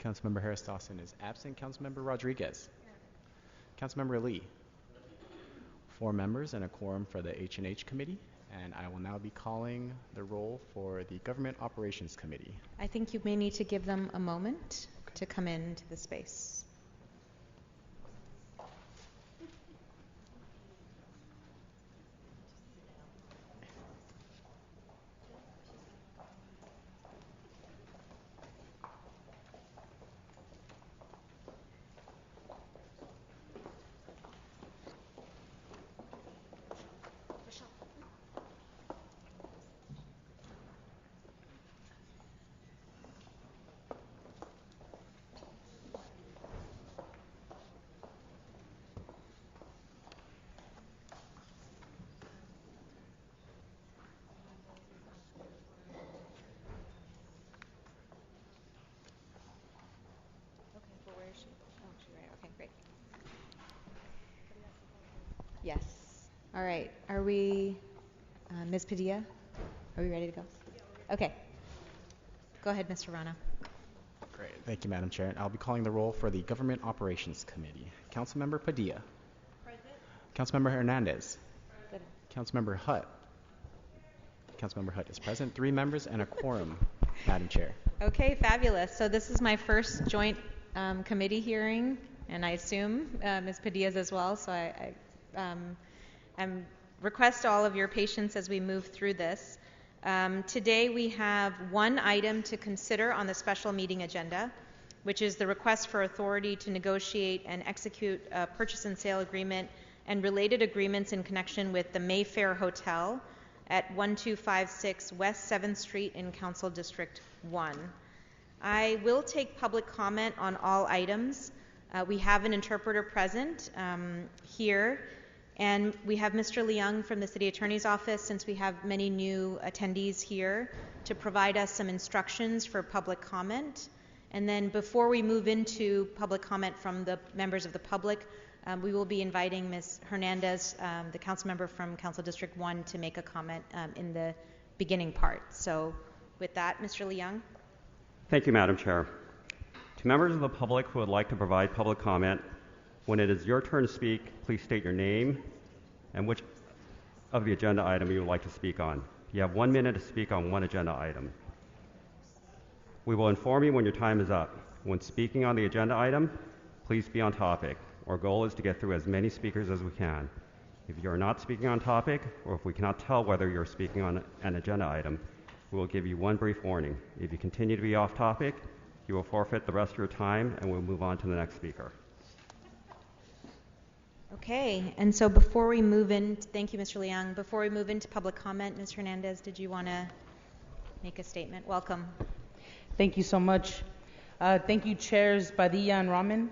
Councilmember Harris Dawson is absent. Councilmember Rodriguez. Councilmember Lee. 4 members and a quorum for the H&H Committee. And I will now be calling the roll for the Government Operations Committee. I think you may need to give them a moment to come into the space. Yes. All right. Are we, Ms. Padilla, are we ready to go? Okay. Go ahead, Mr. Rana. Great. Thank you, Madam Chair. I'll be calling the roll for the Government Operations Committee. Councilmember Padilla. Present. Councilmember Hernandez. Present. Councilmember Hutt. Councilmember Hutt is present. 3 members and a quorum, Madam Chair. Okay, fabulous. So this is my first joint committee hearing, and I assume Ms. Padilla's as well. So I request all of your patience as we move through this. Today we have one item to consider on the special meeting agenda, which is the request for authority to negotiate and execute a purchase and sale agreement and related agreements in connection with the Mayfair Hotel at 1256 West 7th Street in Council District 1. I will take public comment on all items. We have an interpreter present here, and we have Mr. Leung from the City Attorney's Office, since we have many new attendees here, to provide us some instructions for public comment. And then before we move into public comment from the members of the public, we will be inviting Ms. Hernandez, the council member from Council District 1, to make a comment in the beginning part. So with that, Mr. Leung. Thank you, Madam Chair. To members of the public who would like to provide public comment, when it is your turn to speak, please state your name and which of the agenda item you would like to speak on. You have 1 minute to speak on one agenda item. We will inform you when your time is up. When speaking on the agenda item, please be on topic. Our goal is to get through as many speakers as we can. If you are not speaking on topic, or if we cannot tell whether you're speaking on an agenda item, we will give you one brief warning. If you continue to be off topic, you will forfeit the rest of your time and we'll move on to the next speaker. Okay, and so before we move in, thank you, Mr. Leung. Before we move into public comment, Ms. Hernandez, did you want to make a statement? Welcome. Thank you so much. Thank you, Chairs Padilla and Raman.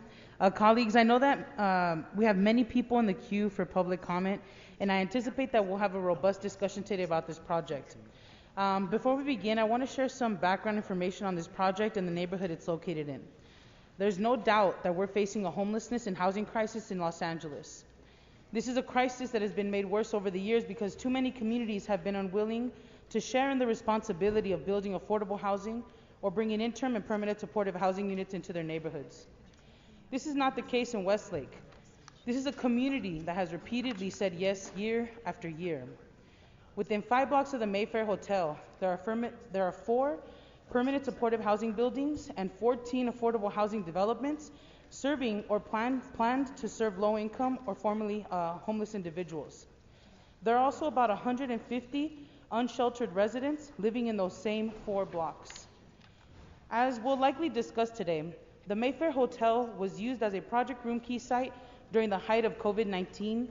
Colleagues, I know that we have many people in the queue for public comment, and I anticipate that we'll have a robust discussion today about this project. Before we begin, I want to share some background information on this project and the neighborhood it's located in. There's no doubt that we're facing a homelessness and housing crisis in Los Angeles. This is a crisis that has been made worse over the years because too many communities have been unwilling to share in the responsibility of building affordable housing or bringing interim and permanent supportive housing units into their neighborhoods. This is not the case in Westlake. This is a community that has repeatedly said yes year after year. Within 5 blocks of the Mayfair Hotel, there are 4 permanent supportive housing buildings and 14 affordable housing developments serving or planned to serve low-income or formerly homeless individuals. There are also about 150 unsheltered residents living in those same 4 blocks. As we'll likely discuss today, the Mayfair Hotel was used as a Project Room Key site during the height of COVID-19.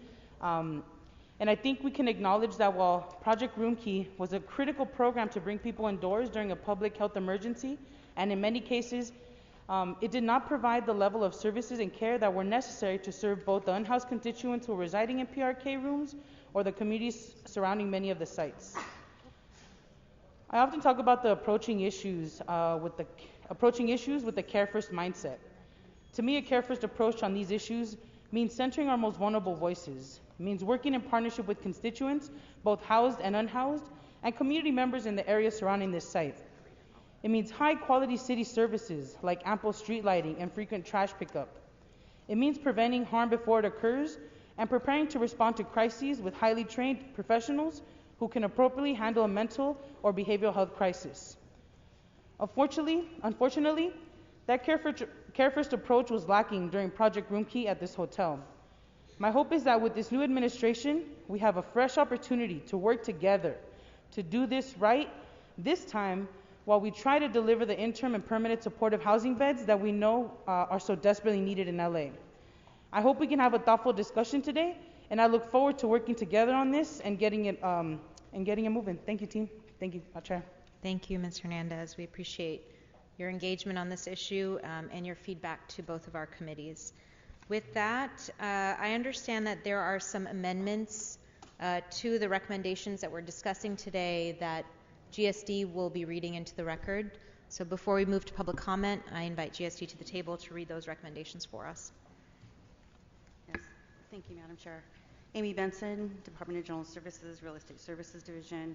And I think we can acknowledge that while Project Room Key was a critical program to bring people indoors during a public health emergency, and in many cases, it did not provide the level of services and care that were necessary to serve both the unhoused constituents who were residing in PRK rooms or the communities surrounding many of the sites. I often talk about the approaching issues with the care first mindset. To me, a care first approach on these issues means centering our most vulnerable voices, means working in partnership with constituents, both housed and unhoused, and community members in the area surrounding this site. It means high-quality city services like ample street lighting and frequent trash pickup. It means preventing harm before it occurs and preparing to respond to crises with highly trained professionals who can appropriately handle a mental or behavioral health crisis. Unfortunately, that care first approach was lacking during Project Roomkey at this hotel. My hope is that with this new administration, we have a fresh opportunity to work together to do this right this time while we try to deliver the interim and permanent supportive housing beds that we know are so desperately needed in LA. I hope we can have a thoughtful discussion today, and I look forward to working together on this and getting it moving. Thank you, team. Thank you, Chair. Thank you, Ms. Hernandez. We appreciate your engagement on this issue and your feedback to both of our committees. With that, I understand that there are some amendments to the recommendations that we're discussing today that GSD will be reading into the record. So before we move to public comment, I invite GSD to the table to read those recommendations for us. Yes, thank you, Madam Chair. Amy Benson, Department of General Services, Real Estate Services Division.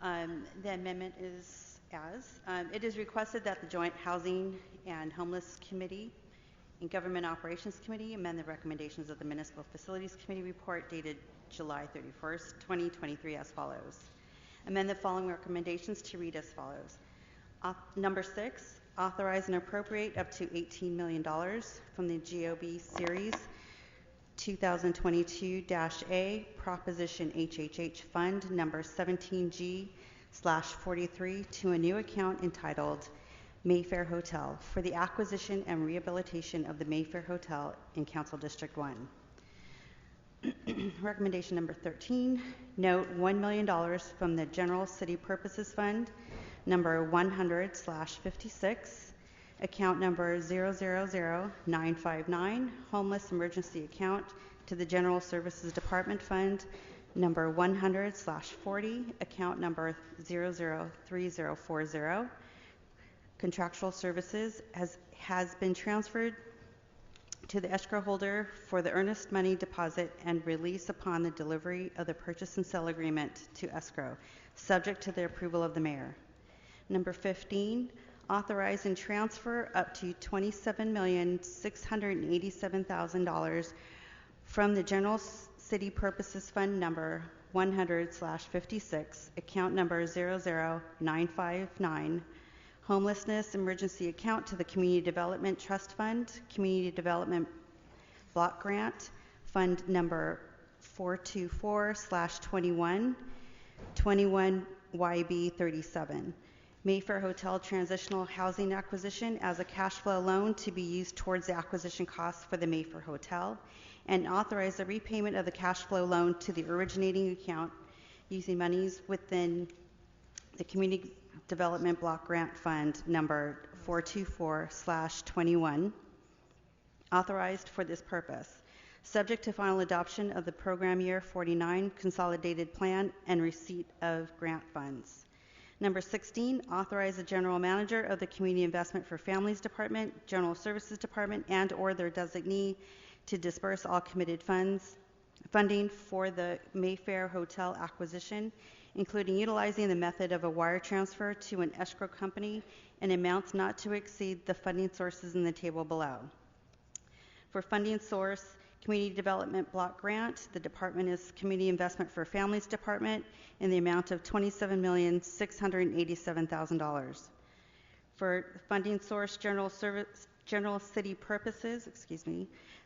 The amendment is it is requested that the Joint Housing and Homeless Committee and Government Operations Committee amend the recommendations of the Municipal Facilities Committee report dated July 31st, 2023 as follows. Amend the following recommendations to read as follows. Number 6, authorize and appropriate up to $18 million from the GOB Series 2022-A Proposition HHH Fund number 17G/43 to a new account entitled Mayfair Hotel for the acquisition and rehabilitation of the Mayfair Hotel in Council District 1. Recommendation number 13, note $1 million from the General City Purposes Fund number 100/56, account number 000959, Homeless Emergency Account, to the General Services Department Fund number 100/40, account number 003040. Contractual services has been transferred to the escrow holder for the earnest money deposit and release upon the delivery of the purchase and sale agreement to escrow, subject to the approval of the mayor. Number 15, authorize and transfer up to $27,687,000 from the General City Purposes Fund number 100/56, account number 00959, Homelessness Emergency Account, to the Community Development Trust Fund, Community Development Block Grant, Fund number 424/21, 21YB37. Mayfair Hotel Transitional Housing Acquisition as a cash flow loan to be used towards the acquisition costs for the Mayfair Hotel, and authorize the repayment of the cash flow loan to the originating account using monies within the Community Development Block Grant Fund number 424/21, authorized for this purpose, subject to final adoption of the Program Year 49 Consolidated Plan and receipt of grant funds. Number 16, authorize the General Manager of the Community Investment for Families Department, General Services Department, and or their designee to disperse all committed funding for the Mayfair Hotel acquisition, including utilizing the method of a wire transfer to an escrow company in amounts not to exceed the funding sources in the table below. For funding source, Community Development Block Grant, the department is Community Investment for Families Department in the amount of $27,687,000. For funding source, General City Purposes,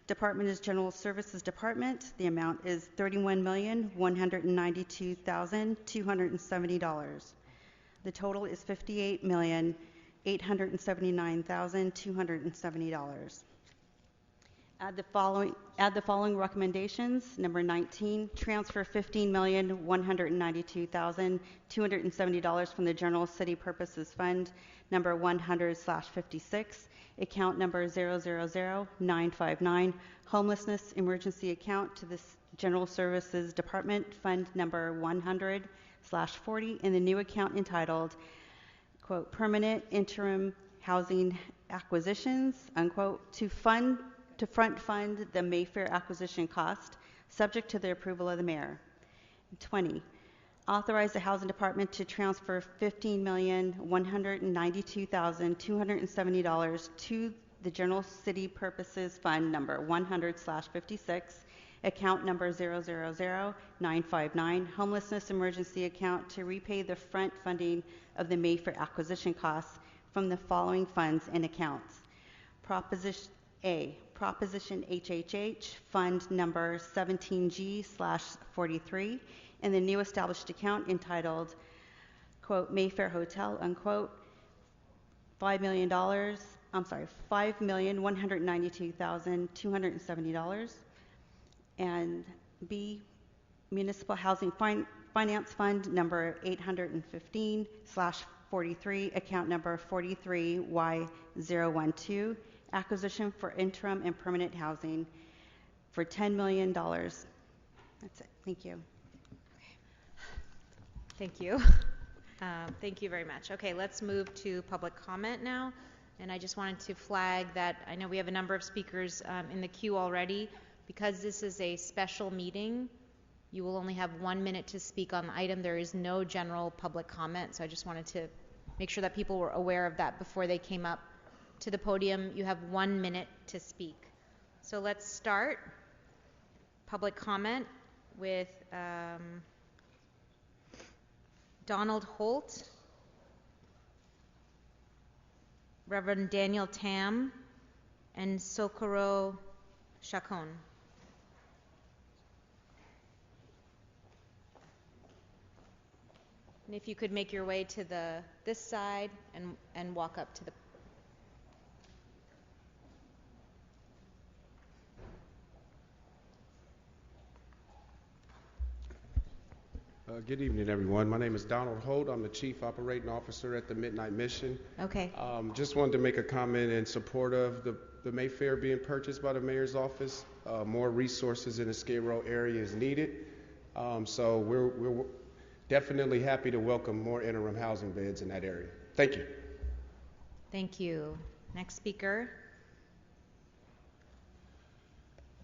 department is General Services Department. The amount is $31,192,270. The total is $58,879,270. Add the following recommendations. Number 19, transfer $15,192,270 from the General City Purposes Fund number 100/56, account number 000959, Homelessness Emergency Account, to the General Services Department Fund number 100/40, in the new account entitled, quote, Permanent Interim Housing Acquisitions, unquote, to front fund the Mayfair acquisition cost, subject to the approval of the mayor. 20, Authorize the Housing Department to transfer $15,192,270 to the General City Purposes Fund number 100/56, account number 0000959, Homelessness Emergency Account, to repay the front funding of the Mayfair acquisition costs from the following funds and accounts. Proposition A, Proposition HHH, Fund number 17G/43, in the new established account entitled, quote, Mayfair Hotel, unquote, $5,192,270. And B, Municipal Housing Finance Fund number 815/43, account number 43Y012, acquisition for interim and permanent housing for $10 million. That's it. Thank you. Thank you. Thank you very much. Okay, let's move to public comment now. And I just wanted to flag that I know we have a number of speakers in the queue already. Because this is a special meeting, you will only have 1 minute to speak on the item. There is no general public comment, so I just wanted to make sure that people were aware of that before they came up to the podium. You have 1 minute to speak. So let's start public comment with Donald Holt, Reverend Daniel Tam, and Socorro Chacon. And if you could make your way to this side and walk up to the. Good evening, everyone. My name is Donald Holt. I'm the Chief Operating Officer at the Midnight Mission. Okay. Just wanted to make a comment in support of the Mayfair being purchased by the Mayor's office. More resources in the Skid Row area is needed. So we're definitely happy to welcome more interim housing beds in that area. Thank you. Thank you. Next speaker.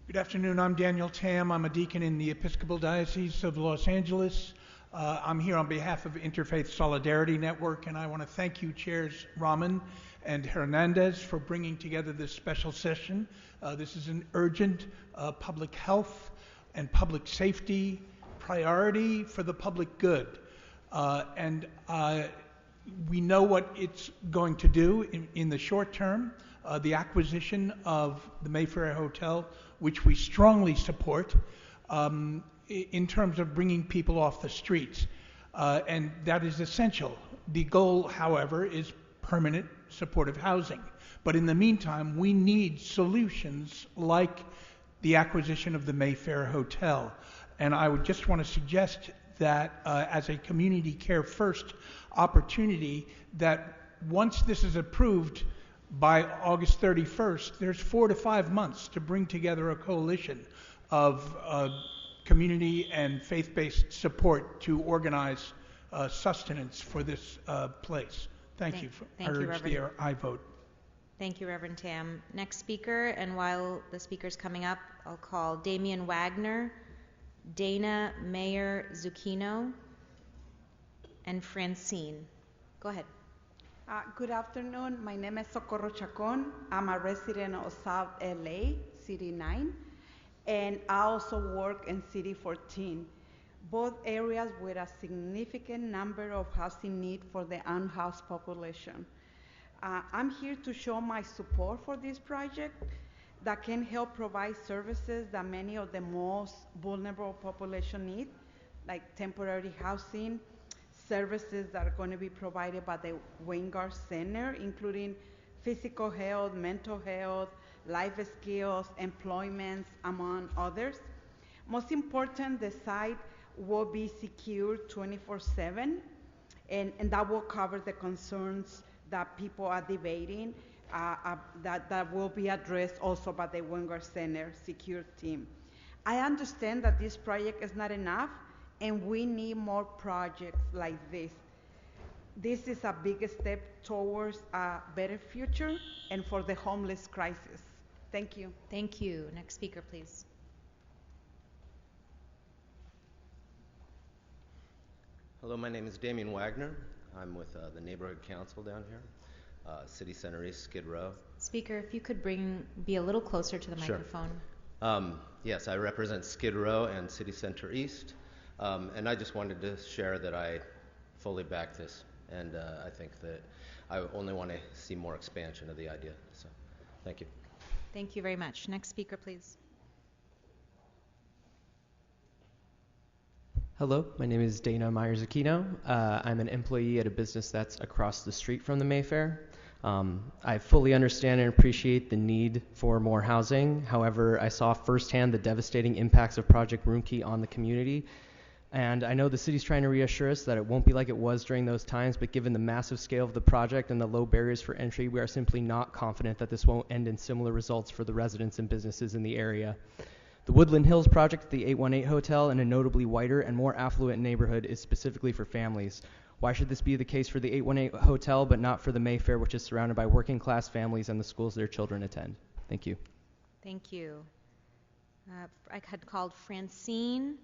Good afternoon. I'm Daniel Tam. I'm a deacon in the Episcopal Diocese of Los Angeles. I'm here on behalf of Interfaith Solidarity Network, and I want to thank you, Chairs Rahman and Hernandez, for bringing together this special session. This is an urgent public health and public safety priority for the public good. And we know what it's going to do in the short term. The acquisition of the Mayfair Hotel, which we strongly support, in terms of bringing people off the streets. And that is essential. The goal, however, is permanent supportive housing. But in the meantime, we need solutions like the acquisition of the Mayfair Hotel. And I would just want to suggest that as a community care first opportunity, that once this is approved by August 31st, there's 4 to 5 months to bring together a coalition of community and faith-based support to organize sustenance for this place. Thank you. I urge the aye vote. Thank you, Reverend Tam. Next speaker, and while the speaker's coming up, I'll call Damian Wagner, Dana Mayer Zucchino, and Francine. Go ahead. Good afternoon. My name is Socorro Chacon. I'm a resident of South LA, City 9, and I also work in City 14, both areas with a significant number of housing need for the unhoused population. I'm here to show my support for this project that can help provide services that many of the most vulnerable population need, like temporary housing, services that are going to be provided by the Wingard Center, including physical health, mental health, life skills, employment, among others. Most important, the site will be secure 24/7, and that will cover the concerns that people are debating, that will be addressed also by the Wingard Center secure team. I understand that this project is not enough, and we need more projects like this. This is a big step towards a better future and for the homeless crisis. Thank you. Thank you. Next speaker, please. Hello, my name is Damian Wagner. I'm with the Neighborhood Council down here, City Center East, Skid Row. Speaker, if you could be a little closer to the Sure. microphone. Yes, I represent Skid Row and City Center East, and I just wanted to share that I fully back this, and I think that I only want to see more expansion of the idea. So, thank you. Thank you very much. Next speaker, please. Hello, my name is Dana Myers-Aquino. I'm an employee at a business that's across the street from the Mayfair. I fully understand and appreciate the need for more housing. However, I saw firsthand the devastating impacts of Project Roomkey on the community. And I know the city's trying to reassure us that it won't be like it was during those times, but given the massive scale of the project and the low barriers for entry, we are simply not confident that this won't end in similar results for the residents and businesses in the area. The Woodland Hills project at the 818 Hotel in a notably whiter and more affluent neighborhood is specifically for families. Why should this be the case for the 818 Hotel but not for the Mayfair, which is surrounded by working class families and the schools their children attend? Thank you. Thank you. I had called Francine.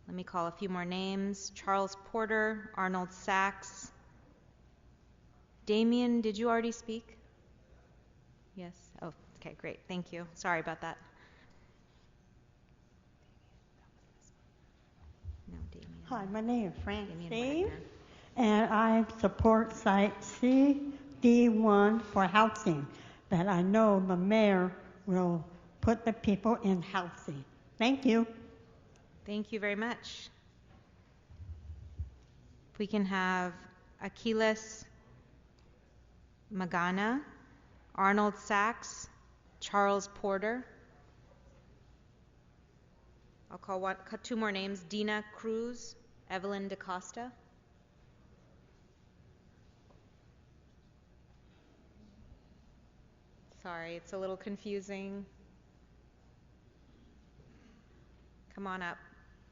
Let me call a few more names. Charles Porter, Arnold Sachs. Damien, did you already speak? Yes. Oh, okay, great. Thank you. Sorry about that. No, Damien. Hi, my name is Damien Francine, Wagner. and I support Site CD1 for housing, that I know the mayor will put the people in housing. Thank you. Thank you very much. If we can have Achilles Magana, Arnold Sachs, Charles Porter. I'll call two more names, Dina Cruz, Evelyn DaCosta. Sorry, it's a little confusing. Come on up.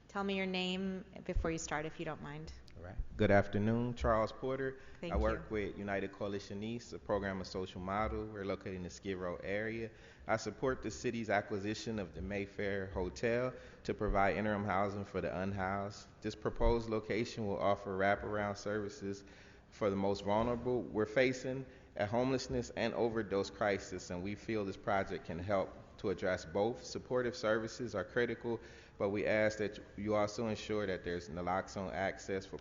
Tell me your name before you start, if you don't mind. All right. Good afternoon, Charles Porter. Thank I work you. with United Coalition East, a program of social model. We're located in the Skid Row area. I support the city's acquisition of the Mayfair Hotel to provide interim housing for the unhoused. This proposed location will offer wraparound services for the most vulnerable. We're facing a homelessness and overdose crisis, and we feel this project can help to address both. Supportive services are critical, but we ask that you also ensure that there's naloxone access for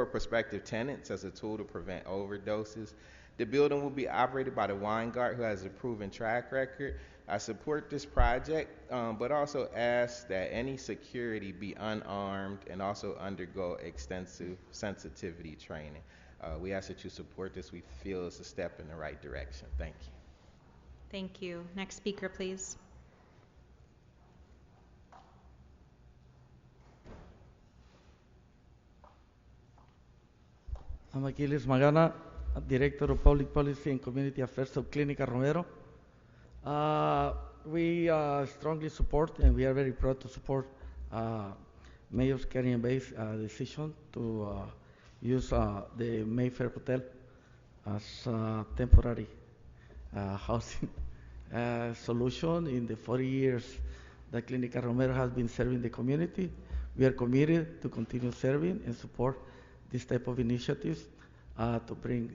prospective tenants as a tool to prevent overdoses. The building will be operated by the Wine Guard, who has a proven track record. I support this project, but also ask that any security be unarmed and also undergo extensive sensitivity training. We ask that you support this. We feel it's a step in the right direction. Thank you. Thank you. Next speaker, please. I'm Achilles Magana, Director of Public Policy and Community Affairs of Clínica Romero. We strongly support, and we are very proud to support Mayor Karen Bay's decision to use the Mayfair Hotel as a temporary housing solution. In the 40 years that Clínica Romero has been serving the community, we are committed to continue serving and support this type of initiatives to bring,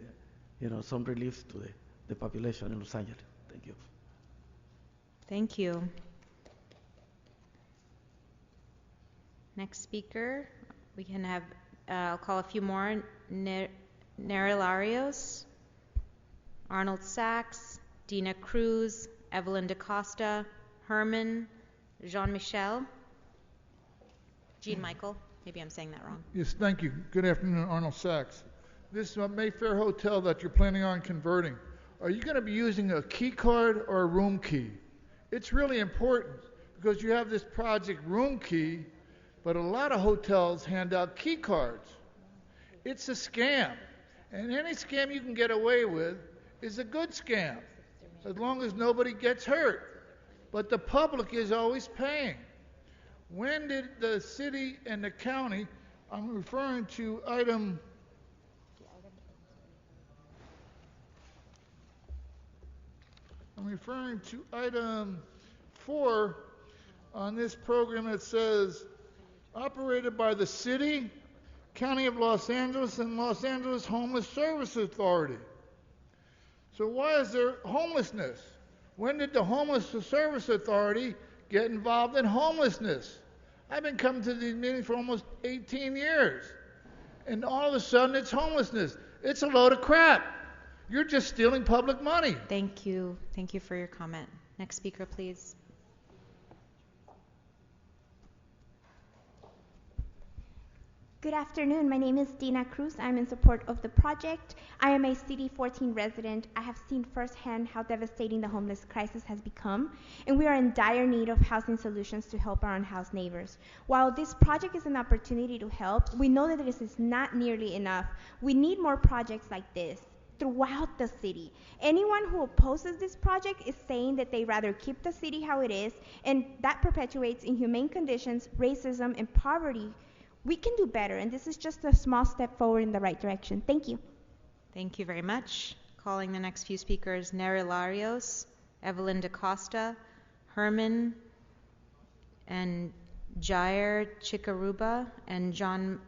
some relief to the population in Los Angeles. Thank you. Thank you. Next speaker, we can have, I'll call a few more. Nerilarios, Arnold Sachs, Dina Cruz, Evelyn DaCosta, Herman, Jean-Michel, Jean-Michael. Maybe I'm saying that wrong. Yes, thank you. Good afternoon, Arnold Sachs. This Mayfair Hotel that you're planning on converting, are you going to be using a key card or a room key? It's really important because you have this project room key, but a lot of hotels hand out key cards. It's a scam, and any scam you can get away with is a good scam, as long as nobody gets hurt. But the public is always paying. When did the city and the county, I'm referring to item 4 on this program. It says, operated by the city, County of Los Angeles and Los Angeles Homeless Service Authority. So why is there homelessness? When did the Homeless Service Authority get involved in homelessness? I've been coming to these meetings for almost 18 years, and all of a sudden it's homelessness. It's a load of crap. You're just stealing public money. Thank you. Thank you for your comment. Next speaker, please. Good afternoon. My name is Dina Cruz. I'm in support of the project. I am a CD14 resident. I have seen firsthand how devastating the homeless crisis has become, and we are in dire need of housing solutions to help our unhoused neighbors. While this project is an opportunity to help, we know that this is not nearly enough. We need more projects like this throughout the city. Anyone who opposes this project is saying that they rather keep the city how it is, and that perpetuates inhumane conditions, racism, and poverty. We can do better, and this is just a small step forward in the right direction. Thank you. Thank you very much. Calling the next few speakers, Neri Larios, Evelyn DaCosta, Herman, and Jair Chikaruba, and Jean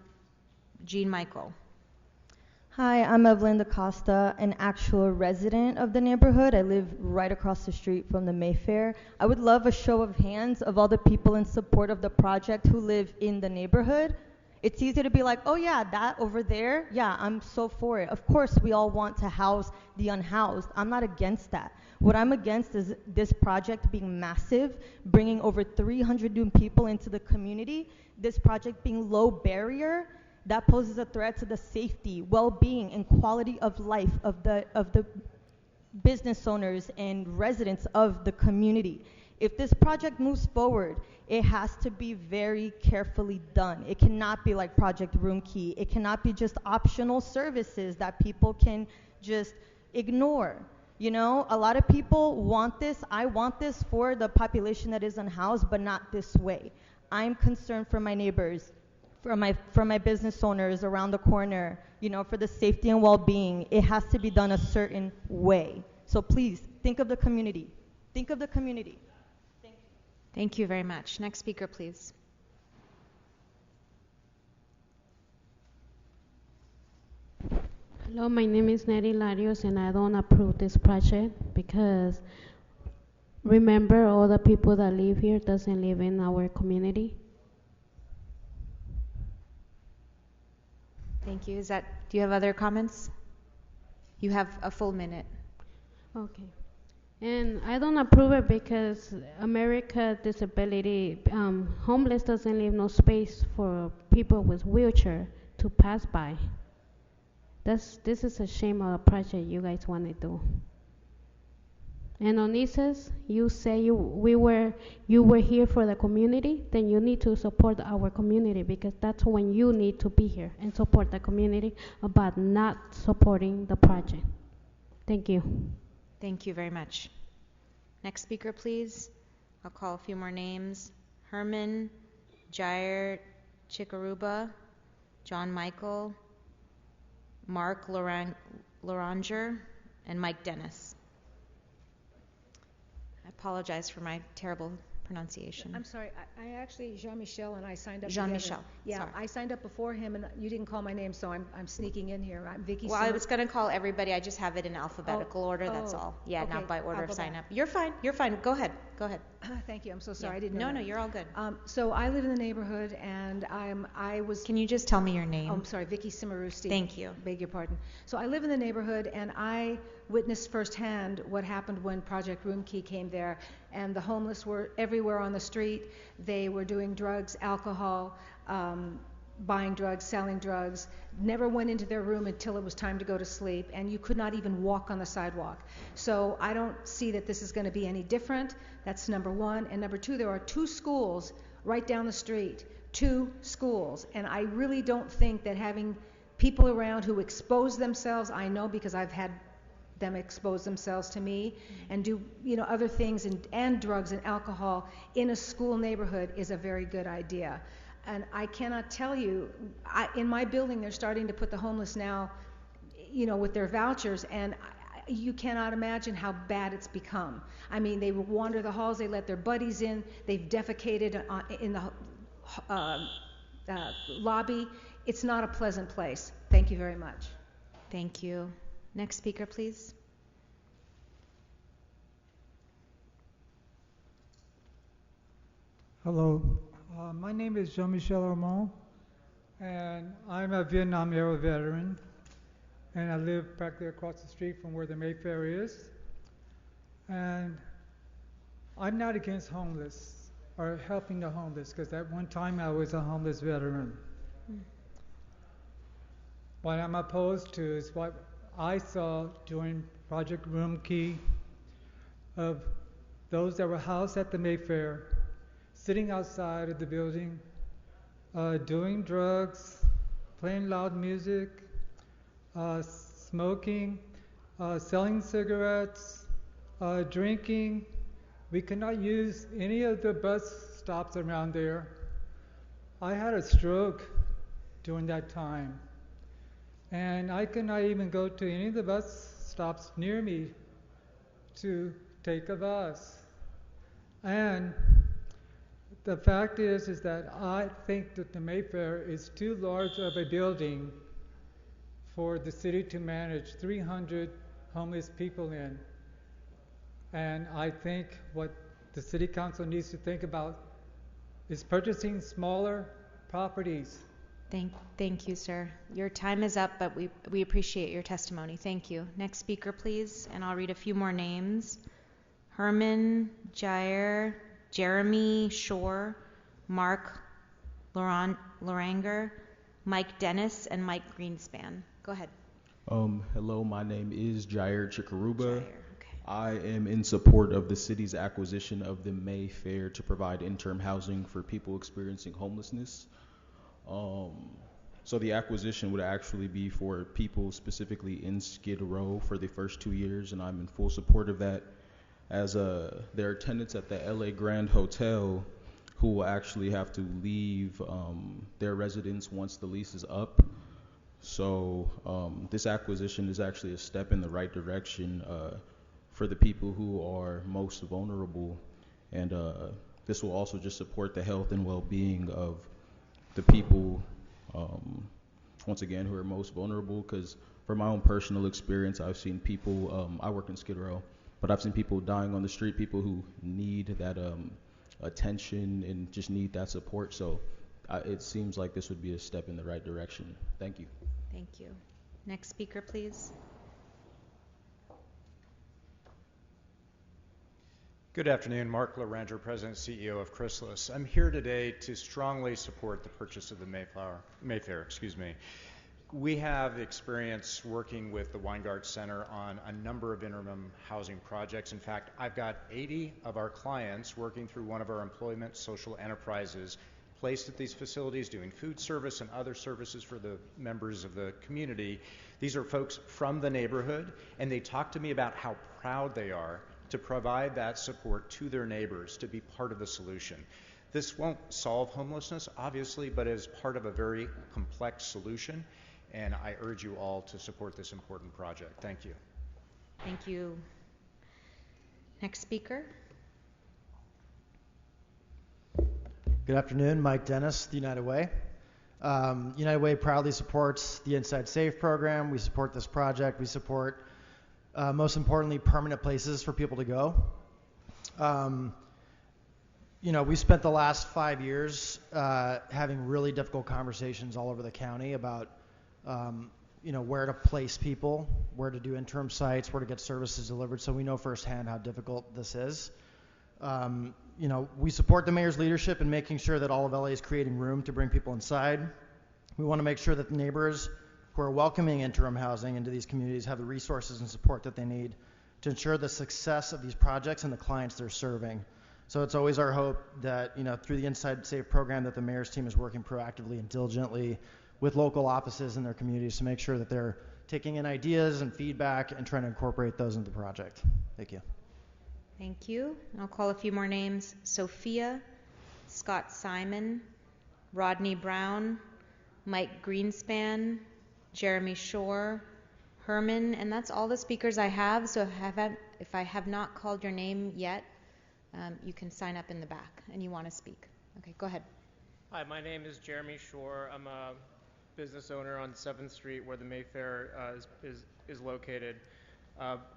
Michael. Hi, I'm Evelyn DaCosta, an actual resident of the neighborhood. I live right across the street from the Mayfair. I would love a show of hands of all the people in support of the project who live in the neighborhood. It's easy to be like, oh yeah, that over there, yeah, I'm so for it. Of course, we all want to house the unhoused. I'm not against that. What I'm against is this project being massive, bringing over 300 new people into the community, this project being low barrier. That poses a threat to the safety, well-being, and quality of life of the business owners and residents of the community. If this project moves forward, it has to be very carefully done. It cannot be like Project Room Key. It cannot be just optional services that people can just ignore. You know, a lot of people want this. I want this for the population that is unhoused, but not this way. I'm concerned for my neighbors, for my business owners around the corner, you know, for the safety and well-being. It has to be done a certain way. So please, think of the community. Think of the community. Thank you. Thank you very much. Next speaker, please. Hello, my name is Neri Larios, and I don't approve this project because remember, all the people that live here doesn't live in our community. Thank you. Do you have other comments? You have a full minute. Okay. And I don't approve it because America disability, homeless doesn't leave no space for people with wheelchair to pass by. This is a shame of a project you guys want to do. And Onises, you say you were here for the community, then you need to support our community because that's when you need to be here and support the community about not supporting the project. Thank you. Thank you very much. Next speaker, please. I'll call a few more names. Herman, Jair Chikaruba, John Michael, Mark Loranger, and Mike Dennis. I apologize for my terrible pronunciation. I'm sorry, I actually, Jean-Michel, and I signed up Jean-Michel, together. Yeah, sorry. I signed up before him, and you didn't call my name, so I'm sneaking in here. I'm Vicky. Well, I was going to call everybody. I just have it in alphabetical order, that's all. Yeah, okay, not by order I'll of go sign back. up. You're fine. Go ahead. Thank you, I'm so sorry, Yeah. I didn't know No, that. you're all good. So I live in the neighborhood, and I was... Can you just tell me your name? Oh, I'm sorry, Vicky Cimarusti. Thank you. Beg your pardon. So I live in the neighborhood, and I witnessed firsthand what happened when Project Room Key came there, and the homeless were everywhere on the street. They were doing drugs, alcohol, buying drugs, selling drugs, never went into their room until it was time to go to sleep, and you could not even walk on the sidewalk. So I don't see that this is going to be any different. That's number one. And number two, there are 2 schools right down the street, 2 schools, and I really don't think that having people around who expose themselves, I know because I've had them expose themselves to me and do other things and drugs and alcohol in a school neighborhood is a very good idea. And I cannot tell you, in my building they're starting to put the homeless now, with their vouchers, and you cannot imagine how bad it's become. I mean, they wander the halls, they let their buddies in, they've defecated in the lobby. it's not a pleasant place. Thank you very much. Thank you. Next speaker, please. Hello, my name is Jean-Michel Armand, and I'm a Vietnam era veteran, and I live practically across the street from where the Mayfair is. And I'm not against homeless or helping the homeless, because at one time I was a homeless veteran. What I'm opposed to is what I saw during Project Room Key of those that were housed at the Mayfair sitting outside of the building, doing drugs, playing loud music, smoking, selling cigarettes, drinking. We could not use any of the bus stops around there. I had a stroke during that time, and I could not even go to any of the bus stops near me to take a bus. And the fact is that I think that the Mayfair is too large of a building for the city to manage 300 homeless people in. And I think what the city council needs to think about is purchasing smaller properties. Thank you, sir. Your time is up, but we appreciate your testimony. Thank you. Next speaker, please. And I'll read a few more names. Herman, Jair, Jeremy Shore, Mark Loranger, Mike Dennis, and Mike Greenspan. Go ahead. Hello, my name is Jair Chikaruba. I am in support of the city's acquisition of the Mayfair to provide interim housing for people experiencing homelessness. So the acquisition would actually be for people specifically in Skid Row for the first 2 years, and I'm in full support of that, as there are tenants at the LA Grand Hotel who will actually have to leave their residence once the lease is up. So this acquisition is actually a step in the right direction for the people who are most vulnerable, and this will also just support the health and well-being of the people, once again, who are most vulnerable, because from my own personal experience, I've seen people, I work in Skid Row, but I've seen people dying on the street, people who need that attention and just need that support. So it seems like this would be a step in the right direction. Thank you. Thank you. Next speaker, please. Good afternoon, Mark Loranger, President and CEO of Chrysalis. I'm here today to strongly support the purchase of the Mayfair. We have experience working with the Weingart Center on a number of interim housing projects. In fact, I've got 80 of our clients working through one of our employment social enterprises placed at these facilities doing food service and other services for the members of the community. These are folks from the neighborhood, and they talk to me about how proud they are to provide that support to their neighbors, to be part of the solution. This won't solve homelessness, obviously, but is part of a very complex solution, and I urge you all to support this important project. Thank you. Thank you. Next speaker. Good afternoon, Mike Dennis, the United Way. United Way proudly supports the Inside Safe program. We support this project. We support, most importantly, permanent places for people to go. We spent the last 5 years having really difficult conversations all over the county about where to place people, where to do interim sites, where to get services delivered. So we know firsthand how difficult this is. We support the mayor's leadership in making sure that all of LA is creating room to bring people inside. We want to make sure that the neighbors who are welcoming interim housing into these communities have the resources and support that they need to ensure the success of these projects and the clients they're serving. So it's always our hope that, through the Inside Safe program, that the mayor's team is working proactively and diligently with local offices in their communities to make sure that they're taking in ideas and feedback and trying to incorporate those into the project. Thank you. Thank you. I'll call a few more names. Sophia, Scott Simon, Rodney Brown, Mike Greenspan, Jeremy Shore, Herman, and that's all the speakers I have. So if I have not called your name yet, you can sign up in the back and you want to speak. Okay, go ahead. Hi, my name is Jeremy Shore. I'm a business owner on 7th Street where the Mayfair is located.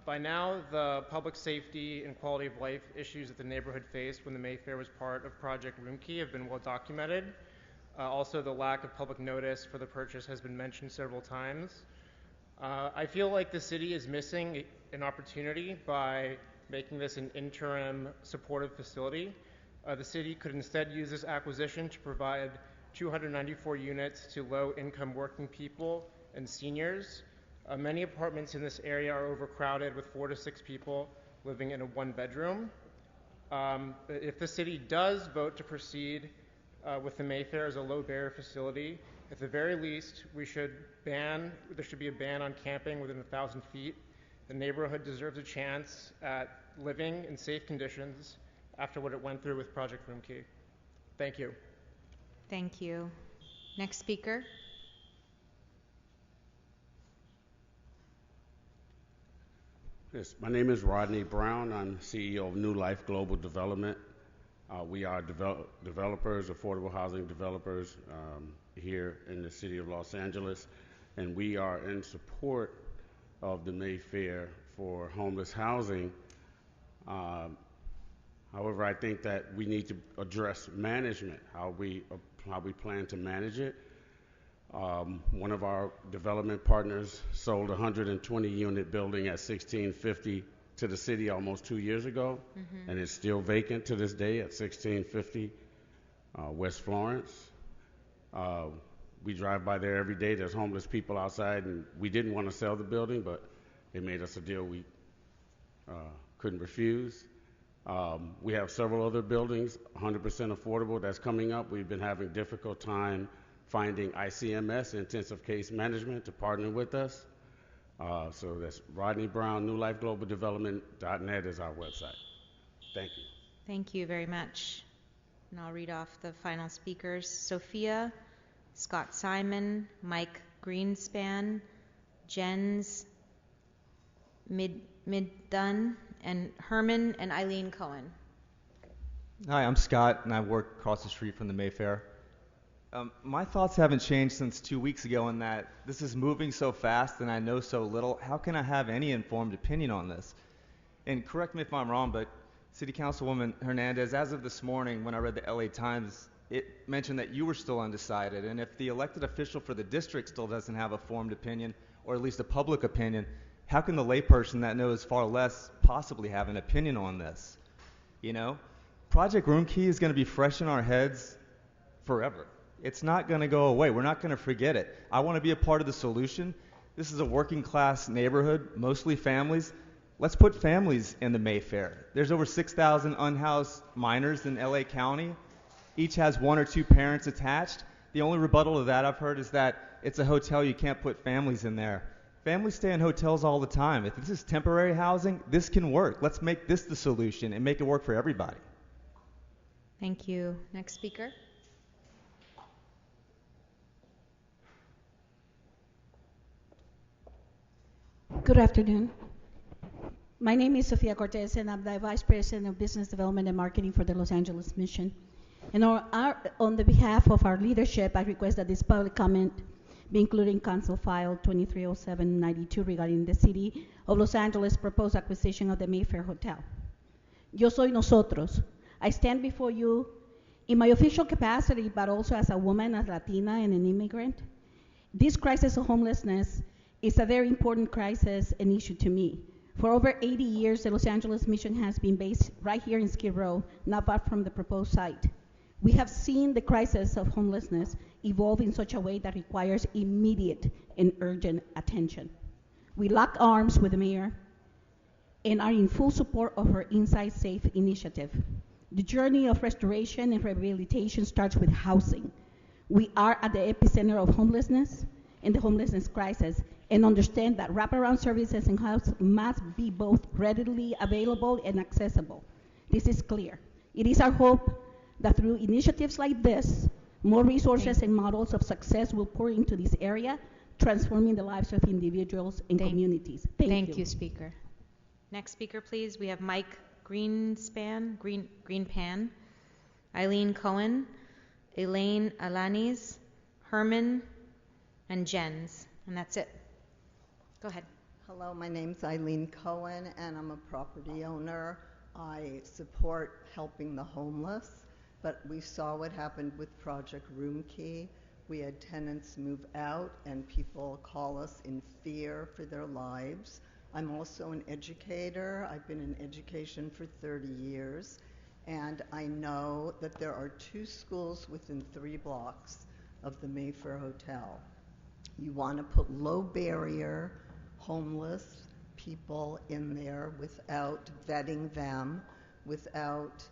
By now, the public safety and quality of life issues that the neighborhood faced when the Mayfair was part of Project Roomkey have been well documented. Also, the lack of public notice for the purchase has been mentioned several times. I feel like the city is missing an opportunity by making this an interim supportive facility. The city could instead use this acquisition to provide 294 units to low-income working people and seniors. Many apartments in this area are overcrowded with 4 to 6 people living in a one-bedroom. If the city does vote to proceed with the Mayfair as a low-barrier facility, at the very least, there should be a ban on camping within 1,000 feet. The neighborhood deserves a chance at living in safe conditions after what it went through with Project Roomkey. Thank you. Thank you. Next speaker. Yes, my name is Rodney Brown. I'm CEO of New Life Global Development. We are developers, affordable housing developers here in the city of Los Angeles, and we are in support of the Mayfair for homeless housing. However, I think that we need to address management, how we plan to manage it. One of our development partners sold a 120-unit building at 1650 to the city almost 2 years ago, and it's still vacant to this day at 1650 West Florence. We drive by there every day. There's homeless people outside, and we didn't want to sell the building, but they made us a deal we couldn't refuse. We have several other buildings, 100% affordable, that's coming up. We've been having difficult time finding ICMS, intensive case management, to partner with us. So that's Rodney Brown, newlifeglobaldevelopment.net is our website. Thank you. Thank you very much. And I'll read off the final speakers. Sophia, Scott Simon, Mike Greenspan, Jens Middun, and Herman and Eileen Cohen. Hi, I'm Scott, and I work across the street from the Mayfair. My thoughts haven't changed since 2 weeks ago in that this is moving so fast and I know so little. How can I have any informed opinion on this? And correct me if I'm wrong, but City Councilwoman Hernandez, as of this morning when I read the LA Times, it mentioned that you were still undecided. And if the elected official for the district still doesn't have a formed opinion, or at least a public opinion, how can the layperson that knows far less possibly have an opinion on this? You know, Project Roomkey is going to be fresh in our heads forever. It's not going to go away. We're not going to forget it. I want to be a part of the solution. This is a working class neighborhood, mostly families. Let's put families in the Mayfair. There's over 6,000 unhoused minors in LA County. Each has 1 or 2 parents attached. The only rebuttal to that I've heard is that it's a hotel, you can't put families in there. Families stay in hotels all the time. If this is temporary housing, this can work. Let's make this the solution and make it work for everybody. Thank you. Next speaker. Good afternoon. My name is Sofia Cortez, and I'm the Vice President of Business Development and Marketing for the Los Angeles Mission. And on the behalf of our leadership, I request that this public comment be included in Council File 230792 regarding the City of Los Angeles proposed acquisition of the Mayfair Hotel. Yo soy nosotros. I stand before you in my official capacity, but also as a woman, as Latina, and an immigrant. This crisis of homelessness is a very important crisis and issue to me. For over 80 years, the Los Angeles Mission has been based right here in Skid Row, not far from the proposed site. We have seen the crisis of homelessness evolve in such a way that requires immediate and urgent attention. We lock arms with the mayor and are in full support of her Inside Safe initiative. The journey of restoration and rehabilitation starts with housing. We are at the epicenter of homelessness and the homelessness crisis, and understand that wraparound services and house must be both readily available and accessible. This is clear. It is our hope that through initiatives like this, more resources and models of success will pour into this area, transforming the lives of individuals and communities. Thank you, Speaker. Next speaker, please. We have Mike Greenpan, Eileen Cohen, Elaine Alanis, Herman and Jens. And that's it. Go ahead. Hello, my name's Eileen Cohen, and I'm a property owner. I support helping the homeless, but we saw what happened with Project Room Key. We had tenants move out, and people call us in fear for their lives. I'm also an educator. I've been in education for 30 years, and I know that there are 2 schools within 3 blocks of the Mayfair Hotel. You want to put low barrier, homeless people in there without vetting them, without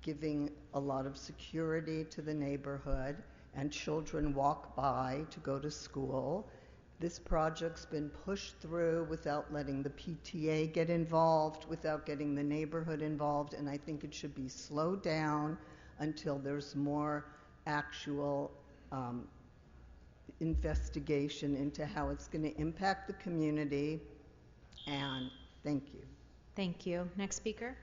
giving a lot of security to the neighborhood, and children walk by to go to school. This project's been pushed through without letting the PTA get involved, without getting the neighborhood involved, and I think it should be slowed down until there's more actual investigation into how it's going to impact the community. And thank you. Thank you. Next speaker.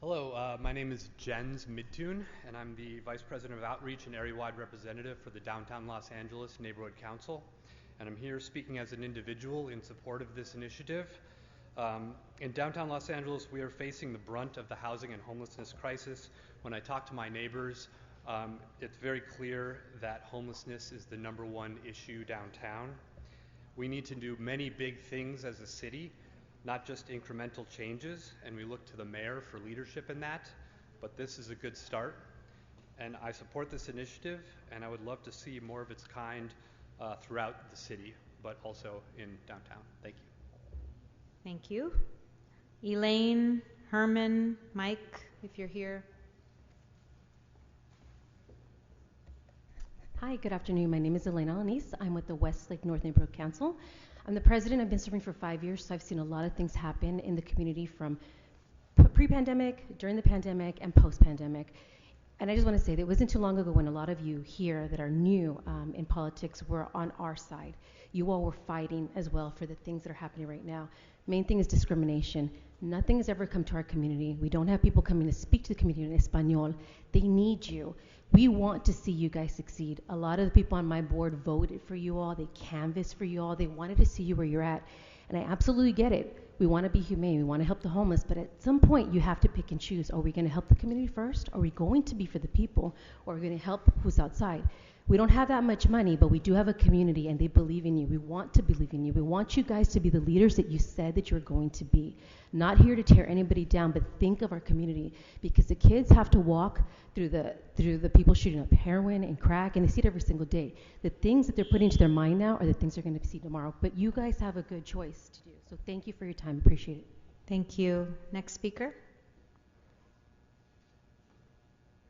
Hello, my name is Jens Midtune, and I'm the Vice President of Outreach and Area-Wide Representative for the Downtown Los Angeles Neighborhood Council. And I'm here speaking as an individual in support of this initiative. In downtown Los Angeles, we are facing the brunt of the housing and homelessness crisis. When I talk to my neighbors, it's very clear that homelessness is the #1 issue downtown. We need to do many big things as a city, not just incremental changes, and we look to the mayor for leadership in that, but this is a good start. And I support this initiative, and I would love to see more of its kind throughout the city, but also in downtown. Thank you. Thank you. Elaine, Herman, Mike, if you're here. Hi, good afternoon. My name is Elena Alanis. I'm with the Westlake North Neighborhood Council. I'm the president. I've been serving for 5 years, so I've seen a lot of things happen in the community from pre-pandemic, during the pandemic, and post-pandemic. And I just want to say that it wasn't too long ago when a lot of you here that are new in politics were on our side. You all were fighting as well for the things that are happening right now. Main thing is discrimination. Nothing has ever come to our community. We don't have people coming to speak to the community in Espanol. They need you. We want to see you guys succeed. A lot of the people on my board voted for you all. They canvassed for you all. They wanted to see you where you're at. And I absolutely get it. We want to be humane. We want to help the homeless. But at some point, you have to pick and choose. Are we going to help the community first? Are we going to be for the people? Or are we going to help who's outside? We don't have that much money, but we do have a community, and they believe in you. We want to believe in you. We want you guys to be the leaders that you said that you're going to be. Not here to tear anybody down, but think of our community, because the kids have to walk through the people shooting up heroin and crack, and they see it every single day. The things that they're putting into their mind now are the things they're going to see tomorrow. But you guys have a good choice to do. So thank you for your time. Appreciate it. Thank you. Next speaker.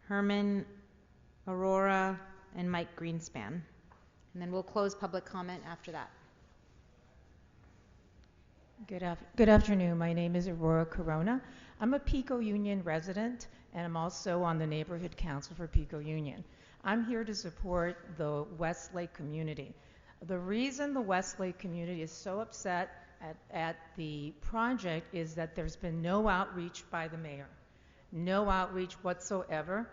Herman, Aurora, and Mike Greenspan. And then we'll close public comment after that. Good afternoon. My name is Aurora Corona. I'm a Pico Union resident, and I'm also on the Neighborhood Council for Pico Union. I'm here to support the Westlake community. The reason the Westlake community is so upset at the project is that there's been no outreach by the mayor. No outreach whatsoever.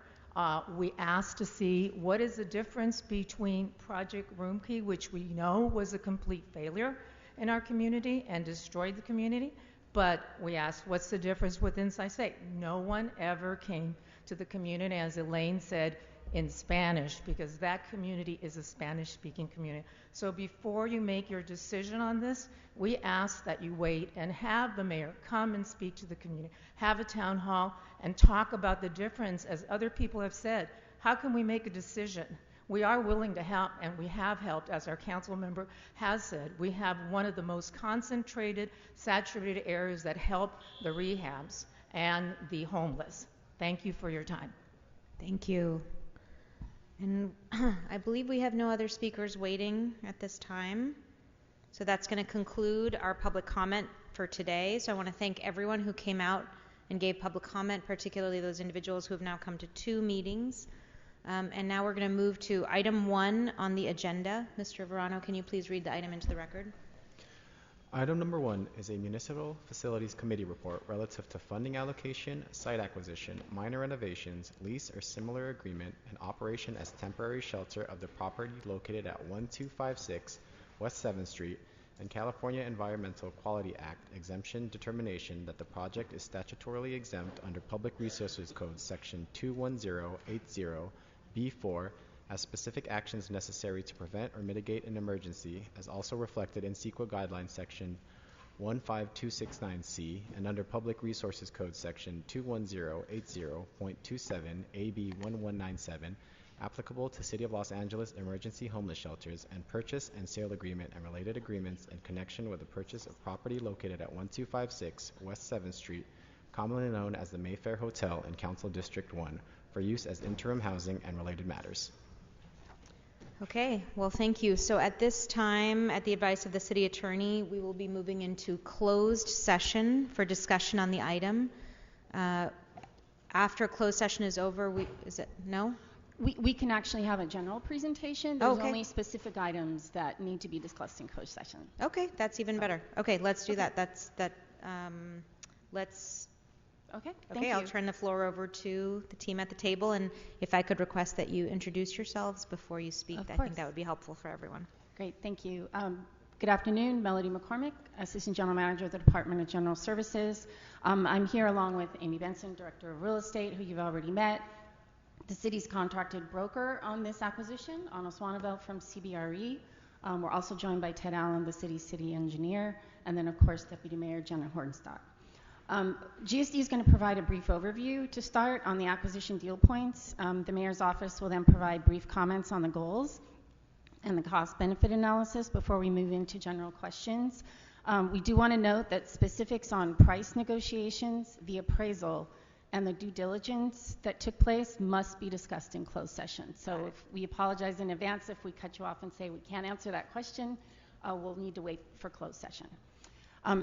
We asked to see what is the difference between Project Room Key, which we know was a complete failure in our community and destroyed the community, but we asked what's the difference with Inside State. No one ever came to the community, as Elaine said, in Spanish, because that community is a Spanish-speaking community. So before you make your decision on this, we ask that you wait and have the mayor come and speak to the community, have a town hall, and talk about the difference. As other people have said, how can we make a decision? We are willing to help, and we have helped, as our council member has said. We have one of the most concentrated, saturated areas that help the rehabs and the homeless. Thank you for your time. Thank you. And I believe we have no other speakers waiting at this time. So that's going to conclude our public comment for today. So I want to thank everyone who came out and gave public comment, particularly those individuals who have now come to 2 meetings. And now we're going to move to item 1 on the agenda. Mr. Verano, can you please read the item into the record? Item number 1 is a Municipal Facilities Committee report relative to funding allocation, site acquisition, minor renovations, lease or similar agreement, and operation as temporary shelter of the property located at 1256 West 7th Street, and California Environmental Quality Act exemption determination that the project is statutorily exempt under Public Resources Code Section 21080B4 as specific actions necessary to prevent or mitigate an emergency, as also reflected in CEQA Guidelines Section 15269C, and under Public Resources Code Section 21080.27 AB 1197, applicable to City of Los Angeles emergency homeless shelters, and purchase and sale agreement and related agreements in connection with the purchase of property located at 1256 West 7th Street, commonly known as the Mayfair Hotel in Council District 1, for use as interim housing and related matters. Okay, well, thank you. So at this time, at the advice of the city attorney, we will be moving into closed session for discussion on the item. After closed session is over, no? We can actually have a general presentation. There's Okay. only specific items that need to be discussed in closed session. Okay, that's even better. Okay, let's do that. Okay, thank Okay, you. I'll turn the floor over to the team at the table, and if I could request that you introduce yourselves before you speak, Of I course. think that would be helpful for everyone. Great, thank you. Good afternoon, Melody McCormick, Assistant General Manager of the Department of General Services. I'm here along with Amy Benson, Director of Real Estate, who you've already met, the city's contracted broker on this acquisition, Anna Swaneveld from CBRE. We're also joined by Ted Allen, the city's city engineer, and then, of course, Deputy Mayor Jenna Hornstock. GSD is going to provide a brief overview to start on the acquisition deal points. The mayor's office will then provide brief comments on the goals and the cost-benefit analysis before we move into general questions. We do want to note that specifics on price negotiations, the appraisal, and the due diligence that took place must be discussed in closed session. So if we apologize in advance if we cut you off and say we can't answer that question, we'll need to wait for closed session.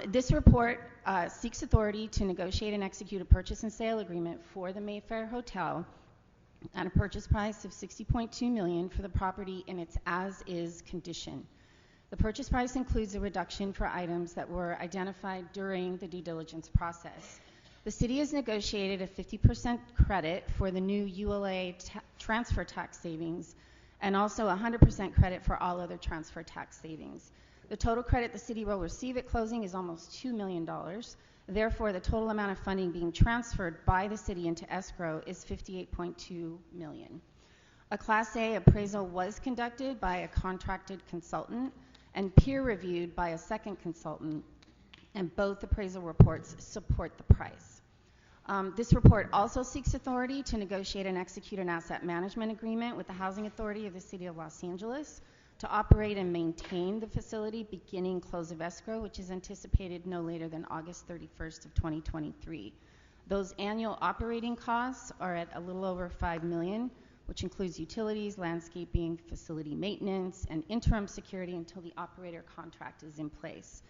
This report seeks authority to negotiate and execute a purchase and sale agreement for the Mayfair Hotel at a purchase price of $60.2 million for the property in its as-is condition. The purchase price includes a reduction for items that were identified during the due diligence process. The city has negotiated a 50% credit for the new ULA transfer tax savings and also 100% credit for all other transfer tax savings. The total credit the city will receive at closing is almost $2 million. Therefore, the total amount of funding being transferred by the city into escrow is $58.2 million. A Class A appraisal was conducted by a contracted consultant and peer-reviewed by a second consultant, and both appraisal reports support the price. This report also seeks authority to negotiate and execute an asset management agreement with the Housing Authority of the City of Los Angeles to operate and maintain the facility beginning close of escrow, which is anticipated no later than August 31st of 2023. Those annual operating costs are at a little over $5 million, which includes utilities, landscaping, facility maintenance, and interim security until the operator contract is in place.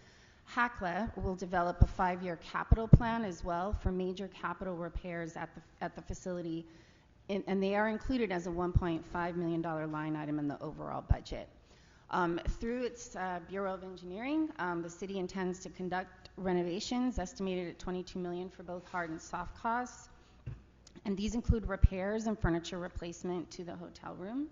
HACLA will develop a 5-year capital plan as well for major capital repairs at the facility, and they are included as a $1.5 million line item in the overall budget. Through its Bureau of Engineering, the city intends to conduct renovations estimated at $22 million for both hard and soft costs, and these include repairs and furniture replacement to the hotel rooms,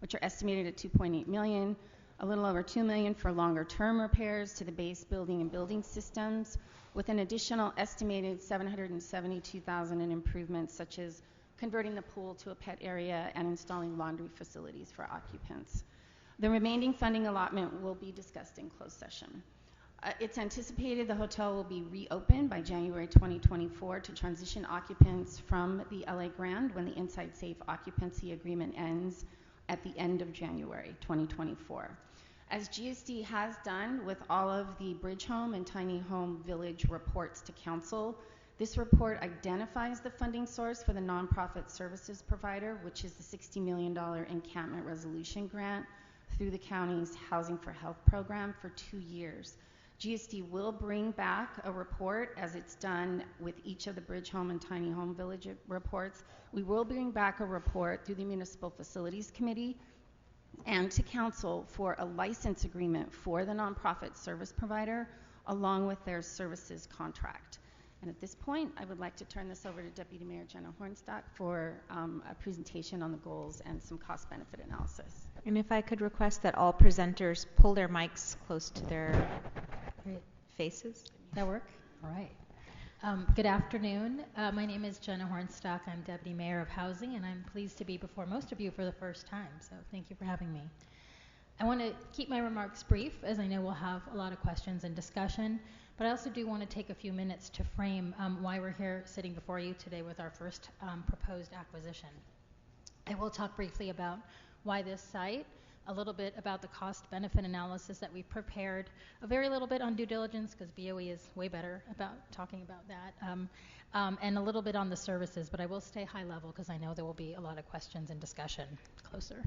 which are estimated at $2.8 million, a little over $2 million for longer-term repairs to the base building and building systems, with an additional estimated $772,000 in improvements such as converting the pool to a pet area and installing laundry facilities for occupants. The remaining funding allotment will be discussed in closed session. It's anticipated the hotel will be reopened by January 2024 to transition occupants from the LA Grand when the Inside Safe occupancy agreement ends at the end of January 2024. As GSD has done with all of the Bridge Home and Tiny Home Village reports to council, this report identifies the funding source for the nonprofit services provider, which is the $60 million encampment resolution grant through the county's Housing for Health program for 2 years. GSD will bring back a report, as it's done with each of the Bridge Home and Tiny Home Village reports. We will bring back a report through the Municipal Facilities Committee and to council for a license agreement for the nonprofit service provider along with their services contract. And at this point, I would like to turn this over to Deputy Mayor Jenna Hornstock for a presentation on the goals and some cost-benefit analysis. And if I could request that all presenters pull their mics close to their faces. That work? All right. Good afternoon. My name is Jenna Hornstock. I'm Deputy Mayor of Housing, and I'm pleased to be before most of you for the first time, so thank you for having me. I want to keep my remarks brief, as I know we'll have a lot of questions and discussion, but I also do want to take a few minutes to frame why we're here sitting before you today with our first proposed acquisition. I will talk briefly about why this site, a little bit about the cost-benefit analysis that we've prepared, a very little bit on due diligence, because BOE is way better about talking about that, and a little bit on the services, but I will stay high level because I know there will be a lot of questions and discussion closer.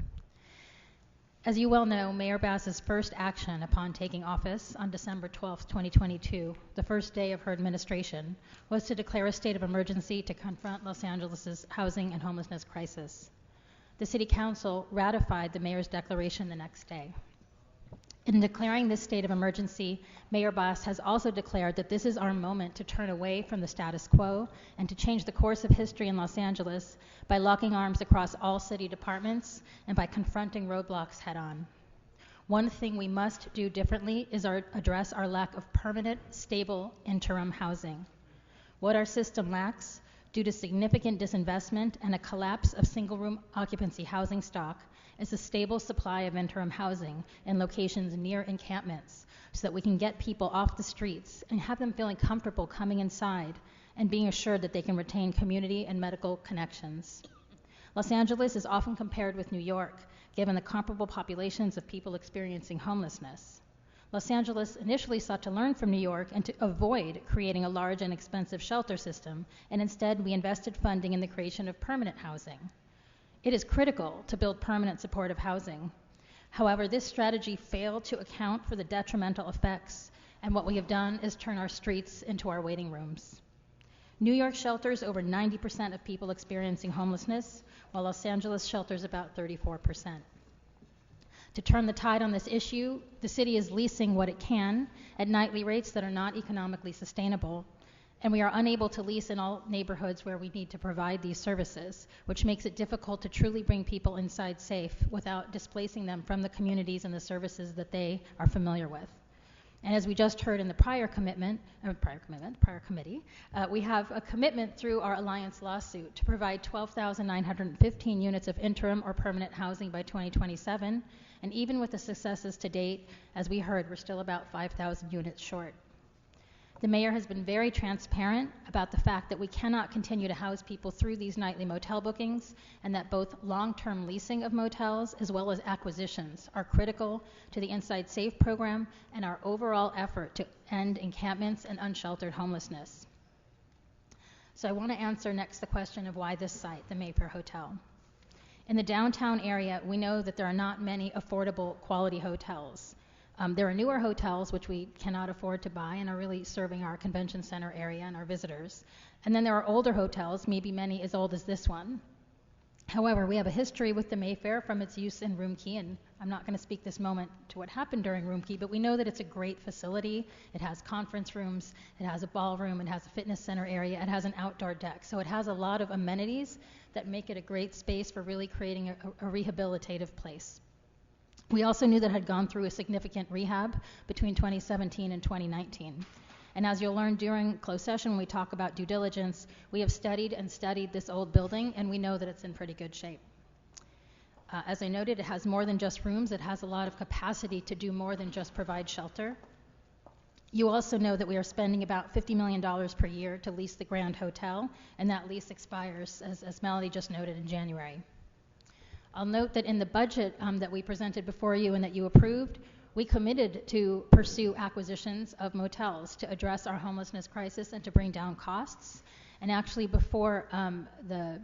As you well know, Mayor Bass's first action upon taking office on December 12, 2022, the first day of her administration, was to declare a state of emergency to confront Los Angeles' housing and homelessness crisis. The City Council ratified the Mayor's declaration the next day. In declaring this state of emergency, Mayor Bass has also declared that this is our moment to turn away from the status quo and to change the course of history in Los Angeles by locking arms across all city departments and by confronting roadblocks head-on. One thing we must do differently is address our lack of permanent, stable, interim housing. What our system lacks, due to significant disinvestment and a collapse of single-room occupancy housing stock, is a stable supply of interim housing in locations near encampments so that we can get people off the streets and have them feeling comfortable coming inside and being assured that they can retain community and medical connections. Los Angeles is often compared with New York, given the comparable populations of people experiencing homelessness. Los Angeles initially sought to learn from New York and to avoid creating a large and expensive shelter system, and instead we invested funding in the creation of permanent housing. It is critical to build permanent supportive housing. However, this strategy failed to account for the detrimental effects, and what we have done is turn our streets into our waiting rooms. New York shelters over 90% of people experiencing homelessness, while Los Angeles shelters about 34%. To turn the tide on this issue, the city is leasing what it can at nightly rates that are not economically sustainable, and we are unable to lease in all neighborhoods where we need to provide these services, which makes it difficult to truly bring people inside safe without displacing them from the communities and the services that they are familiar with. And as we just heard in the prior committee, we have a commitment through our Alliance lawsuit to provide 12,915 units of interim or permanent housing by 2027. And even with the successes to date, as we heard, we're still about 5,000 units short. The mayor has been very transparent about the fact that we cannot continue to house people through these nightly motel bookings, and that both long-term leasing of motels as well as acquisitions are critical to the Inside Safe program and our overall effort to end encampments and unsheltered homelessness. So I want to answer next the question of why this site, the Mayfair Hotel. In the downtown area, we know that there are not many affordable quality hotels. There are newer hotels which we cannot afford to buy and are really serving our convention center area and our visitors. And then there are older hotels, maybe many as old as this one. However, we have a history with the Mayfair from its use in Roomkey, and I'm not going to speak this moment to what happened during Roomkey, but we know that it's a great facility. It has conference rooms, it has a ballroom, it has a fitness center area, it has an outdoor deck. So it has a lot of amenities that make it a great space for really creating a rehabilitative place. We also knew that it had gone through a significant rehab between 2017 and 2019. And as you'll learn during closed session when we talk about due diligence, we have studied this old building, and we know that it's in pretty good shape. As I noted, it has more than just rooms. It has a lot of capacity to do more than just provide shelter. You also know that we are spending about $50 million per year to lease the Grand Hotel, and that lease expires, as Melody just noted, in January. I'll note that in the budget that we presented before you and that you approved, we committed to pursue acquisitions of motels to address our homelessness crisis and to bring down costs. And actually, before the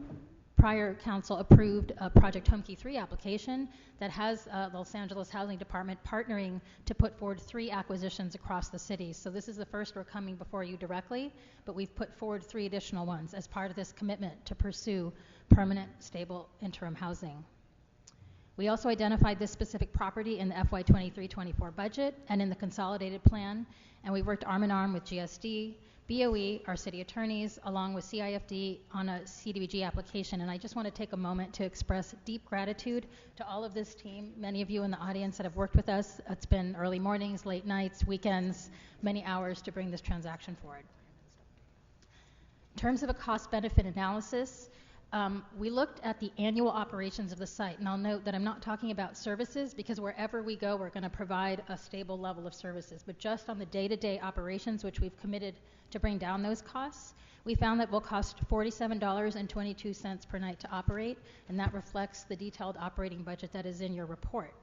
prior council approved a Project Homekey 3 application that has Los Angeles Housing Department partnering to put forward 3 acquisitions across the city. So this is the first we're coming before you directly, but we've put forward 3 additional ones as part of this commitment to pursue permanent, stable, interim housing. We also identified this specific property in the FY 23-24 budget and in the consolidated plan, and we worked arm in arm with GSD, BOE, our city attorneys, along with CIFD on a CDBG application. And I just want to take a moment to express deep gratitude to all of this team, many of you in the audience that have worked with us. It's been early mornings, late nights, weekends, many hours to bring this transaction forward. In terms of a cost-benefit analysis, we looked at the annual operations of the site, and I'll note that I'm not talking about services because wherever we go, we're going to provide a stable level of services. But just on the day-to-day operations, which we've committed to bring down those costs, we found that will cost $47.22 per night to operate, and that reflects the detailed operating budget that is in your report.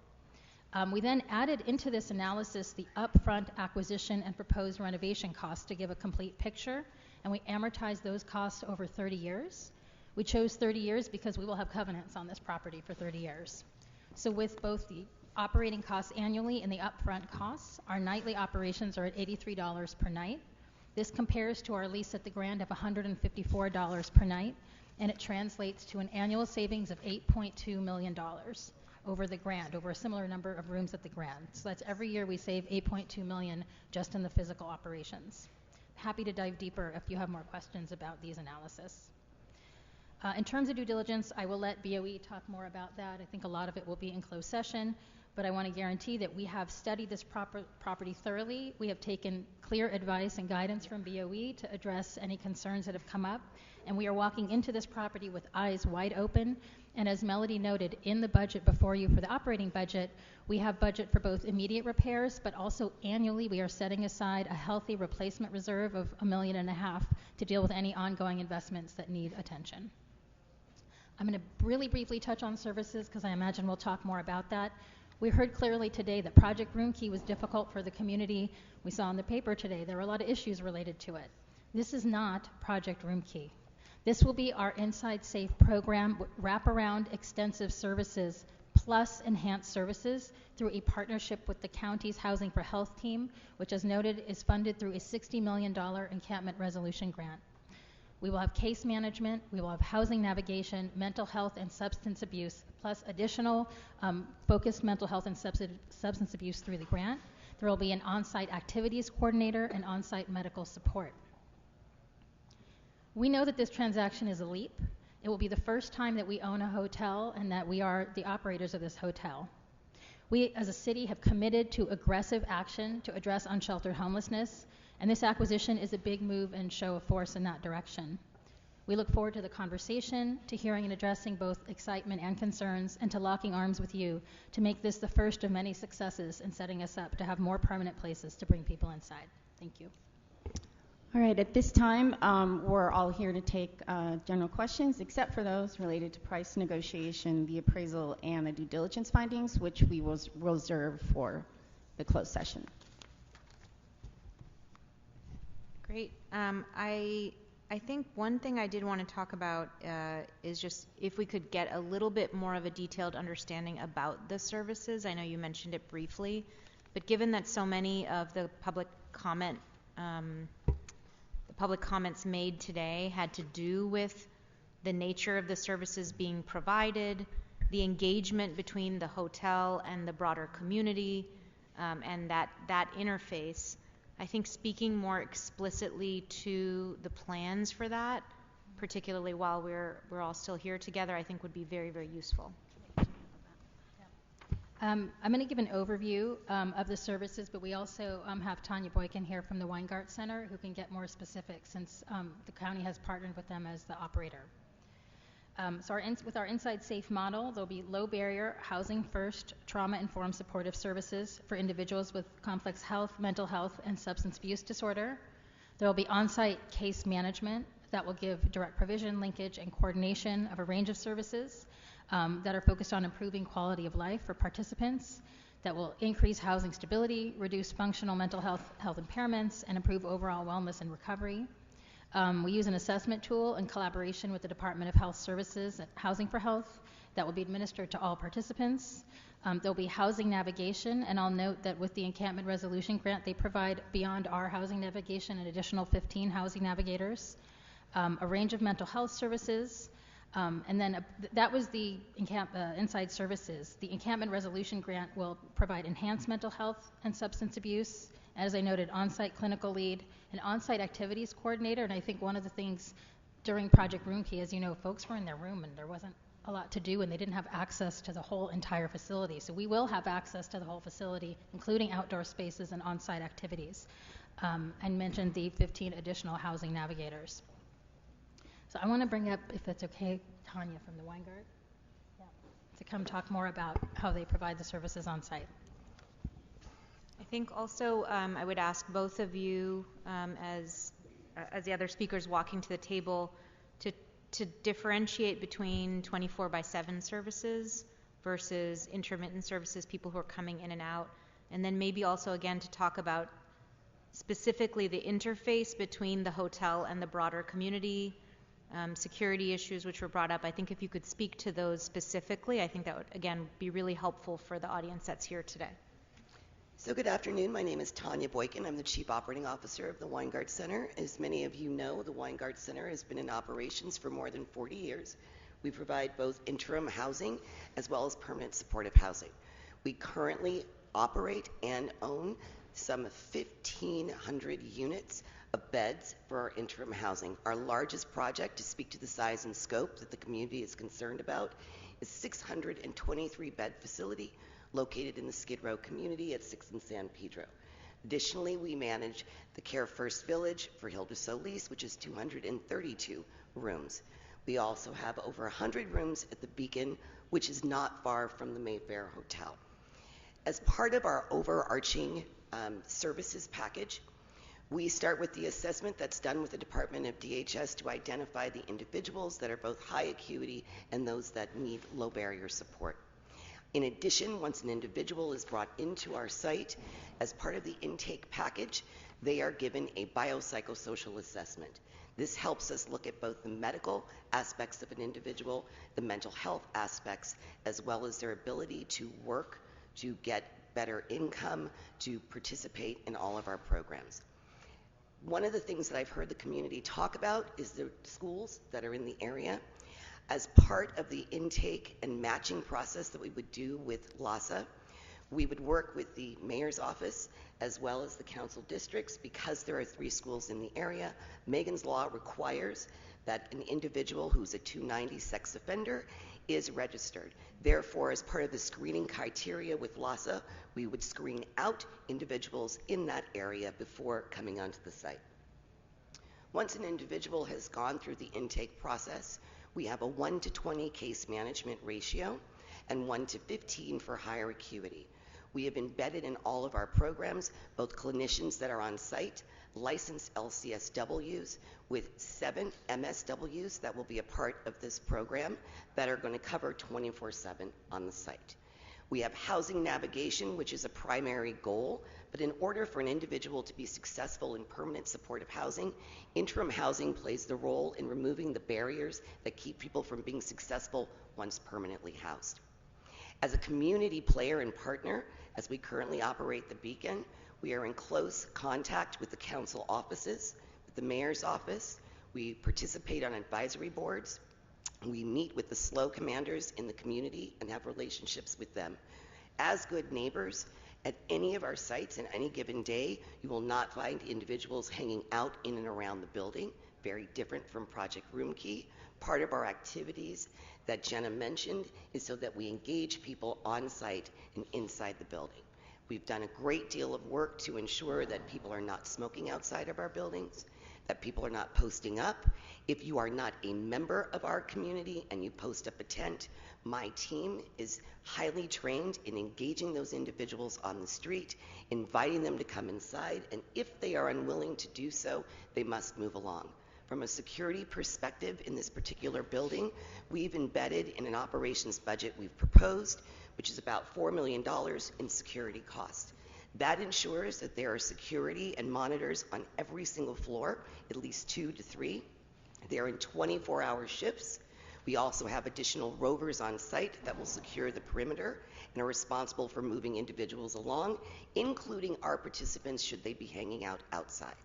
We then added into this analysis the upfront acquisition and proposed renovation costs to give a complete picture, and we amortized those costs over 30 years. We chose 30 years because we will have covenants on this property for 30 years. So with both the operating costs annually and the upfront costs, our nightly operations are at $83 per night. This compares to our lease at the Grand of $154 per night, and it translates to an annual savings of $8.2 million over the Grand, over a similar number of rooms at the Grand. So that's every year we save $8.2 million just in the physical operations. Happy to dive deeper if you have more questions about these analysis. In terms of due diligence, I will let BOE talk more about that. I think a lot of it will be in closed session, but I want to guarantee that we have studied this property thoroughly. We have taken clear advice and guidance from BOE to address any concerns that have come up, and we are walking into this property with eyes wide open. And as Melody noted, in the budget before you for the operating budget, we have budget for both immediate repairs, but also annually we are setting aside a healthy replacement reserve of $1.5 million to deal with any ongoing investments that need attention. I'm going to really briefly touch on services because I imagine we'll talk more about that. We heard clearly today that Project Room Key was difficult for the community. We saw in the paper today there were a lot of issues related to it. This is not Project Room Key. This will be our Inside Safe program, wraparound extensive services plus enhanced services through a partnership with the county's Housing for Health team, which as noted is funded through a $60 million encampment resolution grant. We will have case management, we will have housing navigation, mental health and substance abuse, plus additional focused mental health and substance abuse through the grant. There will be an on-site activities coordinator and on-site medical support. We know that this transaction is a leap. It will be the first time that we own a hotel and that we are the operators of this hotel. We as a city have committed to aggressive action to address unsheltered homelessness, and this acquisition is a big move and show of force in that direction. We look forward to the conversation, to hearing and addressing both excitement and concerns, and to locking arms with you to make this the first of many successes in setting us up to have more permanent places to bring people inside. Thank you. All right, at this time, we're all here to take general questions, except for those related to price negotiation, the appraisal, and the due diligence findings, which we will reserve for the closed session. Great. I think one thing I did want to talk about is just if we could get a little bit more of a detailed understanding about the services. I know you mentioned it briefly, but given that so many of the public comments made today had to do with the nature of the services being provided, the engagement between the hotel and the broader community, and that interface, I think speaking more explicitly to the plans for that, particularly while we're all still here together, I think would be very, very useful. I'm going to give an overview of the services, but we also have Tanya Boykin here from the Weingart Center who can get more specific since the county has partnered with them as the operator. With our Inside Safe model, there'll be low barrier, housing first, trauma-informed supportive services for individuals with complex health, mental health, and substance abuse disorder. There will be on-site case management that will give direct provision, linkage, and coordination of a range of services that are focused on improving quality of life for participants, that will increase housing stability, reduce functional mental health impairments, and improve overall wellness and recovery. We use an assessment tool in collaboration with the Department of Health Services and Housing for Health that will be administered to all participants. There'll be housing navigation, and I'll note that with the Encampment Resolution Grant, they provide beyond our housing navigation an additional 15 housing navigators, a range of mental health services, And then that was the inside services. The encampment resolution grant will provide enhanced mental health and substance abuse, as I noted, on-site clinical lead, an on-site activities coordinator. And I think one of the things during Project Room Key, as you know, folks were in their room and there wasn't a lot to do and they didn't have access to the whole entire facility. So we will have access to the whole facility, including outdoor spaces and on-site activities. I mentioned the 15 additional housing navigators. So I want to bring up, if it's okay, Tanya from the Weingart, to come talk more about how they provide the services on site. I think also I would ask both of you, as the other speakers walking to the table, to differentiate between 24/7 services versus intermittent services, people who are coming in and out, and then maybe also again to talk about specifically the interface between the hotel and the broader community, security issues which were brought up. I think if you could speak to those specifically, I think that would again be really helpful for the audience that's here today. So good afternoon. My name is Tanya Boykin. I'm the Chief Operating Officer of the Weingart Center. As many of you know, the Weingart Center has been in operations for more than 40 years. We provide both interim housing as well as permanent supportive housing. We currently operate and own some 1,500 units of beds for our interim housing. Our largest project, to speak to the size and scope that the community is concerned about, is 623 bed facility located in the Skid Row community at 6th and San Pedro. Additionally, we manage the Care First Village for Hilda Solis, which is 232 rooms. We also have over 100 rooms at the Beacon, which is not far from the Mayfair Hotel. As part of our overarching services package, we start with the assessment that's done with the Department of DHS to identify the individuals that are both high acuity and those that need low barrier support. In addition, once an individual is brought into our site, as part of the intake package, they are given a biopsychosocial assessment. This helps us look at both the medical aspects of an individual, the mental health aspects, as well as their ability to work, to get better income, to participate in all of our programs. One of the things that I've heard the community talk about is the schools that are in the area. As part of the intake and matching process that we would do with LASA, we would work with the mayor's office as well as the council districts. Because there are 3 schools in the area, Megan's Law requires that an individual who's a 290 sex offender is registered. Therefore, as part of the screening criteria with LASA, we would screen out individuals in that area before coming onto the site. Once an individual has gone through the intake process, we have a 1-to-20 case management ratio and 1-to-15 for higher acuity. We have embedded in all of our programs both clinicians that are on site, licensed LCSWs with 7 MSWs that will be a part of this program that are going to cover 24/7 on the site. We have housing navigation, which is a primary goal, but in order for an individual to be successful in permanent supportive housing, interim housing plays the role in removing the barriers that keep people from being successful once permanently housed. As a community player and partner, as we currently operate the Beacon, we are in close contact with the council offices, with the mayor's office. We participate on advisory boards. We meet with the SLO commanders in the community and have relationships with them. As good neighbors, at any of our sites in any given day, you will not find individuals hanging out in and around the building, very different from Project Room Key. Part of our activities that Jenna mentioned is so that we engage people on site and inside the building. We've done a great deal of work to ensure that people are not smoking outside of our buildings, that people are not posting up. If you are not a member of our community and you post up a tent, my team is highly trained in engaging those individuals on the street, inviting them to come inside, and if they are unwilling to do so, they must move along. From a security perspective in this particular building, we've embedded in an operations budget we've proposed, which is about $4 million in security costs. That ensures that there are security and monitors on every single floor, at least 2 to 3. They're in 24-hour shifts. We also have additional rovers on site that will secure the perimeter and are responsible for moving individuals along, including our participants should they be hanging out outside.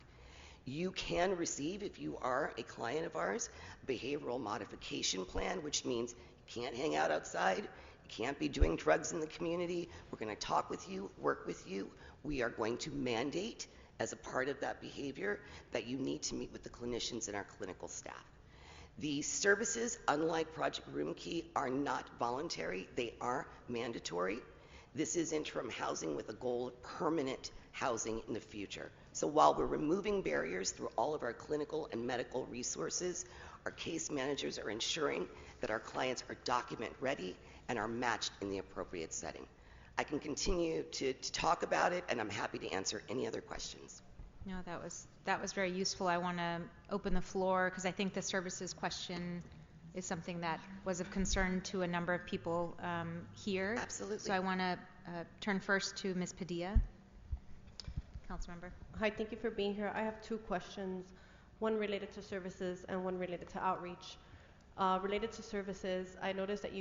You can receive, if you are a client of ours, a behavioral modification plan, which means you can't hang out outside, you can't be doing drugs in the community. We're going to talk with you, work with you. We are going to mandate, as a part of that behavior, that you need to meet with the clinicians and our clinical staff. The services, unlike Project Room Key, are not voluntary. They are mandatory. This is interim housing with a goal of permanent housing in the future. So while we're removing barriers through all of our clinical and medical resources, our case managers are ensuring that our clients are document ready and are matched in the appropriate setting. I can continue to talk about it, and I'm happy to answer any other questions. No, that was very useful. I want to open the floor because I think the services question is something that was of concern to a number of people here. Absolutely. So I want to turn first to Ms. Padilla. Councilmember. Hi, thank you for being here. I have two questions, one related to services and one related to outreach. Related to services, I noticed that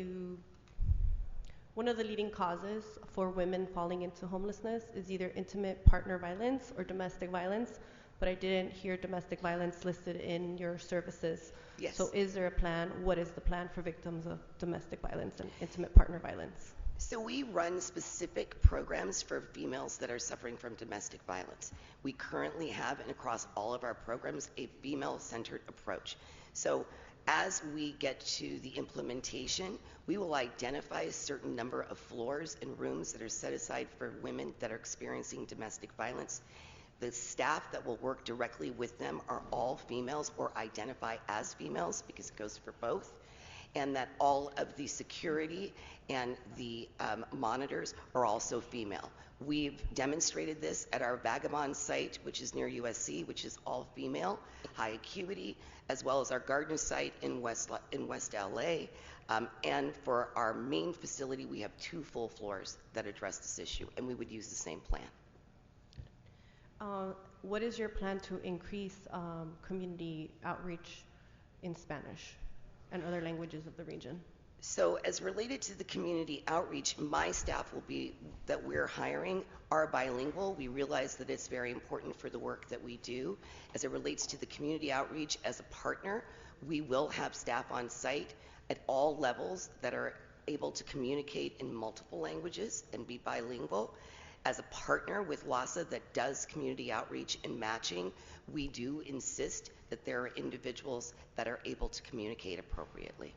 one of the leading causes for women falling into homelessness is either intimate partner violence or domestic violence, but I didn't hear domestic violence listed in your services. Yes. So is there a plan? What is the plan for victims of domestic violence and intimate partner violence? So we run specific programs for females that are suffering from domestic violence. We currently have, and across all of our programs, a female-centered approach. So as we get to the implementation, we will identify a certain number of floors and rooms that are set aside for women that are experiencing domestic violence. The staff that will work directly with them are all females or identify as females, because it goes for both, and that all of the security and the monitors are also female. We've demonstrated this at our Vagabond site, which is near USC, which is all female, high acuity, as well as our Gardner site in West LA. And for our main facility, we have 2 full floors that address this issue, and we would use the same plan. What is your plan to increase community outreach in Spanish and other languages of the region? So as related to the community outreach, my staff will be, that we're hiring, are bilingual. We realize that it's very important for the work that we do. As it relates to the community outreach as a partner, we will have staff on site at all levels that are able to communicate in multiple languages and be bilingual. As a partner with LASA that does community outreach and matching, we do insist that there are individuals that are able to communicate appropriately.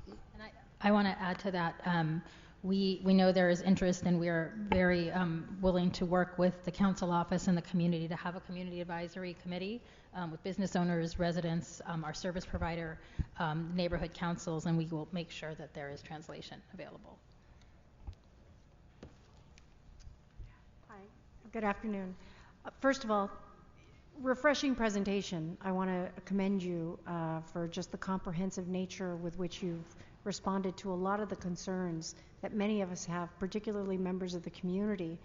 And I want to add to that. We know there is interest, and we are very willing to work with the council office and the community to have a community advisory committee with business owners, residents, our service provider, neighborhood councils, and we will make sure that there is translation available. Hi, good afternoon. First of all, refreshing presentation. I want to commend you for just the comprehensive nature with which you've responded to a lot of the concerns that many of us have, particularly members of the community,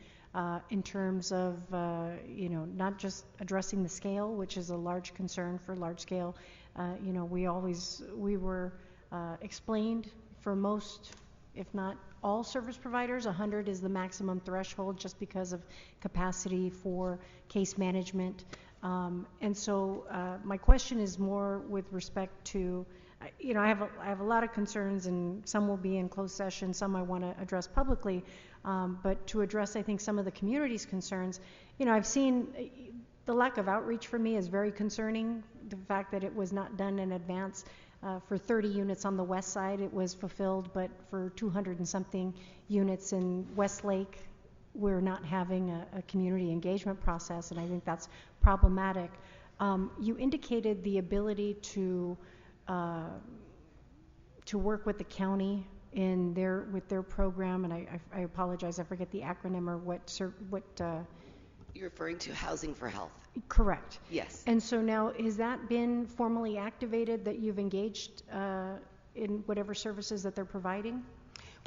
in terms of not just addressing the scale, which is a large concern for large scale. We were explained for most, if not all service providers, 100 is the maximum threshold just because of capacity for case management. And so my question is more with respect to, I have a lot of concerns, and some will be in closed session, some I want to address publicly, but to address, I think, some of the community's concerns, I've seen the lack of outreach for me is very concerning. The fact that it was not done in advance. For 30 units on the west side, it was fulfilled, but for 200 and something units in Westlake, we're not having a community engagement process, and I think that's problematic. You indicated the ability to work with the county with their program, and I apologize, I forget the acronym or what. You're referring to Housing for Health. Correct. Yes. And so now, has that been formally activated, that you've engaged in whatever services that they're providing?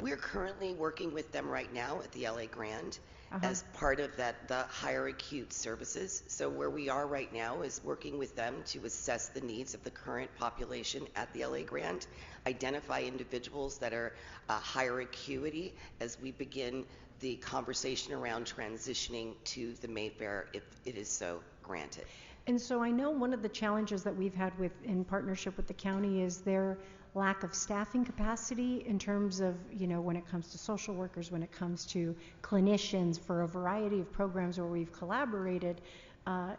We're currently working with them right now at the LA Grand as part of the higher acute services. So where we are right now is working with them to assess the needs of the current population at the LA Grand, identify individuals that are higher acuity as we begin the conversation around transitioning to the Mayfair if it is so granted. And so I know one of the challenges that we've had in partnership with the county is their lack of staffing capacity in terms of, when it comes to social workers, when it comes to clinicians for a variety of programs where we've collaborated.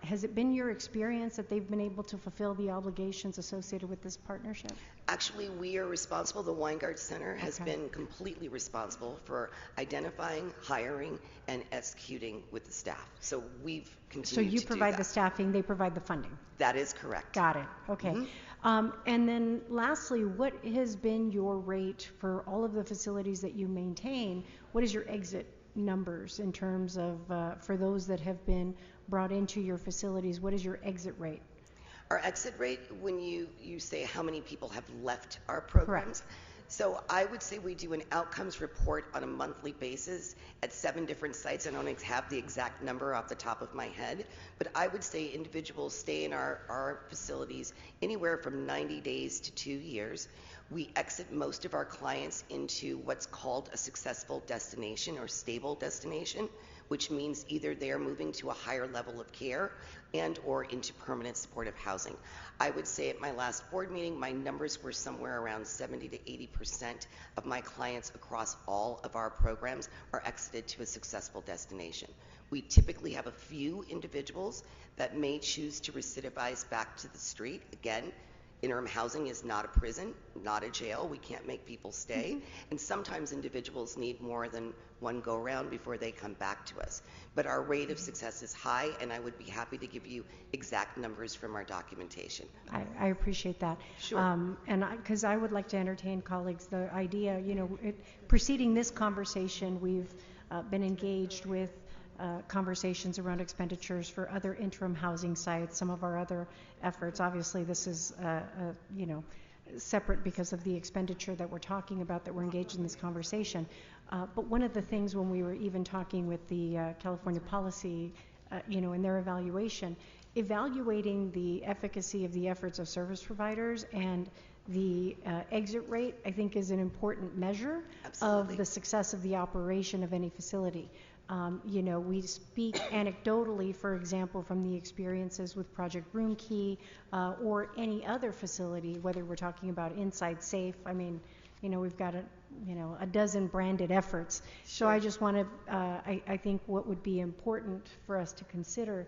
Has it been your experience that they've been able to fulfill the obligations associated with this partnership? Actually, we are responsible. The Weingart Center has been completely responsible for identifying, hiring, and executing with the staff. So we've continued to do that. So you provide the staffing, they provide the funding? That is correct. Got it. Okay. And then lastly, what has been your rate for all of the facilities that you maintain? What is your exit numbers in terms of, for those that have been brought into your facilities, what is your exit rate? Our exit rate, when you say how many people have left our programs, correct. So I would say we do an outcomes report on a monthly basis at 7 different sites. I don't have the exact number off the top of my head, but I would say individuals stay in our facilities anywhere from 90 days to 2 years. We exit most of our clients into what's called a successful destination or stable destination, which means either they are moving to a higher level of care and or into permanent supportive housing. I would say at my last board meeting, my numbers were somewhere around 70 to 80% of my clients across all of our programs are exited to a successful destination. We typically have a few individuals that may choose to recidivize back to the street. Again, interim housing is not a prison, not a jail. We can't make people stay. And sometimes individuals need more than one go-around before they come back to us. But our rate of success is high, and I would be happy to give you exact numbers from our documentation. I appreciate that. Sure. And because I would like to entertain colleagues, the idea, preceding this conversation, we've been engaged with conversations around expenditures for other interim housing sites, some of our other efforts. Obviously, this is, separate because of the expenditure that we're talking about, that we're engaged in this conversation. But one of the things when we were even talking with the California policy, in their evaluating the efficacy of the efforts of service providers and the exit rate, I think, is an important measure of the success of the operation of any facility. We speak anecdotally, for example, from the experiences with Project Room Key or any other facility, whether we're talking about Inside Safe. I mean, we've got a dozen branded efforts. Sure. So I just want to, I think what would be important for us to consider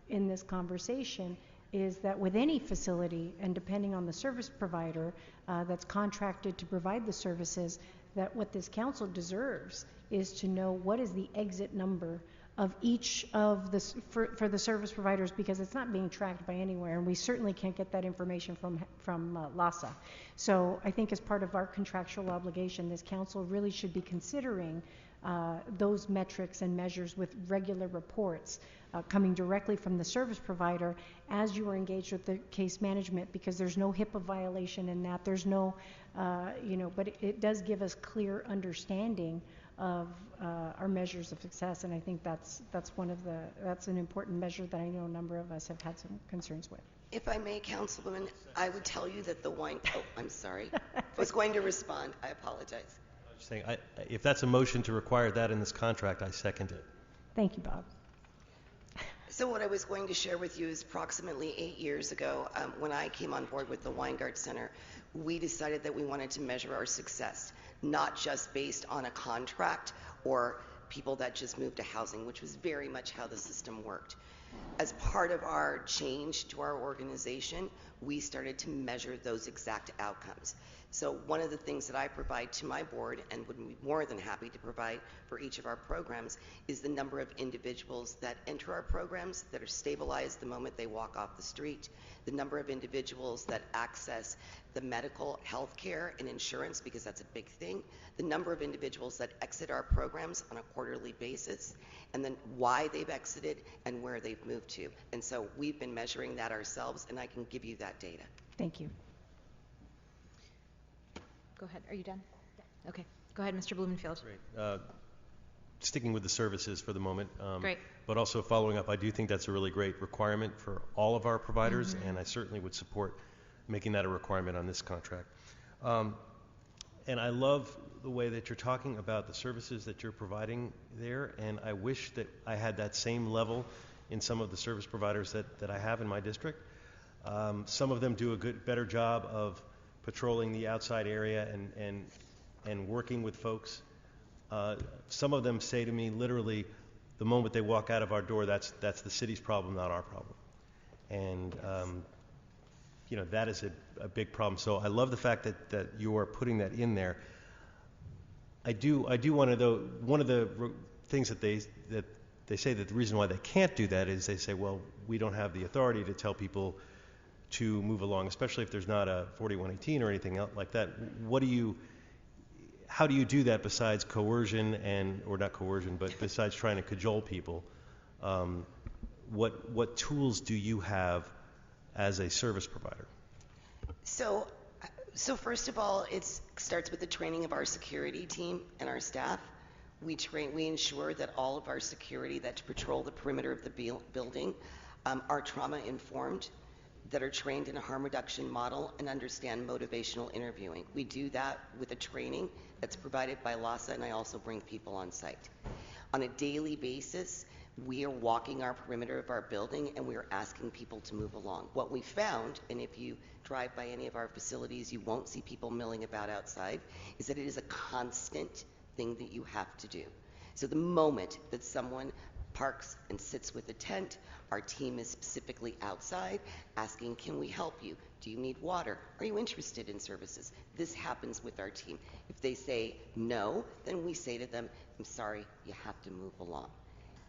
in this conversation is that with any facility, and depending on the service provider that's contracted to provide the services, that what this council deserves is to know what is the exit number of each of the, for the service providers, because it's not being tracked by anywhere, and we certainly can't get that information from LASA. So I think as part of our contractual obligation, this council really should be considering those metrics and measures with regular reports coming directly from the service provider as you are engaged with the case management, because there's no HIPAA violation in that. There's no, but it does give us clear understanding of our measures of success, and I think that's an important measure that I know a number of us have had some concerns with. If I may, Councilwoman, I would tell you that I'm sorry. I was going to respond. I apologize. Just saying, if that's a motion to require that in this contract, I second it. Thank you, Bob. So what I was going to share with you is approximately 8 years ago, when I came on board with the Weingart Center, we decided that we wanted to measure our success, not just based on a contract or people that just moved to housing, which was very much how the system worked. As part of our change to our organization, we started to measure those exact outcomes. So one of the things that I provide to my board, and would be more than happy to provide for each of our programs, is the number of individuals that enter our programs that are stabilized the moment they walk off the street, the number of individuals that access the medical, health care, and insurance, because that's a big thing, the number of individuals that exit our programs on a quarterly basis, and then why they've exited and where they've moved to. And so we've been measuring that ourselves, and I can give you that data. Thank you. Go ahead. Are you done? Yeah. Okay. Go ahead, Mr. Blumenfield. Great. Sticking with the services for the moment. Great. But also following up, I do think that's a really great requirement for all of our providers, and I certainly would support making that a requirement on this contract. And I love the way that you're talking about the services that you're providing there, and I wish that I had that same level in some of the service providers that I have in my district. Some of them do a better job of patrolling the outside area and working with folks. Some of them say to me literally, the moment they walk out of our door, that's the city's problem, not our problem. And that is a big problem. So I love the fact that you are putting that in there. I do want to, though, one of the things that they say that the reason why they can't do that is they say, well, we don't have the authority to tell people to move along, especially if there's not a 4118 or anything else like that. How do you do that besides coercion or not coercion, but besides trying to cajole people? What tools do you have as a service provider? So first of all, it starts with the training of our security team and our staff. We ensure that all of our security that patrol the perimeter of the building are trauma informed, that are trained in a harm reduction model and understand motivational interviewing. We do that with a training that's provided by LASA, and I also bring people on site. On a daily basis, we are walking our perimeter of our building and we are asking people to move along. What we found, and if you drive by any of our facilities, you won't see people milling about outside, is that it is a constant thing that you have to do. So the moment that someone parks and sits with a tent, our team is specifically outside asking, can we help you? Do you need water? Are you interested in services? This happens with our team. If they say no, then we say to them, I'm sorry, you have to move along.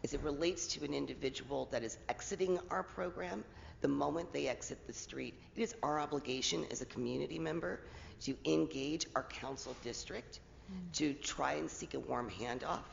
As it relates to an individual that is exiting our program, the moment they exit the street, it is our obligation as a community member to engage our council district, to try and seek a warm handoff,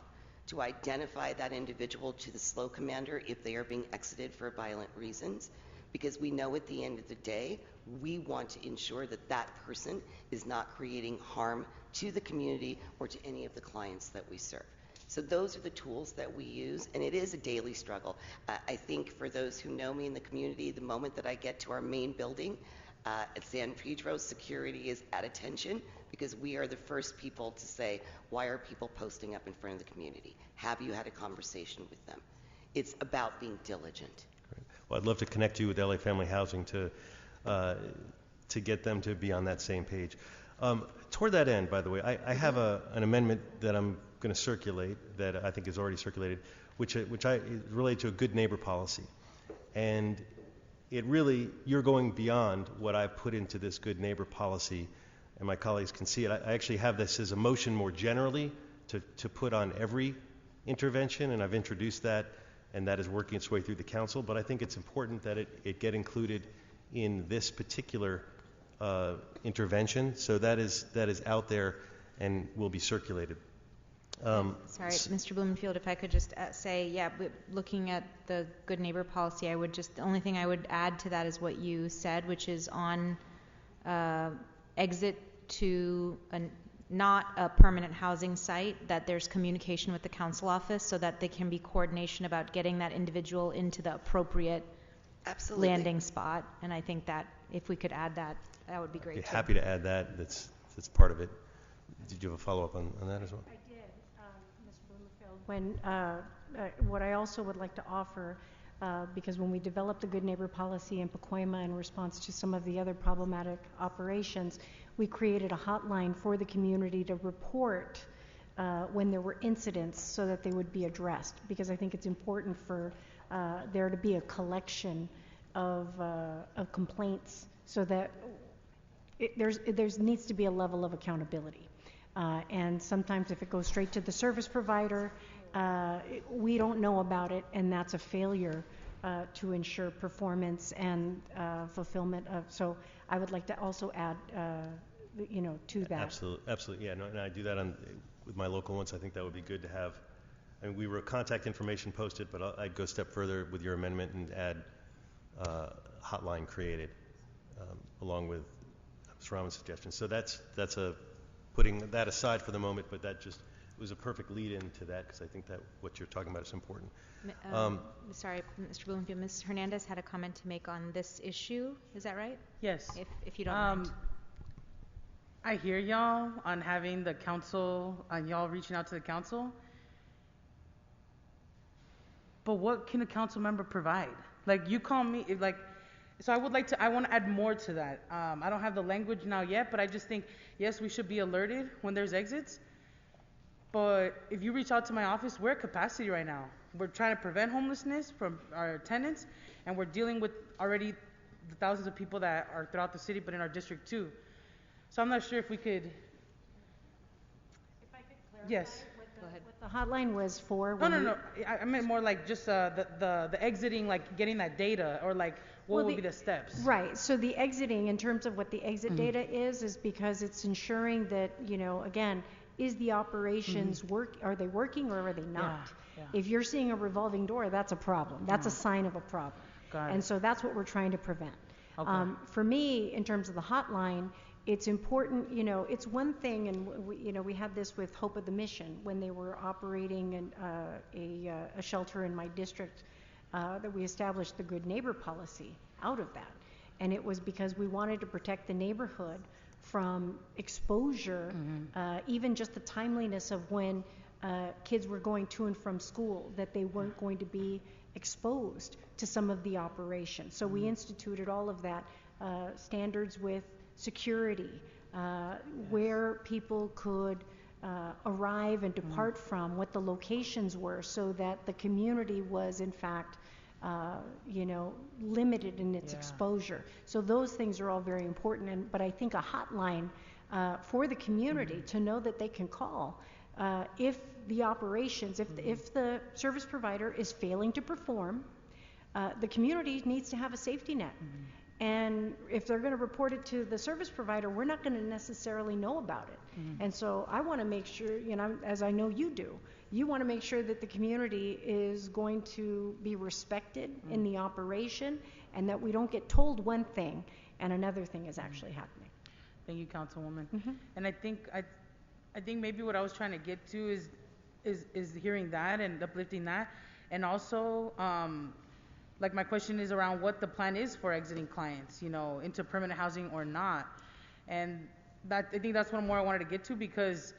to identify that individual to the SLO commander if they are being exited for violent reasons, because we know at the end of the day, we want to ensure that that person is not creating harm to the community or to any of the clients that we serve. So those are the tools that we use, and it is a daily struggle. I think for those who know me in the community, the moment that I get to our main building at San Pedro, security is at attention, because we are the first people to say, why are people posting up in front of the community? Have you had a conversation with them? It's about being diligent. Great. Well, I'd love to connect you with LA Family Housing to get them to be on that same page. Toward that end, by the way, I have an amendment that I'm going to circulate that I think is already circulated, which is related to a good neighbor policy. And it really, you're going beyond what I've put into this good neighbor policy, and my colleagues can see it. I actually have this as a motion more generally to put on every intervention, and I've introduced that, and that is working its way through the council. But I think it's important that it get included in this particular intervention. So that is out there and will be circulated. Sorry, Mr. Blumenfield, if I could just say, looking at the good neighbor policy, the only thing I would add to that is what you said, which is on exit to not a permanent housing site, that there's communication with the council office so that there can be coordination about getting that individual into the appropriate landing spot. And I think that if we could add that, that would be great. I'd be happy to add that. That's part of it. Did you have a follow-up on that as well? I did, Mr. Blumenfield. What I also would like to offer, because when we developed the Good Neighbor policy in Pacoima in response to some of the other problematic operations, we created a hotline for the community to report when there were incidents so that they would be addressed, because I think it's important for there to be a collection of complaints so that there needs to be a level of accountability. And sometimes if it goes straight to the service provider, we don't know about it, and that's a failure to ensure performance and fulfillment of. So I would like to also add, to that. Absolutely, yeah. No, and I do that with my local ones. I think that would be good to have. I mean, we were contact information posted, but I'd go a step further with your amendment and add hotline created along with Ms. Rahman's suggestion. So that's putting that aside for the moment, but that just was a perfect lead-in to that, because I think that what you're talking about is important. Sorry, Mr. Bloomfield, Ms. Hernandez had a comment to make on this issue. Is that right? Yes. If you don't mind. I hear y'all on having the council, on y'all reaching out to the council. but what can a council member provide? Like, you call me, like, so I want to add more to that. I don't have the language now yet, but I just think, yes, we should be alerted when there's exits. But if you reach out to my office, we're at capacity right now. We're trying to prevent homelessness from our tenants, and we're dealing with already the thousands of people that are throughout the city, but in our district too. So I'm not sure if we could. If I could clarify. Yes. What the hotline was for. No. I meant more like just the exiting, like getting that data, or like what would be the steps? Right. So the exiting, in terms of what the exit data is because it's ensuring that, again, is the operations are they working or are they not? Yeah. If you're seeing a revolving door, that's a problem. That's a sign of a problem. Got And it. so that's what we're trying to prevent. Okay. For me, in terms of the hotline, it's important, it's one thing, and we had this with Hope of the Mission when they were operating a shelter in my district, that we established the Good Neighbor policy out of that. And it was because we wanted to protect the neighborhood from exposure, even just the timeliness of when kids were going to and from school, that they weren't going to be exposed to some of the operations. So we instituted all of that, standards with security, where people could arrive and depart from, what the locations were, so that the community was in fact limited in its exposure. So those things are all very important, but I think a hotline for the community to know that they can call if the operations, if the service provider is failing to perform, the community needs to have a safety net. And if they're going to report it to the service provider, we're not going to necessarily know about it. And so I want to make sure, as I know you do, you want to make sure that the community is going to be respected in the operation, and that we don't get told one thing and another thing is actually happening. Thank you, Councilwoman. And I think maybe what I was trying to get to is hearing that and uplifting that, and also like my question is around what the plan is for exiting clients, into permanent housing or not. And that, I think that's what more I wanted to get to, because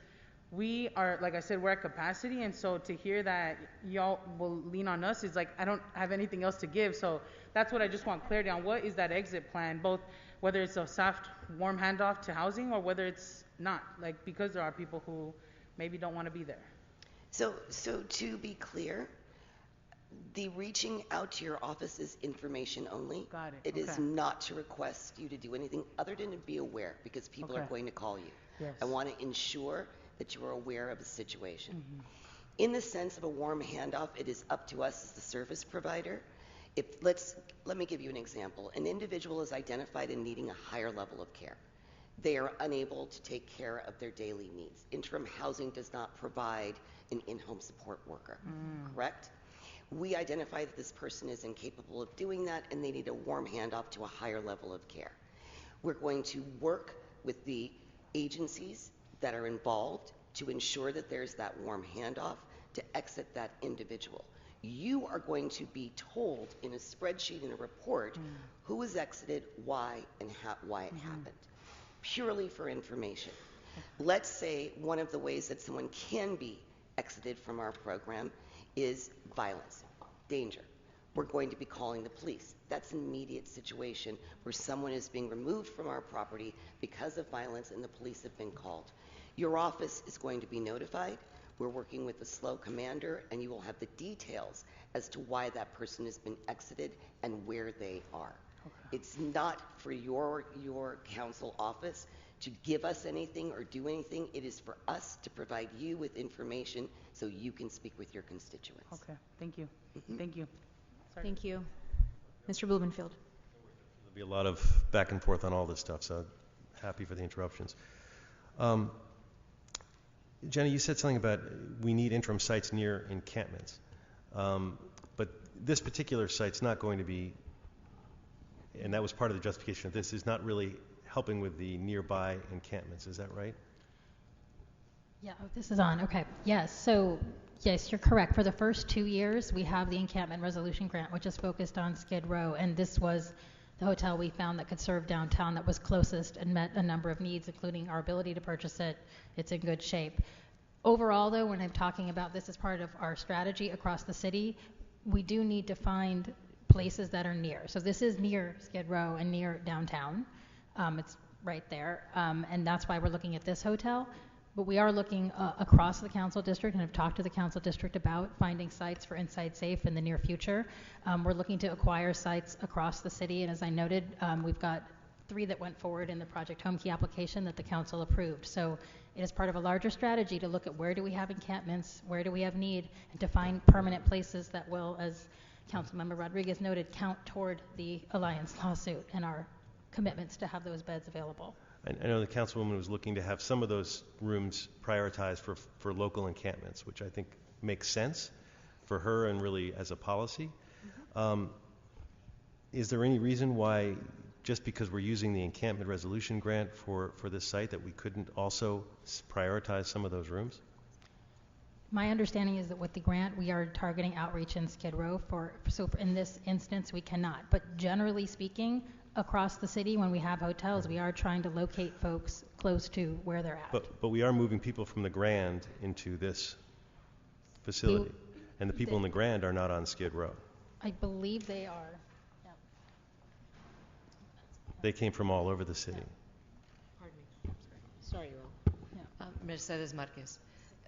we are, like I said, we're at capacity, and so to hear that y'all will lean on us is like, I don't have anything else to give. So that's what I just want clarity on. What is that exit plan, both whether it's a soft, warm handoff to housing or whether it's not, like, because there are people who maybe don't want to be there. So to be clear, the reaching out to your office is information only. Got it. It is not to request you to do anything other than to be aware, because people are going to call you. Yes. I want to ensure that you are aware of the situation. In the sense of a warm handoff, it is up to us as the service provider. Let me give you an example. An individual is identified in needing a higher level of care. They are unable to take care of their daily needs. Interim housing does not provide an in-home support worker, correct? We identify that this person is incapable of doing that and they need a warm handoff to a higher level of care. We're going to work with the agencies that are involved to ensure that there's that warm handoff to exit that individual. You are going to be told in a spreadsheet, in a report, who was exited, why, and why it happened, purely for information. Let's say one of the ways that someone can be exited from our program is violence, danger. We're going to be calling the police. That's an immediate situation where someone is being removed from our property because of violence and the police have been called. Your office is going to be notified. We're working with the SLO commander, and you will have the details as to why that person has been exited and where they are. It's not for your council office to give us anything or do anything. It is for us to provide you with information so you can speak with your constituents. Okay, thank you. Thank you. Sorry. Thank you. Mr. Blumenfield. There'll be a lot of back and forth on all this stuff, so happy for the interruptions. Jenny, you said something about we need interim sites near encampments, but this particular site's not going to be, and that was part of the justification of this, is not really helping with the nearby encampments. Is that right? Yeah, this is on. Okay. Yes. So, yes, you're correct. For the first 2 years, we have the Encampment Resolution Grant, which is focused on Skid Row, and this was the hotel we found that could serve downtown that was closest and met a number of needs, including our ability to purchase it. It's in good shape. Overall, though, when I'm talking about this as part of our strategy across the city, we do need to find places that are near. So this is near Skid Row and near downtown. It's right there, and that's why we're looking at this hotel. But we are looking across the council district and have talked to the council district about finding sites for Inside Safe in the near future. We're looking to acquire sites across the city, and as I noted, we've got 3 that went forward in the Project Home Key application that the council approved. So it is part of a larger strategy to look at where do we have encampments, where do we have need, and to find permanent places that will, as Councilmember Rodriguez noted, count toward the Alliance lawsuit and our commitments to have those beds available. I know the councilwoman was looking to have some of those rooms prioritized for local encampments, which I think makes sense for her and really as a policy. Is there any reason why, just because we're using the encampment resolution grant for this site, that we couldn't also prioritize some of those rooms? My understanding is that with the grant, we are targeting outreach in Skid Row so in this instance, we cannot. But generally speaking, across the city, when we have hotels, we are trying to locate folks close to where they're at. But we are moving people from the Grand into this facility, and the people in the Grand are not on Skid Row. I believe they are. Yeah. They came from all over the city. Pardon me. Sorry, Will. Yeah. Mercedes Marquez.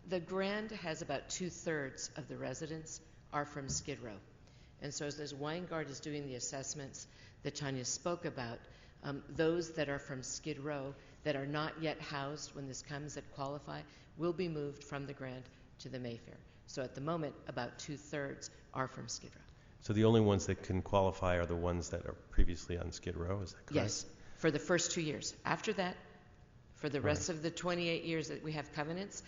The Grand has about 2/3 of the residents are from Skid Row. And so as Weingart is doing the assessments that Tanya spoke about, those that are from Skid Row that are not yet housed when this comes that qualify will be moved from the Grand to the Mayfair. So at the moment, about 2/3 are from Skid Row. So the only ones that can qualify are the ones that are previously on Skid Row, is that correct? Yes, for the first 2 years. After that, for the rest of the 28 years that we have covenants,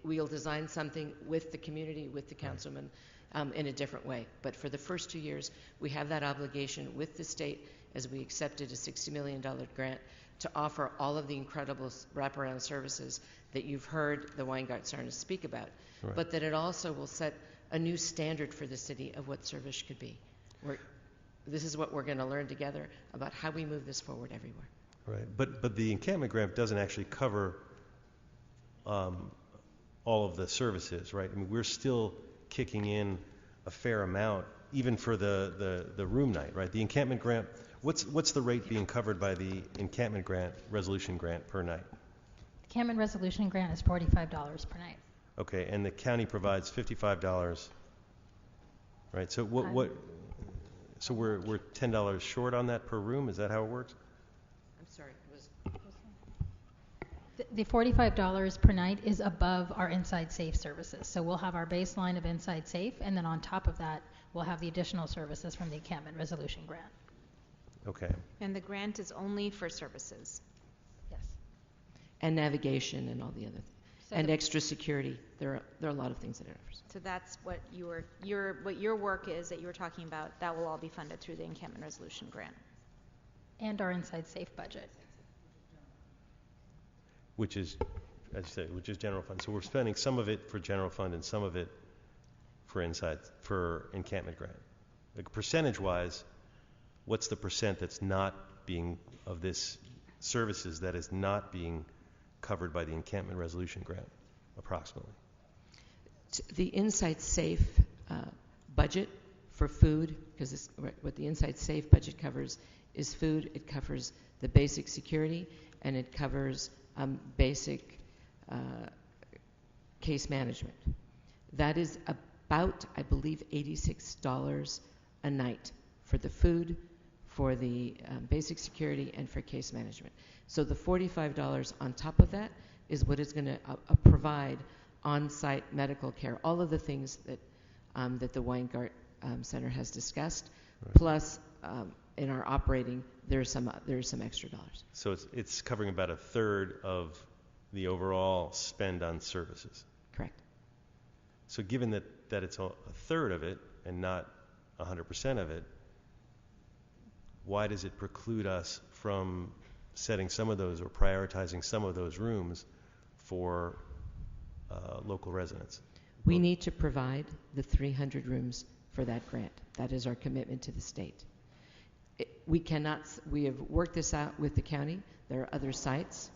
we'll design something with the community, with the councilman, in a different way. But for the first 2 years, we have that obligation with the state as we accepted a $60 million grant to offer all of the incredible wraparound services that you've heard the Weingart Center speak about, but that it also will set a new standard for the city of what service could be. This is what we're going to learn together about how we move this forward everywhere. Right, but the encampment grant doesn't actually cover all of the services, right? I mean, we're still kicking in a fair amount, even for the room night, right? The encampment grant, what's the rate being covered by the encampment grant, resolution grant per night? The Encampment Resolution Grant is $45 per night. Okay, and the county provides $55, right? So what? So we're $10 short on that per room. Is that how it works? I'm sorry. The $45 per night is above our Inside Safe services. So we'll have our baseline of Inside Safe, and then on top of that, we'll have the additional services from the Encampment Resolution Grant. Okay. And the grant is only for services. Yes. And navigation and all the other things. So and extra security. There are a lot of things that it offers. So that's what your work is that you were talking about. That will all be funded through the Encampment Resolution Grant. And our Inside Safe budget. Which is, as you said, which is general fund. So we're spending some of it for general fund and some of it for encampment grant. Like percentage-wise, what's the percent that's not being, of this services that is not being covered by the encampment resolution grant, approximately? The Inside Safe budget for food, because what the Inside Safe budget covers is food, it covers the basic security, and it covers basic case management. That is about, I believe, $86 a night for the food, for the basic security, and for case management. So the $45 on top of that is what is going to provide on-site medical care, all of the things that that the Weingart Center has discussed, plus in our operating, there's some extra dollars. So it's covering about 1/3 of the overall spend on services. Correct. So given that it's 1/3 of it and not 100% of it, why does it preclude us from setting some of those or prioritizing some of those rooms for local residents? We need to provide the 300 rooms for that grant. That is our commitment to the state. We have worked this out with the county. There are other sites.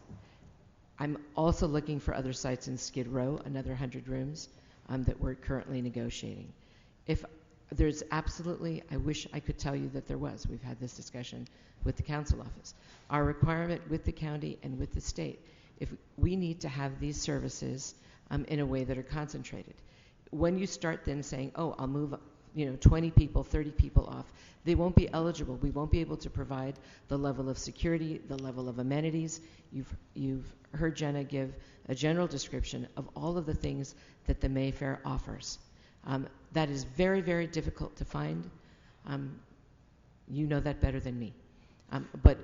I'm also looking for other sites in Skid Row, another 100 rooms that we're currently negotiating. If There's absolutely, I wish I could tell you that there was. We've had this discussion with the council office. Our requirement with the county and with the state, if we need to have these services in a way that are concentrated. When you start then saying, oh, I'll move 20 people, 30 people off, they won't be eligible. We won't be able to provide the level of security, the level of amenities. You've heard Jenna give a general description of all of the things that the Mayfair offers. That is very, very difficult to find. You know that better than me. But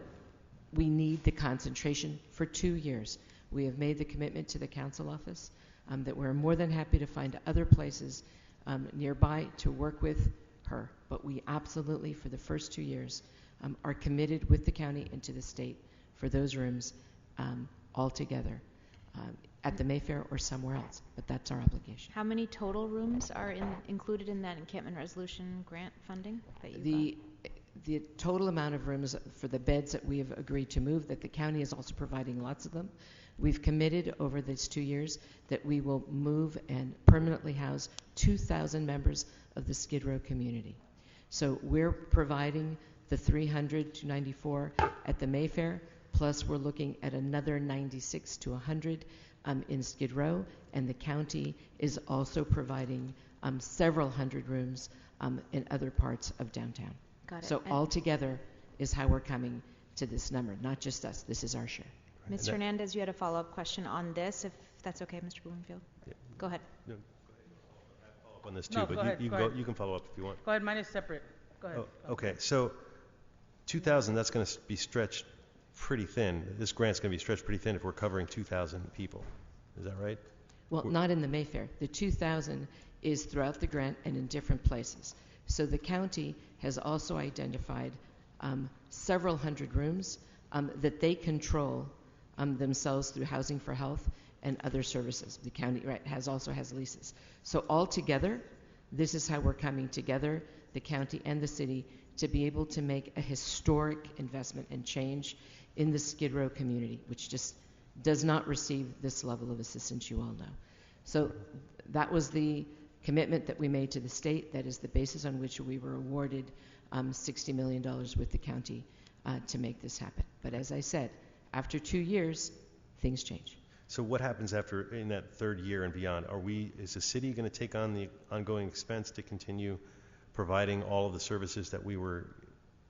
we need the concentration for 2 years. We have made the commitment to the council office that we're more than happy to find other places nearby to work with her. But we absolutely, for the first 2 years, are committed with the county and to the state for those rooms all together at the Mayfair or somewhere else. But that's our obligation. How many total rooms are included in that encampment resolution grant funding that you The total amount of rooms for the beds that we have agreed to move, that the county is also providing lots of them. We've committed over these 2 years that we will move and permanently house 2,000 members of the Skid Row community. So we're providing the 394 at the Mayfair, plus we're looking at another 96 to 100 in Skid Row, and the county is also providing several hundred rooms in other parts of downtown. Got it. So altogether is how we're coming to this number, not just us. This is our share. Ms. Hernandez, you had a follow-up question on this, if that's okay, Mr. Bloomfield. Yeah. Go ahead. No, go ahead. I have a follow-up on this too, No, but go ahead, you can follow up if you want. Go ahead, mine is separate. Go ahead. Oh, okay, so 2,000, that's going to be stretched pretty thin. This grant's going to be stretched pretty thin if we're covering 2,000 people. Is that right? Well, not in the Mayfair. The 2,000 is throughout the grant and in different places. So the county has also identified several hundred rooms that they control themselves through Housing for Health and other services. The county also has leases. So altogether, this is how we're coming together, the county and the city, to be able to make a historic investment and change in the Skid Row community, which just does not receive this level of assistance, you all know. So that was the commitment that we made to the state. That is the basis on which we were awarded $60 million with the county to make this happen. But as I said, after 2 years, things change. So what happens after in that third year and beyond? Is the city going to take on the ongoing expense to continue providing all of the services that we were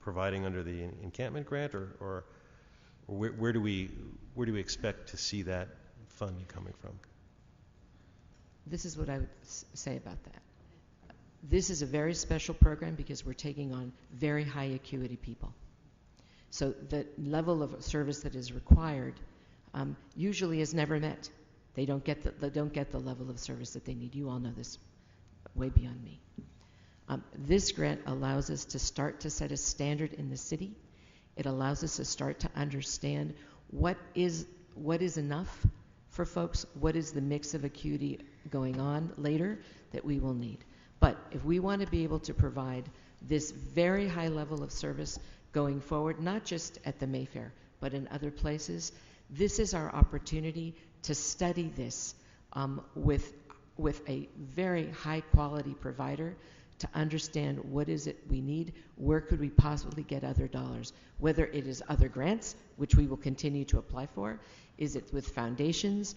providing under the encampment grant, or where do we expect to see that funding coming from? This is what I would say about that. This is a very special program because we're taking on very high acuity people. So the level of service that is required usually is never met. They don't get the level of service that they need. You all know this way beyond me. This grant allows us to start to set a standard in the city. It allows us to start to understand what is enough for folks, what is the mix of acuity going on later that we will need. But if we want to be able to provide this very high level of service going forward, not just at the Mayfair, but in other places, this is our opportunity to study this with a very high quality provider to understand what is it we need, where could we possibly get other dollars, whether it is other grants, which we will continue to apply for, is it with foundations,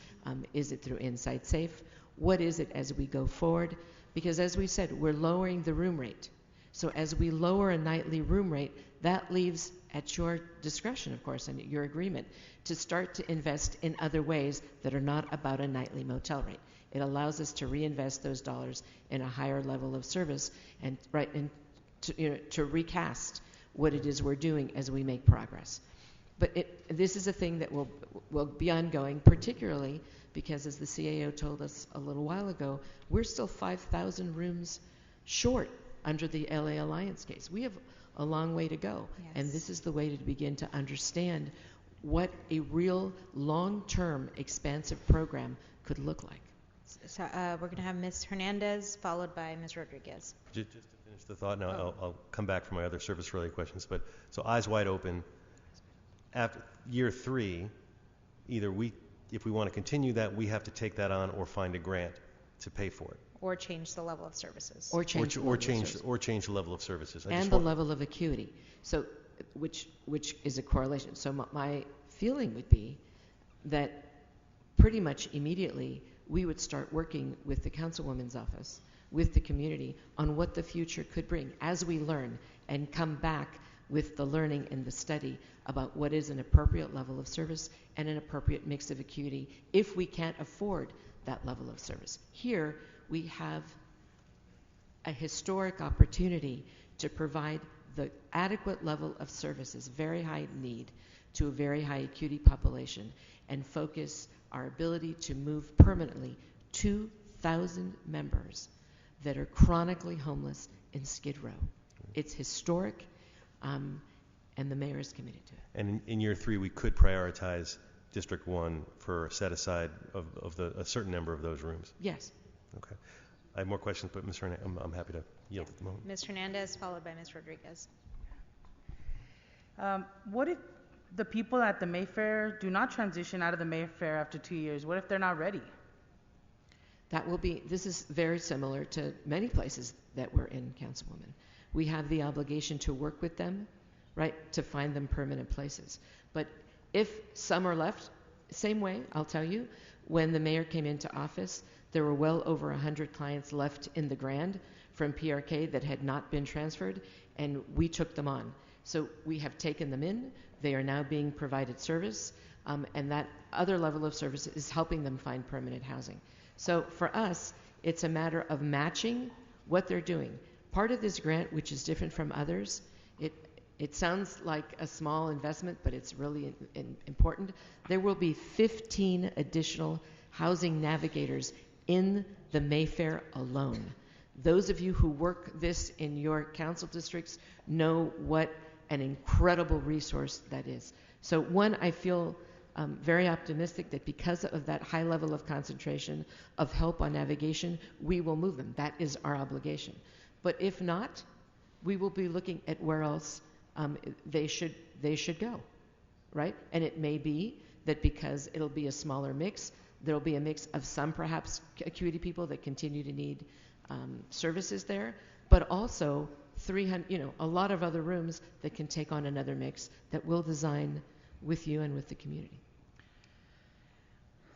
is it through Insight Safe, what is it as we go forward? Because as we said, we're lowering the room rate. So as we lower a nightly room rate, that leaves at your discretion, of course, and your agreement, to start to invest in other ways that are not about a nightly motel rate. It allows us to reinvest those dollars in a higher level of service and to recast what it is we're doing as we make progress. But this is a thing that will be ongoing, particularly because, as the CAO told us a little while ago, we're still 5,000 rooms short under the LA Alliance case. We have a long way to go, and this is the way to begin to understand what a real long-term expansive program could look like. So we're going to have Ms. Hernandez followed by Ms. Rodriguez. Just to finish the thought, now I'll come back for my other service-related questions. But so eyes wide open. After year 3, either if we want to continue that, we have to take that on or find a grant to pay for it. or change the level of services. Or change the level of services. And the level of acuity. So, which is a correlation. So my feeling would be that pretty much immediately we would start working with the councilwoman's office, with the community, on what the future could bring as we learn and come back with the learning and the study about what is an appropriate level of service and an appropriate mix of acuity if we can't afford that level of service. Here we have a historic opportunity to provide the adequate level of services, very high need, to a very high acuity population, and focus our ability to move permanently 2,000 members that are chronically homeless in Skid Row. It's historic, and the mayor is committed to it. And in year 3, we could prioritize District 1 for a set aside of a certain number of those rooms. Yes. Okay. I have more questions, but Ms. Hernandez, I'm happy to yield at the moment. Ms. Hernandez, followed by Ms. Rodriguez. What if the people at the Mayfair do not transition out of the Mayfair after 2 years? What if they're not ready? This is very similar to many places that we're in, Councilwoman. We have the obligation to work with them, right, to find them permanent places. But if some are left, same way, I'll tell you, when the mayor came into office, there were well over 100 clients left in the Grand from PRK that had not been transferred, and we took them on. So we have taken them in. They are now being provided service, and that other level of service is helping them find permanent housing. So for us, it's a matter of matching what they're doing. Part of this grant, which is different from others, it sounds like a small investment, but it's really important. There will be 15 additional housing navigators in the Mayfair alone. Those of you who work this in your council districts know what an incredible resource that is. So one, I feel very optimistic that because of that high level of concentration of help on navigation, we will move them. That is our obligation. But if not, we will be looking at where else they should go, right? And it may be that because it'll be a smaller mix, there'll be a mix of some perhaps acuity people that continue to need services there, but also 300, a lot of other rooms that can take on another mix that we'll design with you and with the community.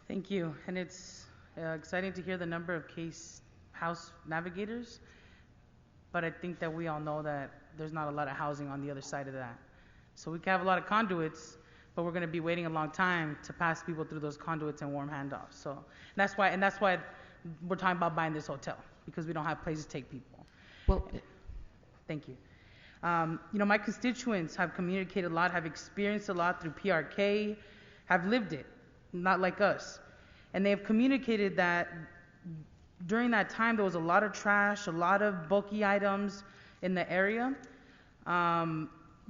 Thank you. And it's exciting to hear the number of case house navigators, but I think that we all know that there's not a lot of housing on the other side of that. So we can have a lot of conduits, but we're going to be waiting a long time to pass people through those conduits and warm handoffs. So that's why we're talking about buying this hotel, because we don't have places to take people. Well, thank you. My constituents have communicated a lot, have experienced a lot through PRK, have lived it, not like us. And they have communicated that during that time there was a lot of trash, a lot of bulky items in the area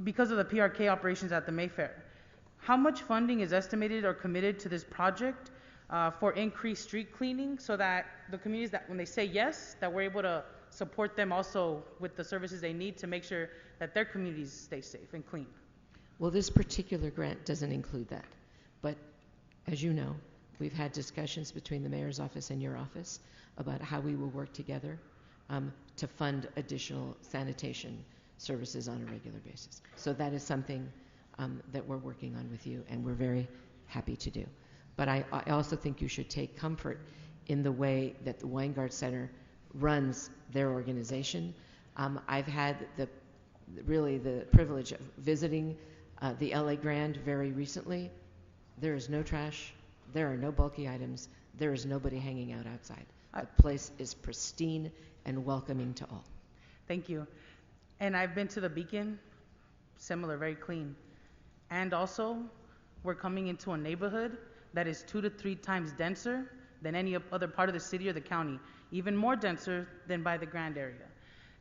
because of the PRK operations at the Mayfair. How much funding is estimated or committed to this project for increased street cleaning so that the communities, that when they say yes, that we're able to support them also with the services they need to make sure that their communities stay safe and clean? Well, this particular grant doesn't include that. But as you know, we've had discussions between the mayor's office and your office about how we will work together to fund additional sanitation services on a regular basis. So that is something that we're working on with you, and we're very happy to do. But I also think you should take comfort in the way that the Weingart Center runs their organization. I've had the privilege of visiting the LA Grand very recently. There is no trash. There are no bulky items. There is nobody hanging out outside. The place is pristine and welcoming to all. Thank you. And I've been to the Beacon, similar, very clean. And also, we're coming into a neighborhood that is 2 to 3 times denser than any other part of the city or the county, even more denser than by the Grand area.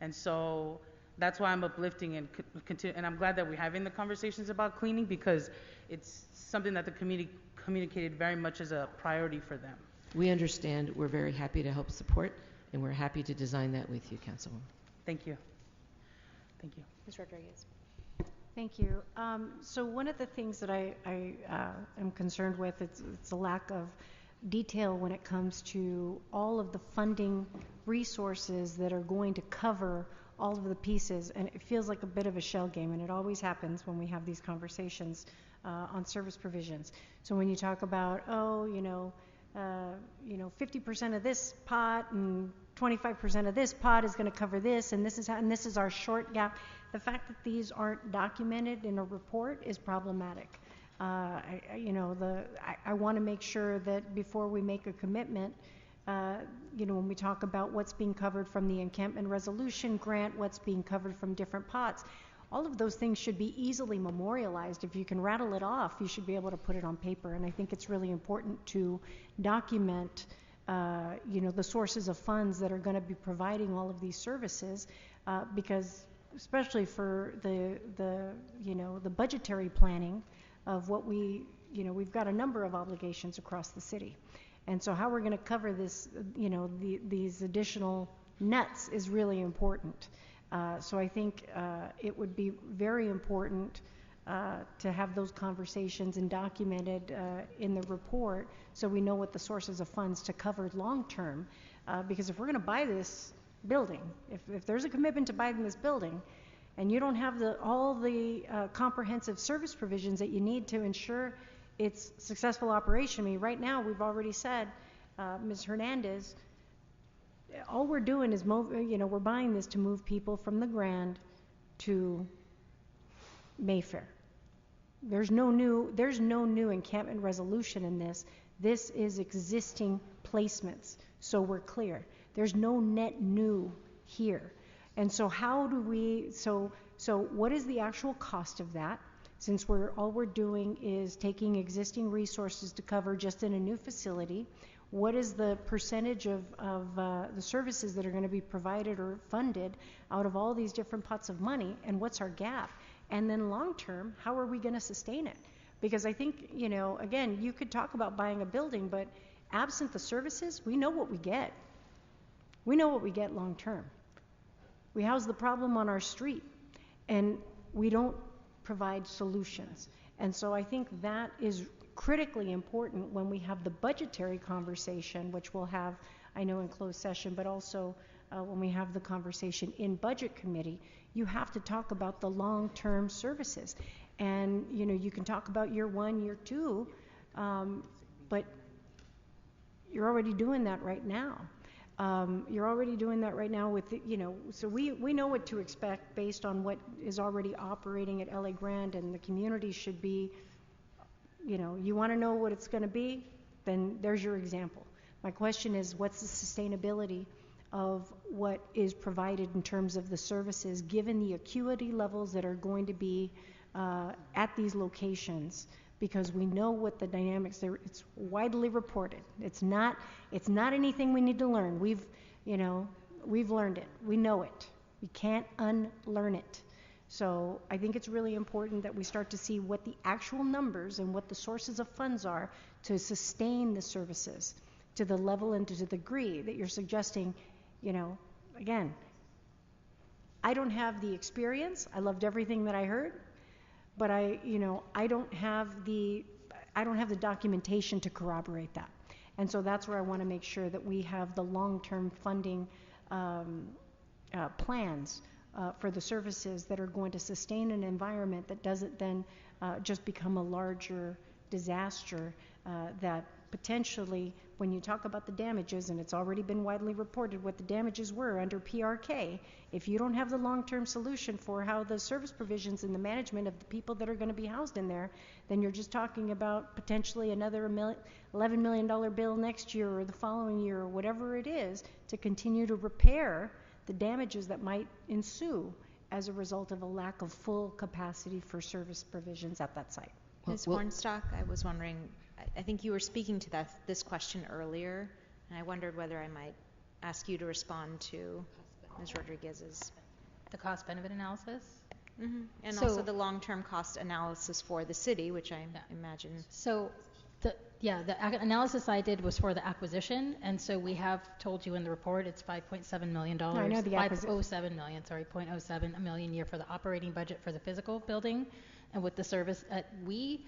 And so that's why I'm uplifting and continue, and I'm glad that we're having the conversations about cleaning, because it's something that the community communicated very much as a priority for them. We understand. We're very happy to help support, and we're happy to design that with you, Councilwoman. Thank you. Thank you. Ms. Rodriguez. Thank you. So one of the things that I am concerned with, it's a lack of detail when it comes to all of the funding resources that are going to cover all of the pieces, and it feels like a bit of a shell game, and it always happens when we have these conversations on service provisions. So when you talk about, 50% of this pot and 25% of this pot is going to cover this, and this is our short gap. The fact that these aren't documented in a report is problematic. I want to make sure that before we make a commitment, when we talk about what's being covered from the encampment resolution grant, what's being covered from different pots, all of those things should be easily memorialized. If you can rattle it off, you should be able to put it on paper. And I think it's really important to document, the sources of funds that are going to be providing all of these services, because especially for the budgetary planning of what we've got a number of obligations across the city. And so how we're going to cover this, these additional nets is really important. So I think it would be very important to have those conversations and documented in the report so we know what the sources of funds to cover long term. Because if we're going to buy this building, if there's a commitment to buying this building, and you don't have all the comprehensive service provisions that you need to ensure its successful operation. I mean, right now we've already said, Ms. Hernandez, all we're doing is we're buying this to move people from the Grand to Mayfair. There's no new encampment resolution in this. This is existing placements, so we're clear. There's no net new here. And so how do we, so what is the actual cost of that? Since all we're doing is taking existing resources to cover just in a new facility, what is the percentage of the services that are going to be provided or funded out of all these different pots of money, and what's our gap? And then long term, how are we going to sustain it? Because I think, again, you could talk about buying a building, but absent the services, we know what we get. We know what we get long term. We house the problem on our street, and we don't provide solutions. And so I think that is critically important when we have the budgetary conversation, which we'll have, I know, in closed session, but also when we have the conversation in budget committee. You have to talk about the long-term services. And, you can talk about year 1, year 2, but you're already doing that right now. You're already doing that right now with, so we know what to expect based on what is already operating at LA Grande, and the community should be, you want to know what it's going to be, then there's your example. My question is, what's the sustainability of what is provided in terms of the services, given the acuity levels that are going to be at these locations? Because we know what the dynamics are. It's widely reported. It's not anything we need to learn. We've learned it. We know it. We can't unlearn it. So I think it's really important that we start to see what the actual numbers and what the sources of funds are to sustain the services to the level and to the degree that you're suggesting. Again, I don't have the experience. I loved everything that I heard. But I don't have the documentation to corroborate that. And so that's where I want to make sure that we have the long-term funding plans for the services that are going to sustain an environment that doesn't then just become a larger disaster that potentially, when you talk about the damages, and it's already been widely reported what the damages were under PRK, if you don't have the long-term solution for how the service provisions and the management of the people that are going to be housed in there, then you're just talking about potentially another $11 million bill next year or the following year or whatever it is to continue to repair the damages that might ensue as a result of a lack of full capacity for service provisions at that site. Ms. Hornstock, I was wondering, I think you were speaking to this question earlier, and I wondered whether I might ask you to respond to Ms. Rodriguez's. The cost-benefit analysis? Mm-hmm. And also the long-term cost analysis for the city, which I imagine. So, the analysis I did was for the acquisition, and so we have told you in the report it's $5.7 million. No, I know the acquisition. 0.07 million a year for the operating budget for the physical building, and with the service, we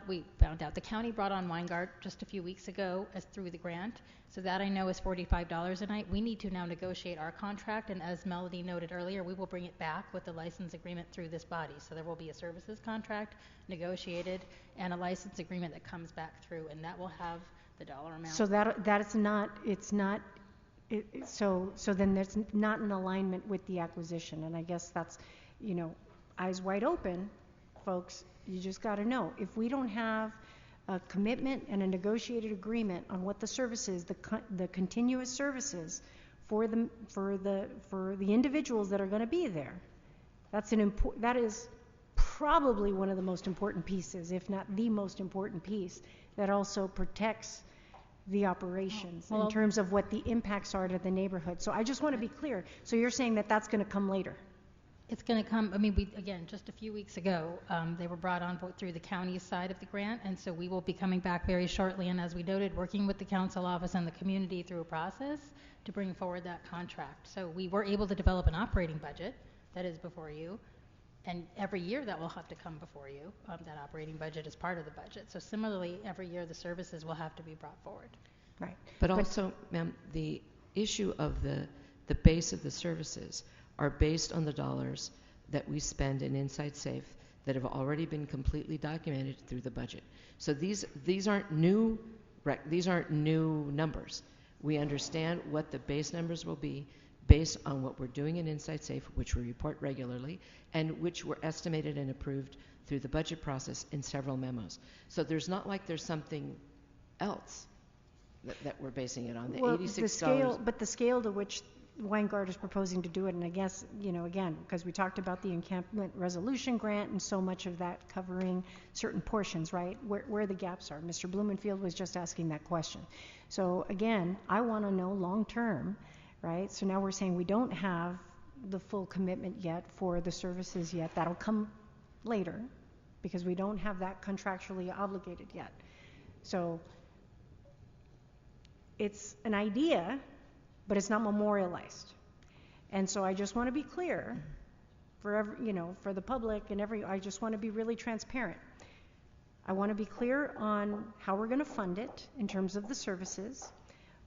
we found out the county brought on Weingart just a few weeks ago as through the grant. So that I know is $45 a night. We need to now negotiate our contract, and as Melody noted earlier, we will bring it back with the license agreement through this body. So there will be a services contract negotiated and a license agreement that comes back through, and that will have the dollar amount. So that's not, it's not, so then that's not in alignment with the acquisition, and I guess that's, you know, eyes wide open, folks. You just got to know, if we don't have a commitment and a negotiated agreement on what the services, the continuous services for the individuals that are going to be there, that is probably one of the most important pieces, if not the most important piece, that also protects the operations in terms of what the impacts are to the neighborhood. So I just want to be clear. So you're saying that that's going to come later? It's going to come, I mean, again, just a few weeks ago, they were brought on through the county side of the grant, and so we will be coming back very shortly, and as we noted, working with the council office and the community through a process to bring forward that contract. So we were able to develop an operating budget that is before you, and every year that will have to come before you. That operating budget is part of the budget. So similarly, every year the services will have to be brought forward. Right. But also, ma'am, the issue of the base of the services are based on the dollars that we spend in Inside Safe that have already been completely documented through the budget. So these aren't new numbers. We understand what the base numbers will be based on what we're doing in Inside Safe, which we report regularly, and which were estimated and approved through the budget process in several memos. So there's not like there's something else that we're basing it on. The well, $86. But the scale to which Weingart is proposing to do it, and I guess, you know, again, because we talked about the encampment resolution grant and so much of that covering certain portions, right, where the gaps are. Mr. Blumenfield was just asking that question. So again, I want to know long term, right? So now we're saying we don't have the full commitment yet for the services yet. That'll come later because we don't have that contractually obligated yet. So it's an idea, but it's not memorialized. And so I just want to be clear for for the public and I just want to be really transparent. I want to be clear on how we're going to fund it in terms of the services.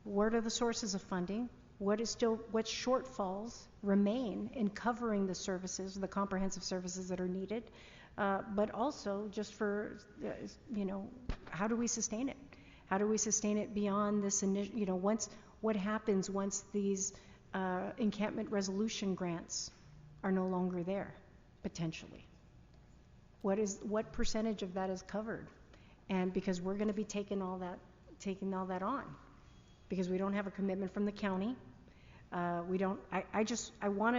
What are the sources of funding? What shortfalls remain in covering the services, the comprehensive services that are needed? But also just for, how do we sustain it? How do we sustain it beyond this initial, what happens once these encampment resolution grants are no longer there, potentially? What percentage of that is covered? And because we're going to be taking all that on, because we don't have a commitment from the county. I want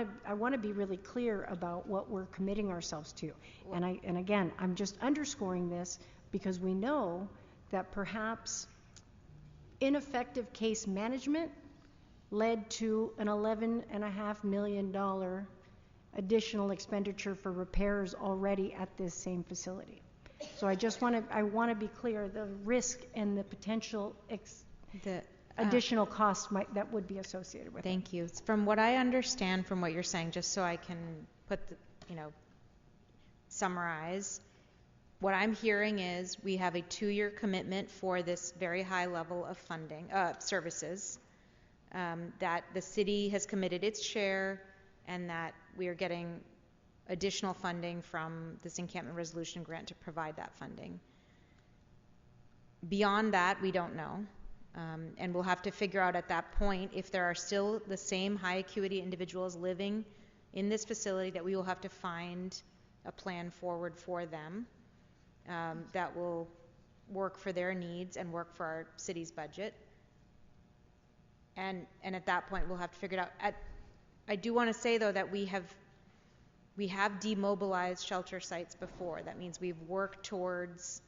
to be really clear about what we're committing ourselves to. And again, I'm just underscoring this because we know that perhaps ineffective case management led to an $11.5 million additional expenditure for repairs already at this same facility. So I want to be clear, the risk and the potential additional cost that would be associated with it. Thank you. From what I understand from what you're saying, just so I can summarize, what I'm hearing is we have a 2-year commitment for this very high level of funding, services, that the city has committed its share, and that we are getting additional funding from this encampment resolution grant to provide that funding. Beyond that, we don't know. And we'll have to figure out at that point if there are still the same high acuity individuals living in this facility, that we will have to find a plan forward for them that will work for their needs and work for our city's budget. And at that point, we'll have to figure it out. I do want to say, though, that we have demobilized shelter sites before. That means we've worked towards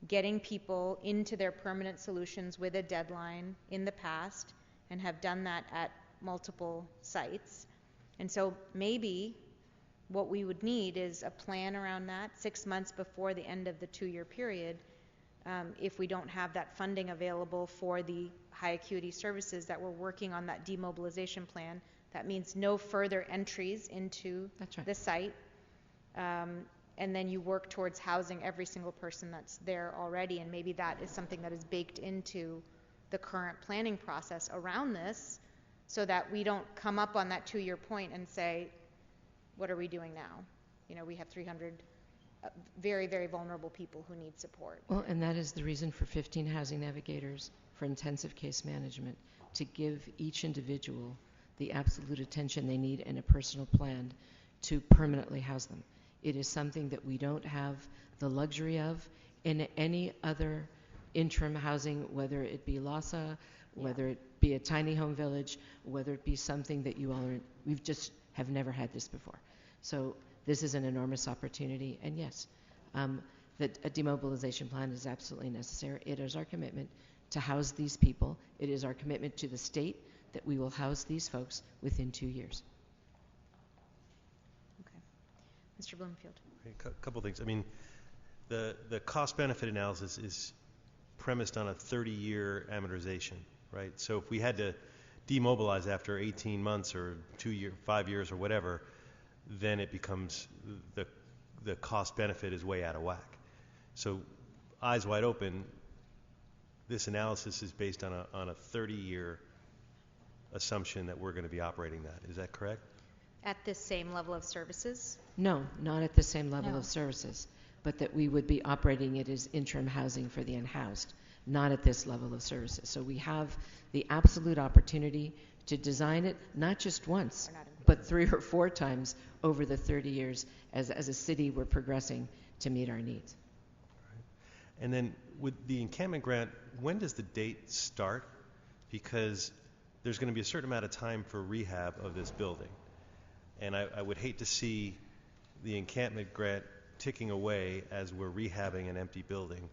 getting people into their permanent solutions with a deadline in the past, and have done that at multiple sites. And so maybe what we would need is a plan around that 6 months before the end of the 2-year period. If we don't have that funding available for the high acuity services that we're working on, that demobilization plan, that means no further entries into the site. and then you work towards housing every single person that's there already, and maybe that is something that is baked into the current planning process around this, so that we don't come up on that 2-year point and say, what are we doing now? You know, we have 300 very, very vulnerable people who need support. Well, and that is the reason for 15 housing navigators for intensive case management, to give each individual the absolute attention they need and a personal plan to permanently house them. It is something that we don't have the luxury of in any other interim housing, whether it be LASA, whether it be a tiny home village, whether it be something that you all are, we've just have never had this before. So this is an enormous opportunity, and yes, that a demobilization plan is absolutely necessary. It is our commitment to house these people. It is our commitment to the state that we will house these folks within 2 years. Mr. Bloomfield. A couple things. I mean, the cost-benefit analysis is premised on a 30-year amortization, right? So if we had to demobilize after 18 months or 2 years, 5 years or whatever, then it becomes the cost-benefit is way out of whack. So eyes wide open, this analysis is based on a 30-year assumption that we're going to be operating that. Is that correct? At this same level of services? No, not at the same level No. of services, but that we would be operating it as interim housing for the unhoused, not at this level of services. So we have the absolute opportunity to design it not just once, but 3 or 4 times over the 30 years as a city we're progressing to meet our needs. And then with the encampment grant, when does the date start? Because there's going to be a certain amount of time for rehab of this building. And I would hate to see the encampment grant ticking away as we're rehabbing an empty building.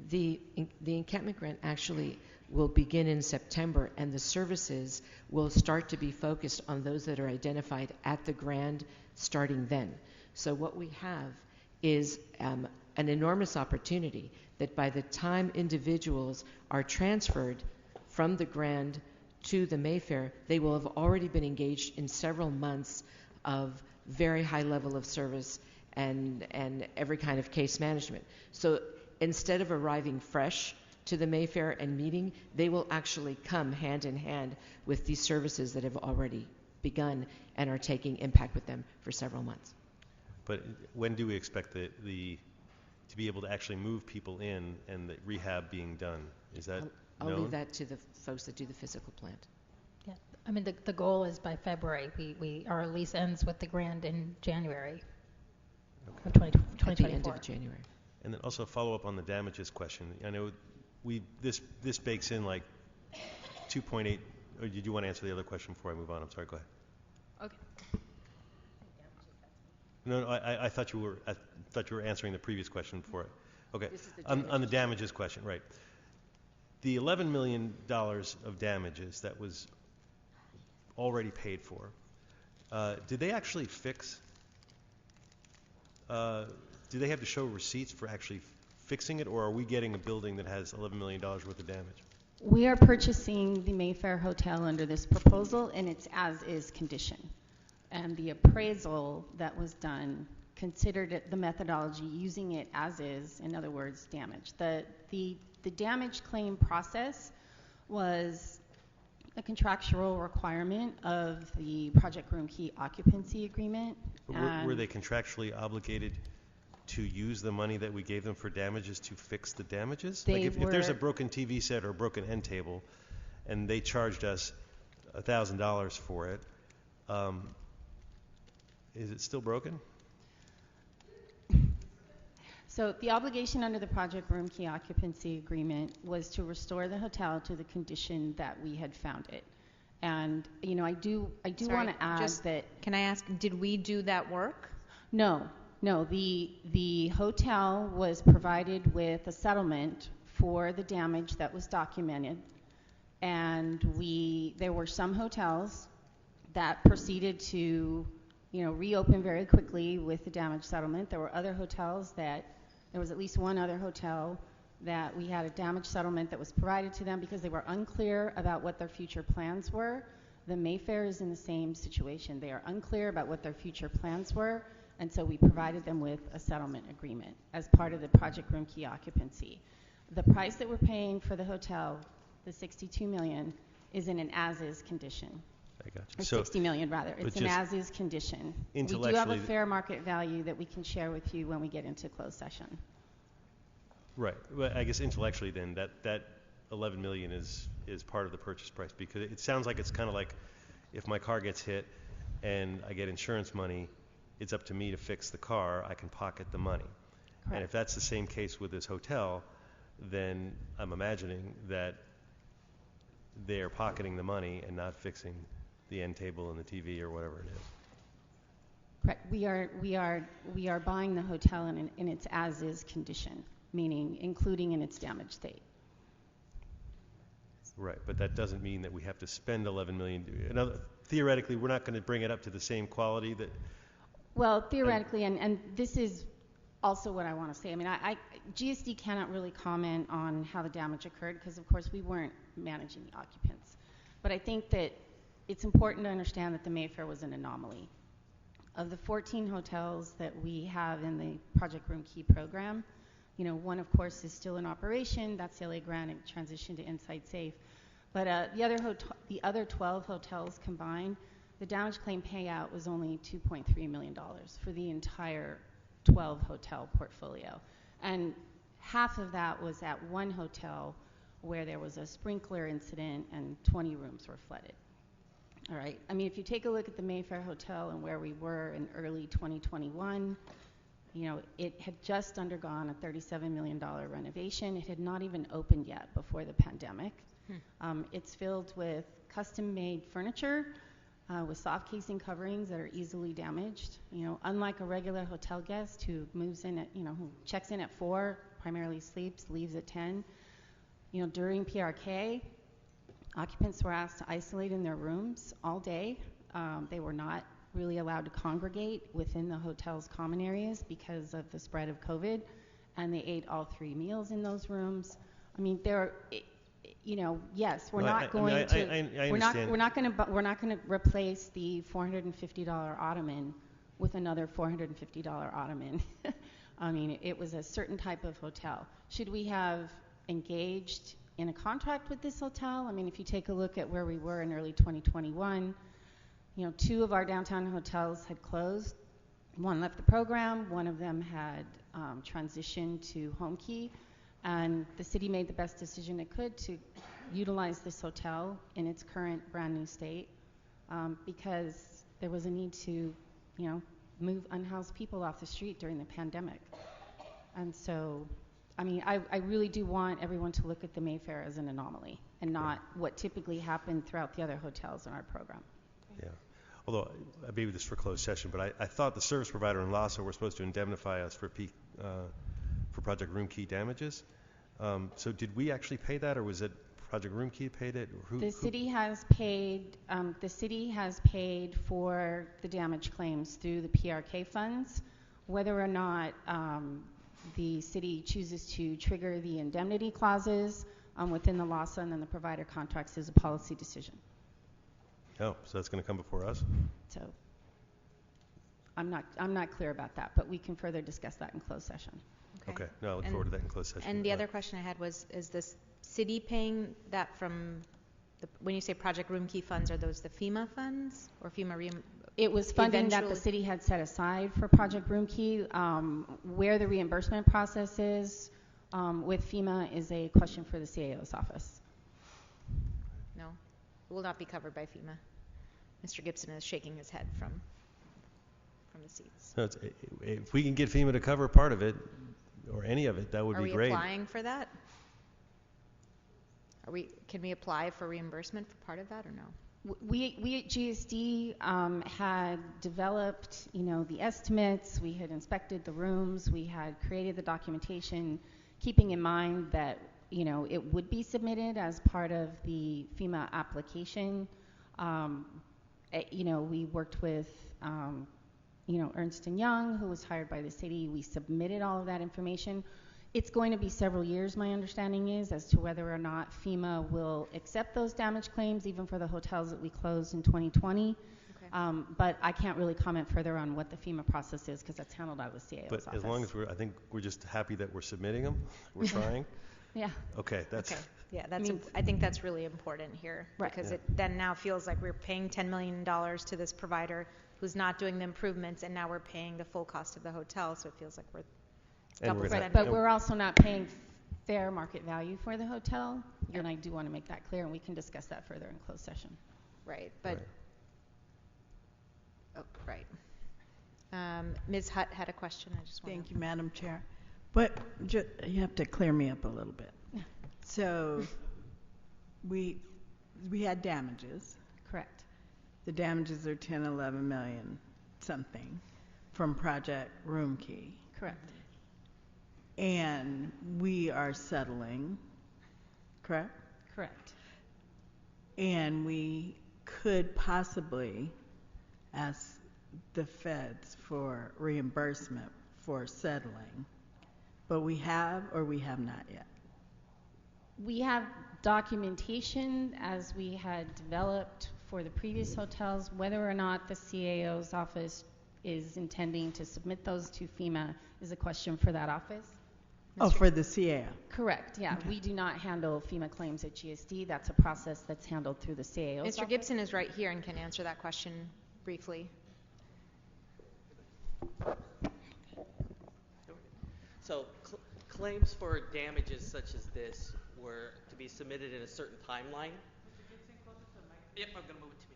The encampment grant actually will begin in September, and the services will start to be focused on those that are identified at the grant starting then. So what we have is an enormous opportunity that by the time individuals are transferred from the grant to the Mayfair, they will have already been engaged in several months of very high level of service and every kind of case management. So instead of arriving fresh to the Mayfair and meeting, they will actually come hand in hand with these services that have already begun and are taking impact with them for several months. But when do we expect to be able to actually move people in and the rehab being done? Is that I'll known? leave that to the folks that do the physical plant. Yeah, I mean, the goal is by February. Our lease ends with the grant in January of 2024. At the end of January. And then also follow up on the damages question. I know this bakes in like 2.8. Or did you want to answer the other question before I move on? I'm sorry. Go ahead. Okay. No, I thought you were answering the previous question before it. Okay. On the damages question, right? The $11 million of damages that was already paid for, did they actually fix? Do they have to show receipts for actually fixing it, or are we getting a building that has $11 million worth of damage? We are purchasing the Mayfair Hotel under this proposal in its as-is condition. And the appraisal that was done considered it the methodology using it as is, in other words, damage. The damage claim process was a contractual requirement of the project room key occupancy agreement. Were they contractually obligated to use the money that we gave them for damages to fix the damages? Like if there's a broken TV set or a broken end table and they charged us $1,000 for it, is it still broken? So the obligation under the project room key occupancy agreement was to restore the hotel to the condition that we had found it. And I do want to add that. Can I ask, did we do that work? No. The hotel was provided with a settlement for the damage that was documented, and there were some hotels that proceeded to reopen very quickly with the damage settlement. There were other hotels there was at least one other hotel that we had a damage settlement that was provided to them because they were unclear about what their future plans were. The Mayfair is in the same situation. They are unclear about what their future plans were, and so we provided them with a settlement agreement as part of the Project Room Key occupancy. The price that we're paying for the hotel, the $62 million, is in an as-is condition. I got you. Or So, 60 million rather. but It's an just as-is condition. We do have a intellectually- fair market value that we can share with you when we get into closed session. Right. Well, I guess intellectually then, that 11 million is part of the purchase price, because it sounds like it's kind of like if my car gets hit and I get insurance money, it's up to me to fix the car. I can pocket the money. Correct. And if that's the same case with this hotel, then I'm imagining that they are pocketing the money and not fixing the end table and the TV or whatever it is. Correct. We are buying the hotel in its as-is condition, meaning including in its damaged state. Right, but that doesn't mean that we have to spend 11 million. Theoretically, we're not going to bring it up to the same quality that. Well, theoretically, and this is also what I want to say. I mean, GSD cannot really comment on how the damage occurred because, of course, we weren't managing the occupants. But I think that it's important to understand that the Mayfair was an anomaly. Of the 14 hotels that we have in the Project Room Key program, you know, one, of course, is still in operation. That's LA Grand and transitioned to Inside Safe. But the other 12 hotels combined, the damage claim payout was only $2.3 million for the entire 12 hotel portfolio. And half of that was at one hotel where there was a sprinkler incident and 20 rooms were flooded. All right. I mean, if you take a look at the Mayfair Hotel and where we were in early 2021, you know, it had just undergone a $37 million renovation. It had not even opened yet before the pandemic. It's filled with custom-made furniture with soft casing coverings that are easily damaged. You know, unlike a regular hotel guest who moves in at, you know, who checks in at 4, primarily sleeps, leaves at 10. You know, during PRK, occupants were asked to isolate in their rooms all day. They were not really allowed to congregate within the hotel's common areas because of the spread of COVID, and they ate all 3 meals in those rooms. I mean, you know, yes, we're not going to replace the $450 ottoman with another $450 ottoman. I mean, it was a certain type of hotel. Should we have engaged in a contract with this hotel? I mean, if you take a look at where we were in early 2021, you know, 2 of our downtown hotels had closed. 1 left the program. 1 of them had transitioned to Home Key. And the city made the best decision it could to utilize this hotel in its current brand new state because there was a need to, you know, move unhoused people off the street during the pandemic. And so, I mean, I really do want everyone to look at the Mayfair as an anomaly and not what typically happened throughout the other hotels in our program. Yeah. Although, maybe this for closed session, but I thought the service provider in LASA were supposed to indemnify us for Project Room Key damages. So did we actually pay that, or was it Project Room Key paid it? The city has paid for the damage claims through the PRK funds. Whether or not the city chooses to trigger the indemnity clauses within the LASA and then the provider contracts is a policy decision. Oh, so that's going to come before us? So I'm not clear about that, but we can further discuss that in closed session. Okay. No, I look forward to that in closed session. And the other question I had was, is this city paying that from, when you say Project Room Key funds, are those the FEMA funds or FEMA It was funding that the city had set aside for Project Room Key. Where the reimbursement process is with FEMA is a question for the CAO's office. No, it will not be covered by FEMA. Mr. Gibson is shaking his head from the seats. So if we can get FEMA to cover part of it, or any of it, that would be great. Are we applying for that? Can we apply for reimbursement for part of that or no? We at GSD had developed, you know, the estimates. We had inspected the rooms. We had created the documentation, keeping in mind that, you know, it would be submitted as part of the FEMA application. You know, we worked with, you know, Ernst & Young, who was hired by the city. We submitted all of that information. It's going to be several years, my understanding is, as to whether or not FEMA will accept those damage claims, even for the hotels that we closed in 2020. Okay. But I can't really comment further on what the FEMA process is because that's handled out of the CAO's But office. as long as I think we're just happy that we're submitting them. We're trying. Yeah. Okay, that's. Okay. Yeah, I think that's really important here. Right. Because it then now feels like we're paying $10 million to this provider who's not doing the improvements, and now we're paying the full cost of the hotel, so it feels like we're double spending. But we're also not paying fair market value for the hotel, and I do want to make that clear, and we can discuss that further in closed session. Right, but, right. Ms. Hutt had a question. I just want Thank you, Madam Chair. But you have to clear me up a little bit. So we had damages. Correct. The damages are 10, 11 million something from Project Room Key. Correct. And we are settling, correct? Correct. And we could possibly ask the feds for reimbursement for settling. But we have or we have not yet? We have documentation as we had developed for the previous hotels. Whether or not the CAO's office is intending to submit those to FEMA is a question for that office. Oh, for the CAO? Correct, yeah. Okay. We do not handle FEMA claims at GSD. That's a process that's handled through the CAO's Mr. office. Gibson is right here and can answer that question briefly. So claims for damages such as this were to be submitted in a certain timeline. Yep, I'm going to move it to me.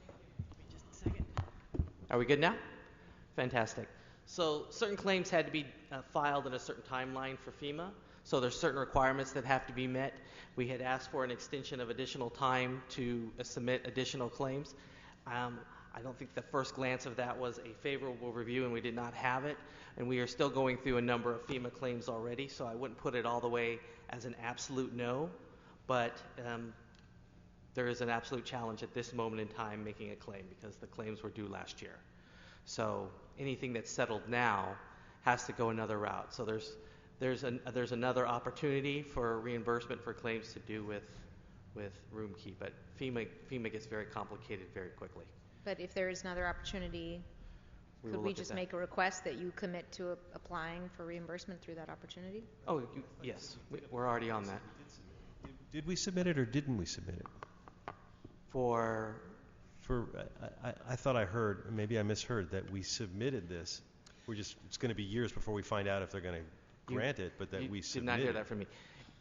Give me just a second. Are we good now? Fantastic. So certain claims had to be filed in a certain timeline for FEMA. So there's certain requirements that have to be met. We had asked for an extension of additional time to submit additional claims. I don't think the first glance of that was a favorable review, and we did not have it. And we are still going through a number of FEMA claims already, so I wouldn't put it all the way as an absolute no. But there is an absolute challenge at this moment in time making a claim because the claims were due last year. So anything that's settled now has to go another route. So there's another opportunity for reimbursement for claims to do with room key, but FEMA gets very complicated very quickly. But if there is another opportunity, could we just make a request that you commit to applying for reimbursement through that opportunity? Oh, yes, we're already on that. Did we submit it or didn't we submit it? I thought I heard, maybe I misheard, that we submitted this. It's going to be years before we find out if they're going to grant it, but that we submitted. Did not hear that from me.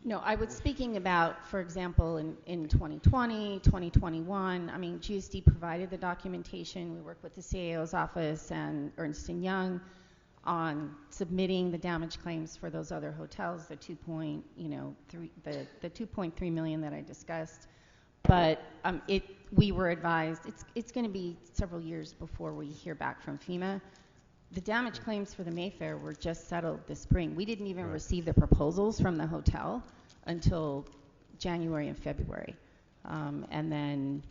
No, I was speaking about, for example, in 2020, 2021, I mean, GSD provided the documentation. We worked with the CAO's office and Ernst & Young on submitting the damage claims for those other hotels, the 2.3 million that I discussed. But we were advised it's going to be several years before we hear back from FEMA. The damage claims for the Mayfair were just settled this spring. We didn't even receive the proposals from the hotel until January and February. And then,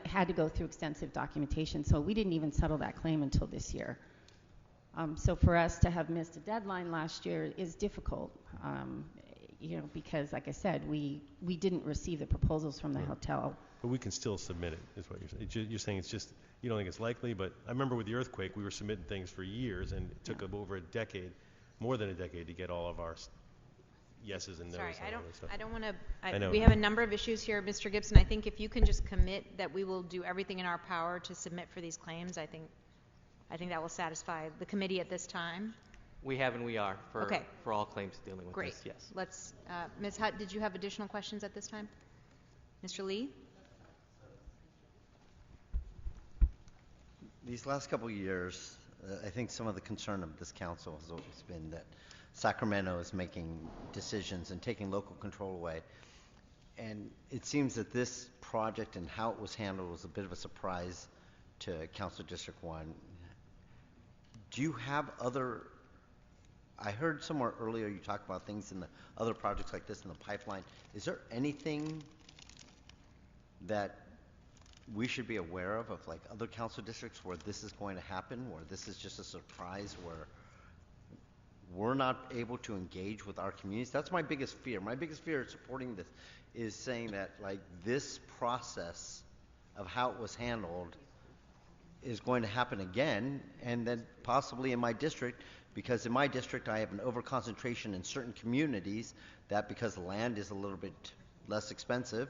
had to go through extensive documentation. So we didn't even settle that claim until this year. So for us to have missed a deadline last year is difficult, because, like I said, we didn't receive the proposals from the hotel. But we can still submit it, is what you're saying. You're saying it's just, you don't think it's likely, but I remember with the earthquake, we were submitting things for years, and it took over a decade, more than a decade, to get all of our yeses and nos. Sorry, I don't want to. I know. We have a number of issues here, Mr. Gibson. I think if you can just commit that we will do everything in our power to submit for these claims, I think that will satisfy the committee at this time. We have and we are for Okay. for all claims dealing with Great. this. Yes. Let's. Ms. Hutt, did you have additional questions at this time? Mr. Lee? These last couple of years, I think some of the concern of this council has always been that Sacramento is making decisions and taking local control away. And it seems that this project and how it was handled was a bit of a surprise to Council District 1. Do you have other, I heard somewhere earlier you talked about things in the other projects like this in the pipeline. Is there anything that we should be aware of like other council districts where this is going to happen, where this is just a surprise, where we're not able to engage with our communities? That's my biggest fear. My biggest fear of supporting this is saying that like this process of how it was handled is going to happen again, and then possibly in my district, because in my district I have an overconcentration in certain communities that, because the land is a little bit less expensive,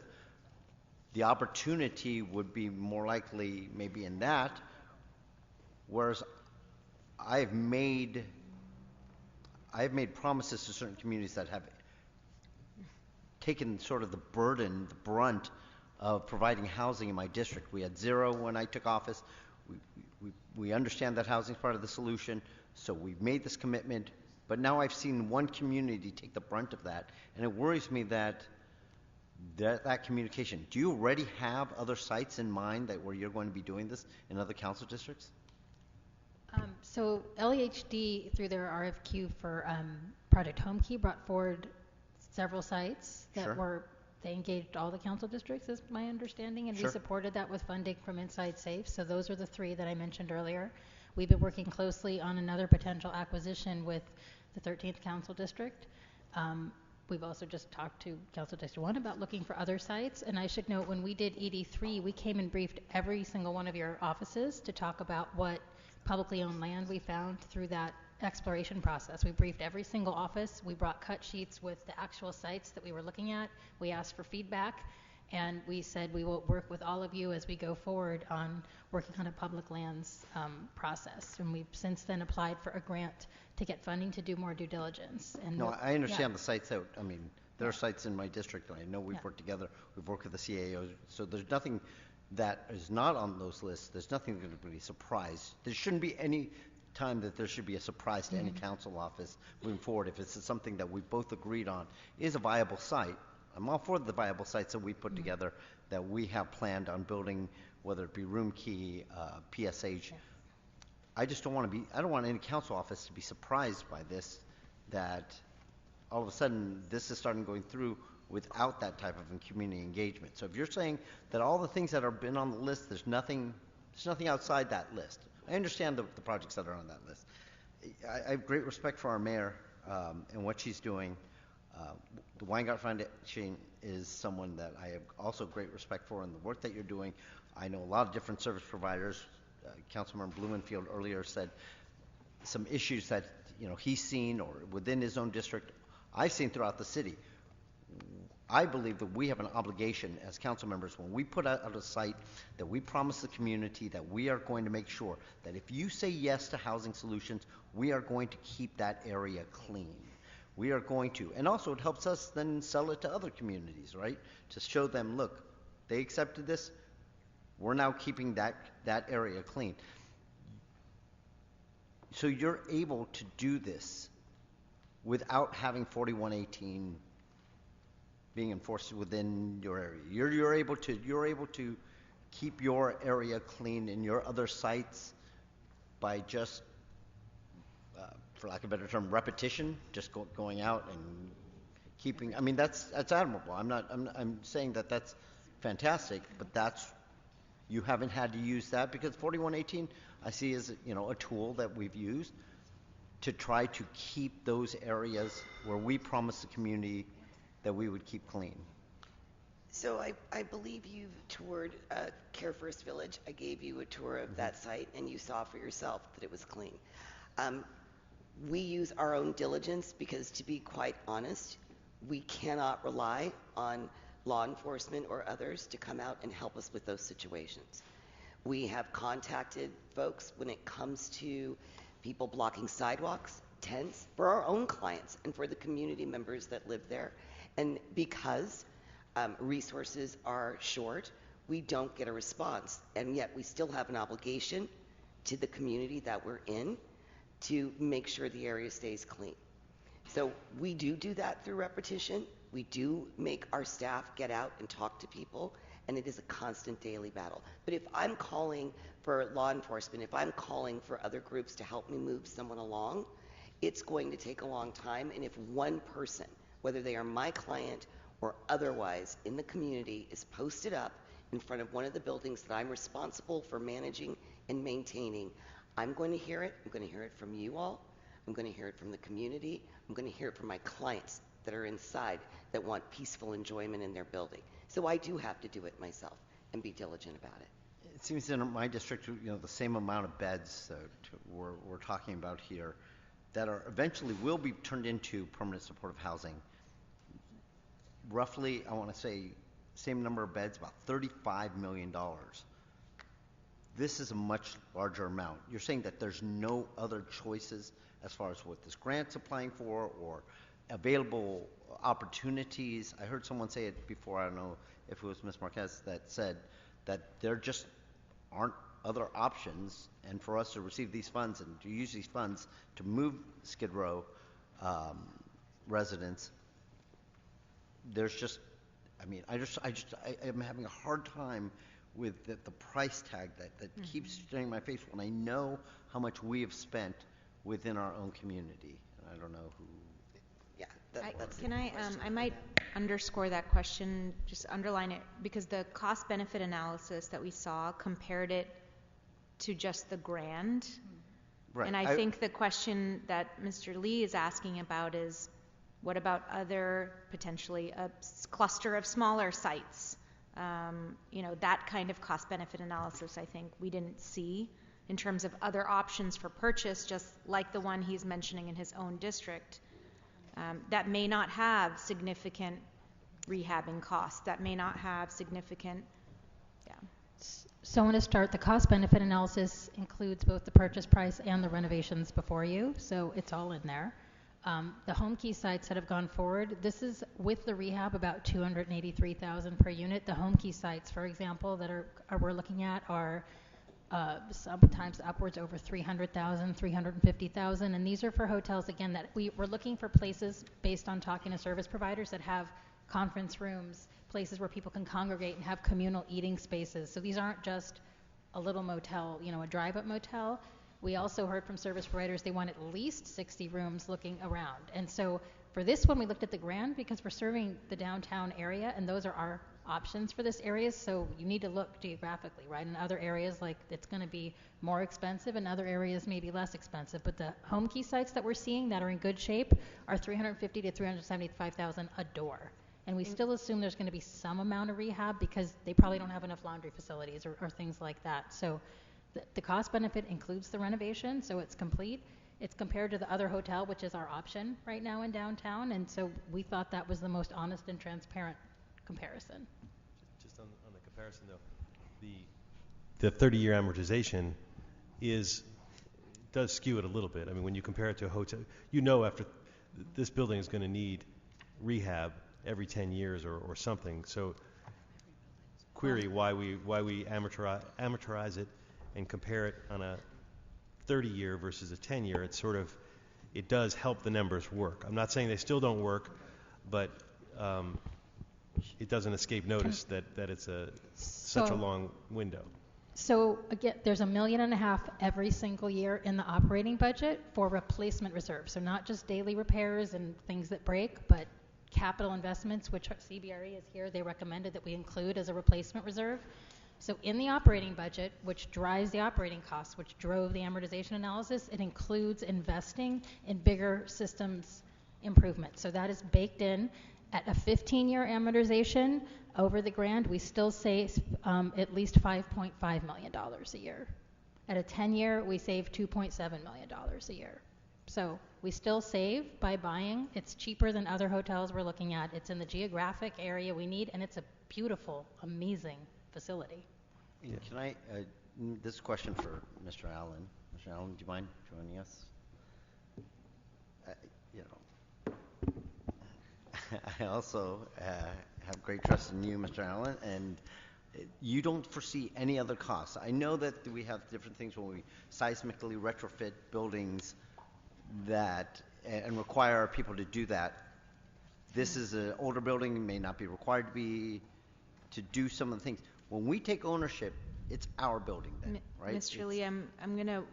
the opportunity would be more likely maybe in that, whereas I've made promises to certain communities that have taken sort of the burden, the brunt of providing housing in my district. We had 0 when I took office. We understand that housing is part of the solution, so we've made this commitment, but now I've seen one community take the brunt of that, and it worries me that communication. Do you already have other sites in mind where you're going to be doing this in other council districts? So LEHD, through their RFQ for Project Home Key, brought forward several sites that they engaged all the council districts, is my understanding, and we supported that with funding from Inside Safe. So those are the 3 that I mentioned earlier. We've been working closely on another potential acquisition with the 13th council district. We've also just talked to Council District 1 about looking for other sites. And I should note, when we did ED3, we came and briefed every single one of your offices to talk about what publicly owned land we found through that exploration process. We briefed every single office. We brought cut sheets with the actual sites that we were looking at. We asked for feedback, and we said we will work with all of you as we go forward on working on a public lands process. And we've since then applied for a grant to get funding to do more due diligence. And no, I understand the sites that, I mean, there are sites in my district that I know we've worked together. We've worked with the CAOs, so there's nothing that is not on those lists. There's nothing going to be a surprise. There shouldn't be any time that there should be a surprise to any council office moving forward if it's something that we both agreed on is a viable site. I'm all for the viable sites that we put together that we have planned on building, whether it be Room Key, PSH. I just don't want to be, I don't want any council office to be surprised by this, that all of a sudden this is starting going through without that type of community engagement. So if you're saying that all the things that have been on the list, there's nothing outside that list. I understand the projects that are on that list. I have great respect for our mayor and what she's doing. The Weingart Foundation is someone that I have also great respect for in the work that you're doing. I know a lot of different service providers. Councilmember Blumenfield earlier said some issues that he's seen or within his own district. I've seen throughout the city. I believe that we have an obligation as council members when we put out a site that we promise the community that we are going to make sure that if you say yes to housing solutions, we are going to keep that area clean. We are going to, and also it helps us then sell it to other communities, right? To show them, look, they accepted this, we're now keeping that area clean. So you're able to do this without having 4118 being enforced within your area. You're able to keep your area clean in your other sites by just, for lack of a better term, repetition, just going out and keeping. I mean, that's admirable. I'm saying that that's fantastic, but you haven't had to use that because 4118 I see as a tool that we've used to try to keep those areas where we promised the community that we would keep clean. So I believe you've toured Care First Village. I gave you a tour of that site, and you saw for yourself that it was clean. We use our own diligence because, to be quite honest, we cannot rely on law enforcement or others to come out and help us with those situations. We have contacted folks when it comes to people blocking sidewalks, tents, for our own clients and for the community members that live there. And because resources are short, we don't get a response. And yet we still have an obligation to the community that we're in to make sure the area stays clean. So we do that through repetition. We do make our staff get out and talk to people, and it is a constant daily battle. But if I'm calling for law enforcement, if I'm calling for other groups to help me move someone along, it's going to take a long time. And if one person, whether they are my client or otherwise in the community, is posted up in front of one of the buildings that I'm responsible for managing and maintaining, I'm going to hear it. I'm going to hear it from you all. I'm going to hear it from the community. I'm going to hear it from my clients that are inside that want peaceful enjoyment in their building. So I do have to do it myself and be diligent about it. it seems in my district, the same amount of beds that we're talking about here that are eventually will be turned into permanent supportive housing. Roughly, I want to say, same number of beds, about $35 million. This is a much larger amount. You're saying that there's no other choices as far as what this grant's applying for or available opportunities. I heard someone say it before, I don't know if it was Ms. Marquez, that said that there just aren't other options, and for us to receive these funds and to use these funds to move Skid Row residents, there's just, I'm having a hard time with the price tag that keeps staring my face when I know how much we have spent within our own community. And I don't know who. Yeah, that's Can I might underscore that question, just underline it, because the cost benefit analysis that we saw compared it to just the grand. Right. And I think the question that Mr. Lee is asking about is, what about other, potentially a cluster of smaller sites? That kind of cost benefit analysis I think we didn't see in terms of other options for purchase, just like the one he's mentioning in his own district, that may not have significant rehabbing costs, that may not have significant, So I want to start, the cost benefit analysis includes both the purchase price and the renovations before you, so it's all in there. The home key sites that have gone forward, this is with the rehab about $283,000 per unit. The home key sites, for example, that we're looking at are sometimes upwards over $300,000, $350,000, and these are for hotels, again, that we're looking for places based on talking to service providers that have conference rooms, places where people can congregate and have communal eating spaces. So these aren't just a little motel, a drive-up motel. We also heard from service providers they want at least 60 rooms looking around. And so for this one, we looked at the Grand because we're serving the downtown area, and those are our options for this area. So you need to look geographically, right? In other areas, like it's going to be more expensive, and other areas maybe less expensive. But the home key sites that we're seeing that are in good shape are $350,000 to $375,000 a door. And we still assume there's going to be some amount of rehab because they probably don't have enough laundry facilities or things like that. So the cost benefit includes the renovation, so it's complete. It's compared to the other hotel, which is our option right now in downtown, and so we thought that was the most honest and transparent comparison. Just on the comparison, though, the 30-year amortization does skew it a little bit. I mean, when you compare it to a hotel, after this building is going to need rehab every 10 years or something. So query why we amortize it and compare it on a 30-year versus a 10-year. It does help the numbers work. I'm not saying they still don't work, but it doesn't escape notice that it's such a long window. So again, there's $1.5 million every single year in the operating budget for replacement reserve. So not just daily repairs and things that break, but capital investments, which CBRE is here, they recommended that we include as a replacement reserve. So in the operating budget, which drives the operating costs, which drove the amortization analysis, it includes investing in bigger systems improvement. So that is baked in. At a 15-year amortization over the Grand, we still save at least $5.5 million a year. At a 10-year, we save $2.7 million a year. So we still save by buying. It's cheaper than other hotels we're looking at. It's in the geographic area we need, and it's a beautiful, amazing facility. Yeah. Can I, this question for Mr. Allen. Mr. Allen, do you mind joining us? I also have great trust in you, Mr. Allen, and you don't foresee any other costs. I know that we have different things when we seismically retrofit buildings and require people to do that. This is an older building, may not be required to do some of the things. When we take ownership, it's our building then, right? Mr. Lee, I'm gonna,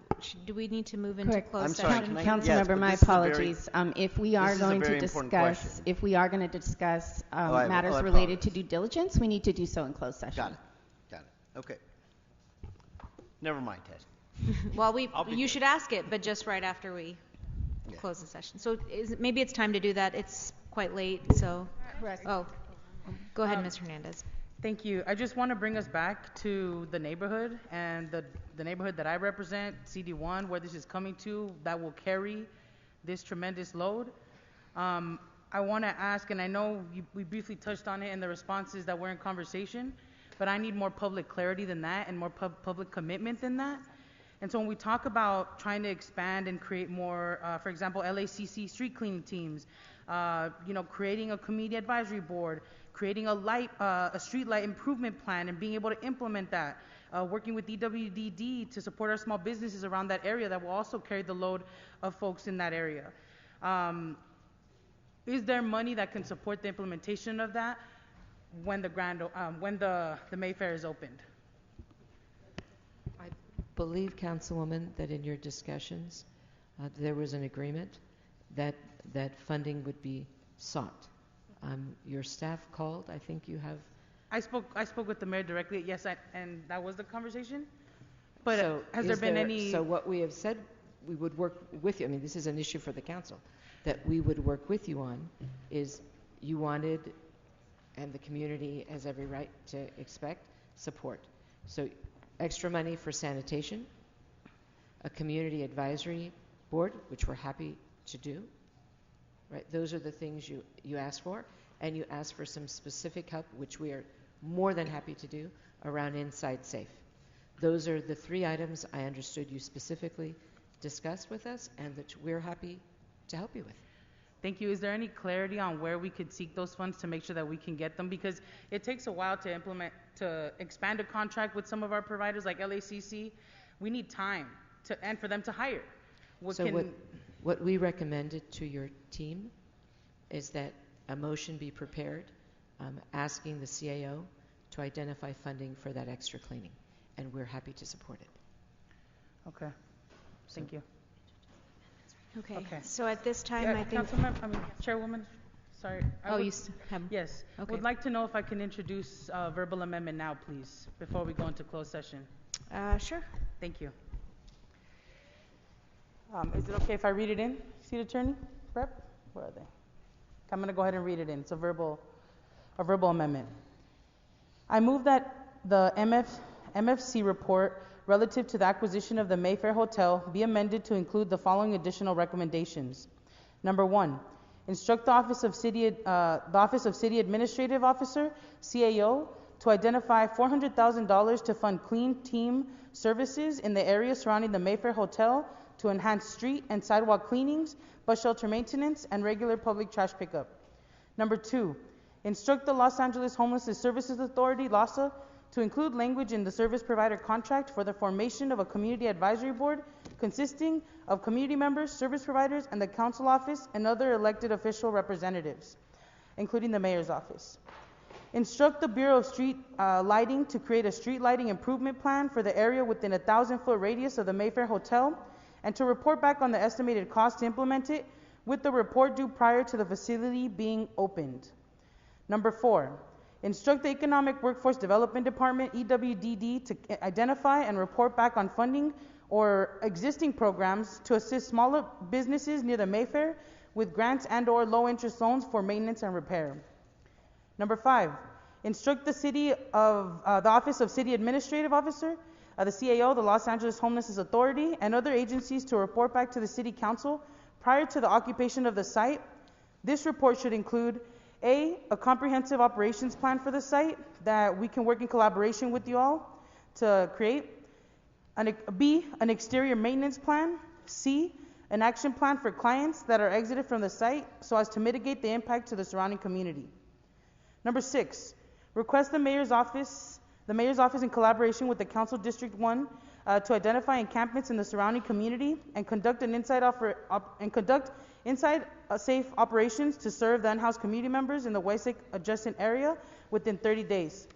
do we need to move into closed sorry, session? Councilmember, my apologies. If we are going to discuss matters related to due diligence, we need to do so in closed session. Got it. Okay. Never mind, Ted. Well, you should ask it, but just right after we close the session. So maybe it's time to do that. It's quite late, so. Correct. Oh, go ahead, Ms. Hernandez. Thank you. I just want to bring us back to the neighborhood and the neighborhood that I represent, CD1, where this is coming to, that will carry this tremendous load. I want to ask, and I know we briefly touched on it in the responses that were in conversation, but I need more public clarity than that and more public commitment than that. And so when we talk about trying to expand and create more, for example, LACC street cleaning teams, creating a community advisory board, creating a street light improvement plan and being able to implement that, working with EWDD to support our small businesses around that area that will also carry the load of folks in that area. Is there money that can support the implementation of that when the Mayfair is opened? I believe, Councilwoman, that in your discussions, there was an agreement that funding would be sought. Your staff called. I think you have. I spoke with the mayor directly. Yes, and that was the conversation. But so has there been any? So what we have said, we would work with you. I mean, this is an issue for the council that we would work with you on. Is you wanted, and the community has every right to expect, support. So extra money for sanitation, a community advisory board, which we're happy to do. Right, those are the things you asked for, and you asked for some specific help, which we are more than happy to do, around Inside Safe. Those are the 3 items I understood you specifically discussed with us, and that we're happy to help you with. Thank you. Is there any clarity on where we could seek those funds to make sure that we can get them? Because it takes a while to expand a contract with some of our providers like LACC. We need time and for them to hire. What we recommended to your team is that a motion be prepared asking the CAO to identify funding for that extra cleaning, and we're happy to support it. Okay. Thank you. Okay. So at this time, I think. Chairwoman, sorry. Yes. Okay. Would like to know if I can introduce verbal amendment now, please, before we go into closed session. Sure. Thank you. Is it okay if I read it in? Seat Attorney? Rep? Where are they? I'm going to go ahead and read it in. It's a verbal amendment. I move that the MFC report relative to the acquisition of the Mayfair Hotel be amended to include the following additional recommendations. Number 1, instruct the Office of City Administrative Officer, CAO, to identify $400,000 to fund clean team services in the area surrounding the Mayfair Hotel to enhance street and sidewalk cleanings, bus shelter maintenance, and regular public trash pickup. Number 2, instruct the Los Angeles Homelessness Services Authority, LAHSA, to include language in the service provider contract for the formation of a community advisory board consisting of community members, service providers, and the council office and other elected official representatives, including the mayor's office. Instruct the Bureau of Street Lighting to create a street lighting improvement plan for the area within a 1,000-foot radius of the Mayfair Hotel, and to report back on the estimated cost to implement it, with the report due prior to the facility being opened. Number 4, instruct the Economic Workforce Development Department, EWDD, to identify and report back on funding or existing programs to assist smaller businesses near the Mayfair with grants and/or low-interest loans for maintenance and repair. Number 5, instruct the Office of City Administrative Officer, the CAO, the Los Angeles Homelessness Authority, and other agencies to report back to the City Council prior to the occupation of the site. This report should include A, a comprehensive operations plan for the site that we can work in collaboration with you all to create. B, an exterior maintenance plan. C, an action plan for clients that are exited from the site so as to mitigate the impact to the surrounding community. Number 6, request the mayor's office in collaboration with the Council District 1 to identify encampments in the surrounding community and conduct inside safe operations to serve the unhoused community members in the Westlake adjacent area within 30 days.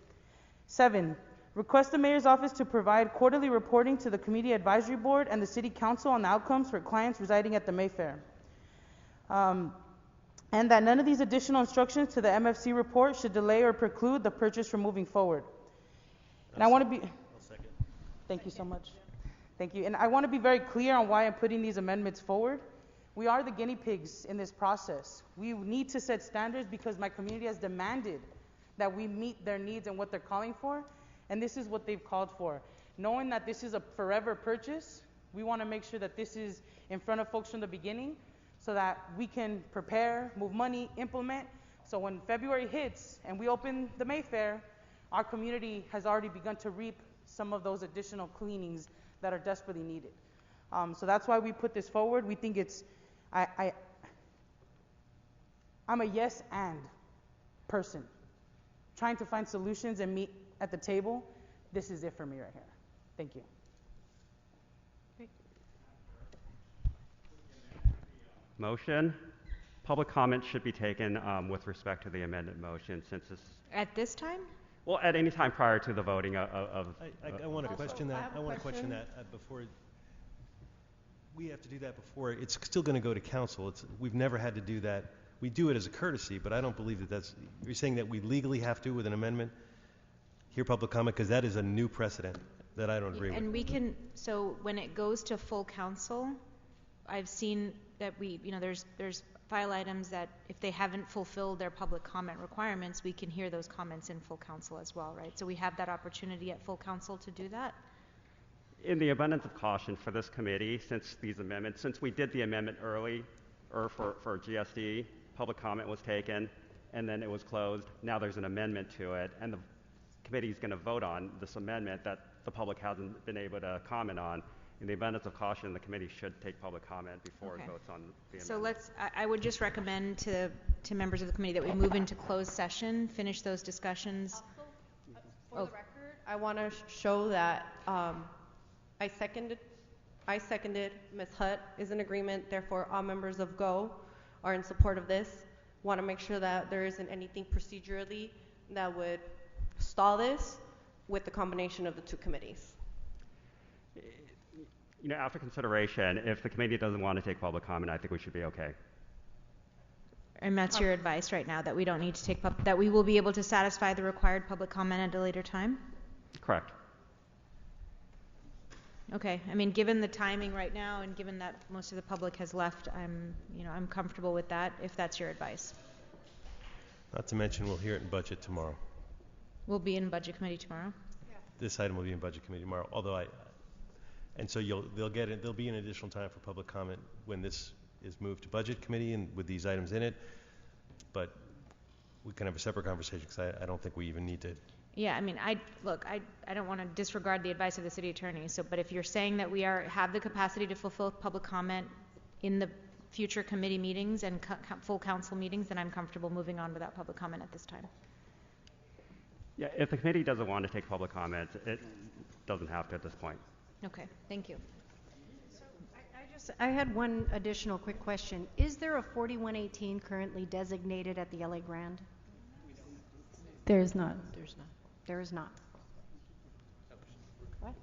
7, request the mayor's office to provide quarterly reporting to the Community Advisory Board and the City Council on the outcomes for clients residing at the Mayfair. And that none of these additional instructions to the MFC report should delay or preclude the purchase from moving forward. And I want to be... Thank you so much. Thank you. And I want to be very clear on why I'm putting these amendments forward. We are the guinea pigs in this process. We need to set standards because my community has demanded that we meet their needs and what they're calling for, and this is what they've called for. Knowing that this is a forever purchase, we want to make sure that this is in front of folks from the beginning so that we can prepare, move money, implement. So when February hits and we open the Mayfair, our community has already begun to reap some of those additional cleanings that are desperately needed. So that's why we put this forward. We think it's, I'm a yes and person. Trying to find solutions and meet at the table, this is it for me right here. Thank you. Motion. Public comment should be taken with respect to the amended motion since this... At this time? Well, at any time prior to the voting of... I want to question that. I want to question that before... We have to do that before. It's still going to go to council. We've never had to do that. We do it as a courtesy, but I don't believe that that's... You're saying that we legally have to, with an amendment, hear public comment, because that is a new precedent that I don't agree with. And we can, so when it goes to full council, I've seen that there's file items that if they haven't fulfilled their public comment requirements, we can hear those comments in full council as well, right? So we have that opportunity at full council to do that? In the abundance of caution for this committee, since we did the amendment early, or for GSD, public comment was taken, and then it was closed. Now there's an amendment to it, and the committee is going to vote on this amendment that the public hasn't been able to comment on. In the abundance of caution, the committee should take public comment before it votes on the amendment. So I would just recommend to members of the committee that we move into closed session, finish those discussions. For the record, I want to show that I seconded, Ms. Hutt is in agreement, therefore all members of GO are in support of this. Want to make sure that there isn't anything procedurally that would stall this with the combination of the two committees. After consideration, if the committee doesn't want to take public comment, I think we should be okay. And that's your advice right now, that we don't need to take that we will be able to satisfy the required public comment at a later time? Correct. Okay. I mean, given the timing right now and given that most of the public has left, I'm comfortable with that, if that's your advice. Not to mention, we'll hear it in budget tomorrow. We'll be in budget committee tomorrow? Yeah. This item will be in budget committee tomorrow, although and so there'll be an additional time for public comment when this is moved to budget committee and with these items in it, but we can have a separate conversation because I don't think we even need to. Yeah, I mean, I don't want to disregard the advice of the city attorney. But if you're saying that we have the capacity to fulfill public comment in the future committee meetings and full council meetings, then I'm comfortable moving on without public comment at this time. Yeah, if the committee doesn't want to take public comment, it doesn't have to at this point. Okay, thank you. So I had one additional quick question. Is there a 4118 currently designated at the LA Grand? There is not. There is not. What?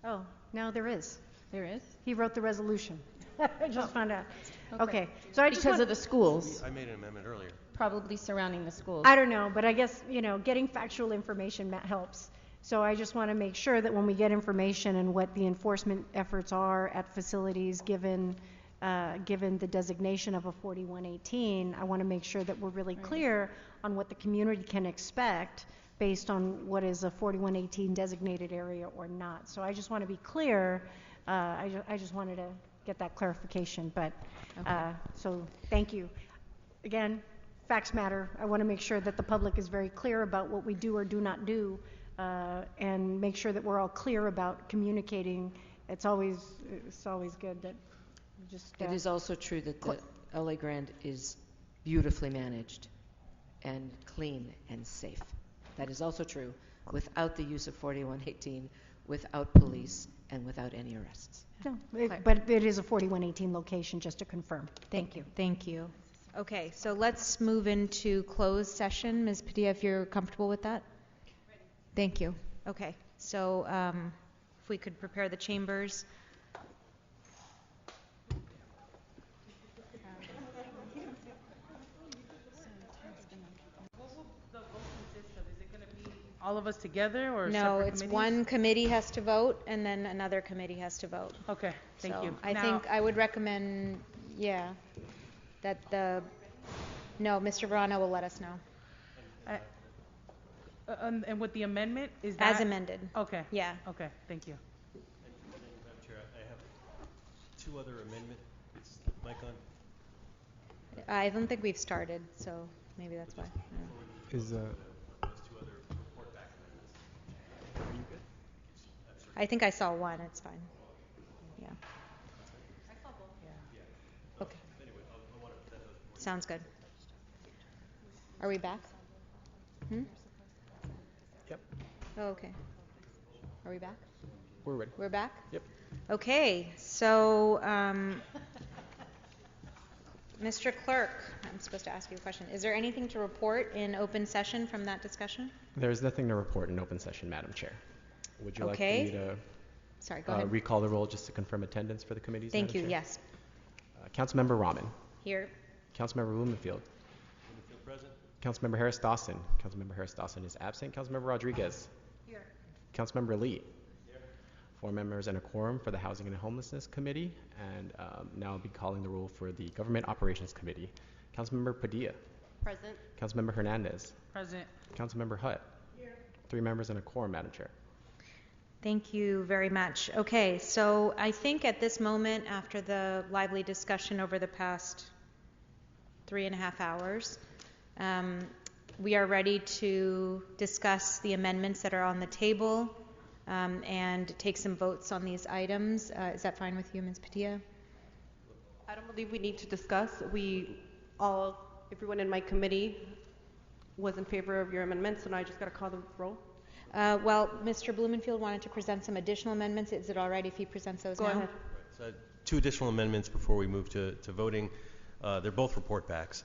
Oh, now there is. There is? He wrote the resolution. I just found out. Okay. Okay. So I just because of the schools. I made an amendment earlier. Probably surrounding the schools. I don't know, but I guess, getting factual information helps. So I just want to make sure that when we get information and what the enforcement efforts are at facilities given the designation of a 4118, I want to make sure that we're really clear on what the community can expect based on what is a 4118 designated area or not. So I just want to be clear. I just wanted to get that clarification. But so thank you. Again, facts matter. I want to make sure that the public is very clear about what we do or do not do. And make sure that we're all clear about communicating. It's always good that just. It is also true that the LA Grand is beautifully managed and clean and safe. That is also true without the use of 4118, without police, and without any arrests. No, but it is a 4118 location, just to confirm. Thank you. Thank you. Okay, so let's move into closed session. Ms. Padilla, if you're comfortable with that. Thank you. Okay, so if we could prepare the chambers. What will the vote consist of? Is it going to be all of us together or no? Separate It's committees? one committee has to vote, and then another committee has to vote. Okay, thank you. I think I would recommend, that no, Mr. Verano will let us know. And with the amendment, is that? As amended. Okay. Yeah. Okay, thank you. And Madam Chair, I have two other amendments. Is mic on? I don't think we've started, so maybe that's why. Is Those two other report back amendments. I think I saw one. It's fine. Yeah. I saw both. Yeah. Okay. Anyway, I want to present those. Sounds good. Are we back? Yep. Oh, okay. Are we back? We're ready. We're back? Yep. Okay, so Mr. Clerk, I'm supposed to ask you a question. Is there anything to report in open session from that discussion? There's nothing to report in open session, Madam Chair. Would you like for me to Sorry, go ahead. recall the roll just to confirm attendance for the committees? Thank Madam you, Chair? yes. Councilmember Rahman. Here. Councilmember Blumenfield. Blumenfield present. Councilmember Harris Dawson. Councilmember Harris Dawson is absent. Councilmember Rodriguez. Here. Councilmember Lee. Here. 4 members and a quorum for the Housing and Homelessness Committee. And now I'll be calling the roll for the Government Operations Committee. Councilmember Padilla. Present. Councilmember Hernandez. Present. Councilmember Hutt. Here. 3 members and a quorum, Madam Chair. Thank you very much. Okay, so I think at this moment, after the lively discussion over the past 3.5 hours, we are ready to discuss the amendments that are on the table and take some votes on these items. Is that fine with you, Ms. Padilla? I don't believe we need to discuss. Everyone in my committee was in favor of your amendments, and I just got to call the roll. Well, Mr. Blumenfield wanted to present some additional amendments. Is it all right if he presents those now? Go ahead. So 2 additional amendments before we move to voting. They're both report backs.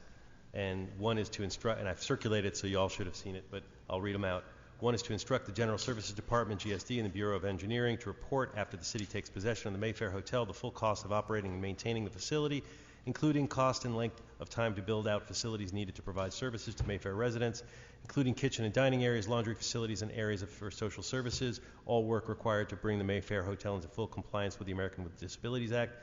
And one is to instruct, and I've circulated so you all should have seen it, but I'll read them out. One is to instruct the General Services Department, GSD, and the Bureau of Engineering to report after the city takes possession of the Mayfair Hotel the full cost of operating and maintaining the facility, including cost and length of time to build out facilities needed to provide services to Mayfair residents, including kitchen and dining areas, laundry facilities, and areas for social services, all work required to bring the Mayfair Hotel into full compliance with the American with Disabilities Act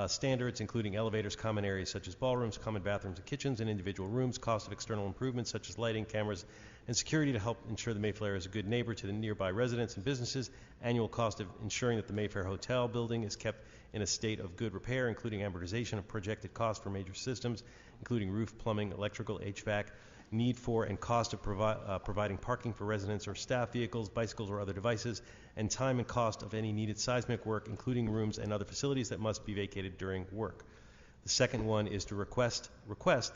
standards, including elevators, common areas such as ballrooms, common bathrooms and kitchens, and individual rooms, cost of external improvements such as lighting, cameras, and security to help ensure the Mayfair is a good neighbor to the nearby residents and businesses, annual cost of ensuring that the Mayfair Hotel building is kept in a state of good repair, including amortization of projected costs for major systems, including roof, plumbing, electrical, HVAC, need for and cost of providing parking for residents or staff vehicles, bicycles, or other devices, and time and cost of any needed seismic work, including rooms and other facilities that must be vacated during work. The second one is to request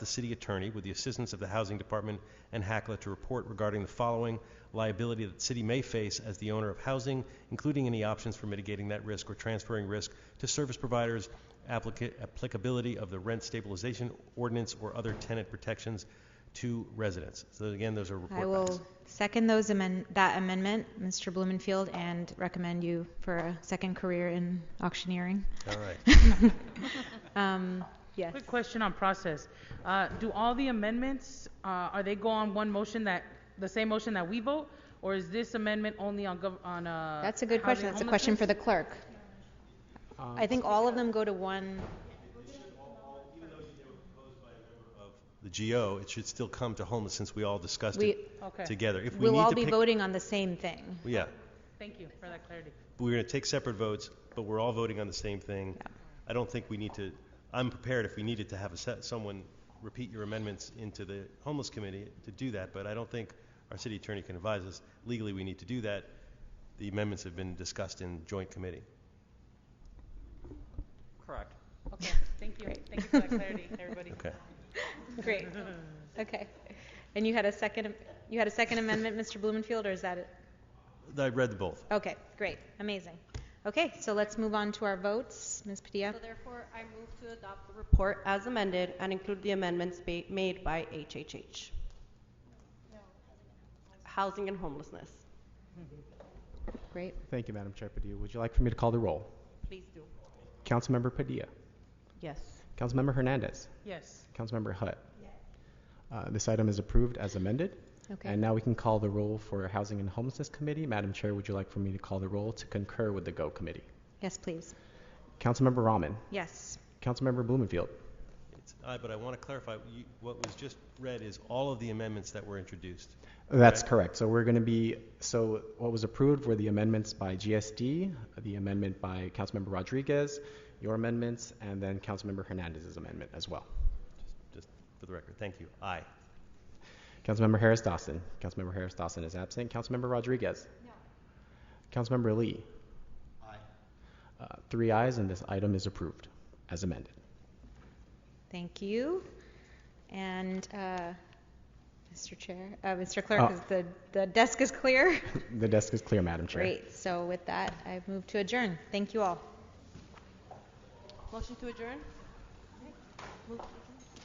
the city attorney, with the assistance of the Housing Department and HACLA, to report regarding the following liability that the city may face as the owner of housing, including any options for mitigating that risk or transferring risk to service providers, applicability of the rent stabilization ordinance or other tenant protections to residents. So again, those are report I will backs. second that amendment, Mr. Blumenfield, and recommend you for a second career in auctioneering. All right. Yes. Quick question on process. Do all the amendments, are they go on one motion, the same motion that we vote, or is this amendment only on That's a good question. That's a question for the clerk. I think all of them go to one. The GO, it should still come to homeless since we all discussed it together. If we We'll need all to be pick, voting on the same thing. Yeah, Thank you for that clarity. we're going to take separate votes, but we're all voting on the same thing. Yeah. I don't think we need to. I'm prepared if we needed to have someone repeat your amendments into the homeless committee to do that, but I don't think our city attorney can advise us legally we need to do that. The amendments have been discussed in joint committee. Correct. Okay, thank you. Thank you for that clarity, everybody. Okay. Great. Okay. And you had a second amendment, Mr. Blumenfield, or is that it? I read the both. Okay, great. Amazing. Okay, so let's move on to our votes. Ms. Padilla? So therefore, I move to adopt the report as amended and include the amendments made by HHH. Housing and homelessness. Great. Thank you, Madam Chair Padilla. Would you like for me to call the roll? Please do. Councilmember Padilla. Yes. Councilmember Hernandez. Yes. Councilmember Hutt. This item is approved as amended. Okay. And now we can call the roll for Housing and Homelessness Committee. Madam Chair, would you like for me to call the roll to concur with the GO Committee? Yes, please. Councilmember Rahman. Yes. Councilmember Blumenfield. It's aye, but I want to clarify, what was just read is all of the amendments that were introduced. That's correct. So we're going to be, so what was approved were the amendments by GSD, the amendment by Councilmember Rodriguez, your amendments, and then Councilmember Hernandez's amendment as well. Just for the record, thank you. Aye. Councilmember Harris-Dawson. Councilmember Harris-Dawson is absent. Councilmember Rodriguez. No. Councilmember Lee. Aye. 3 ayes, and this item is approved as amended. Thank you. And Mr. Chair, Mr. Clerk, the desk is clear? The desk is clear, Madam Chair. Great. So with that, I move to adjourn. Thank you all. Motion to adjourn? Move.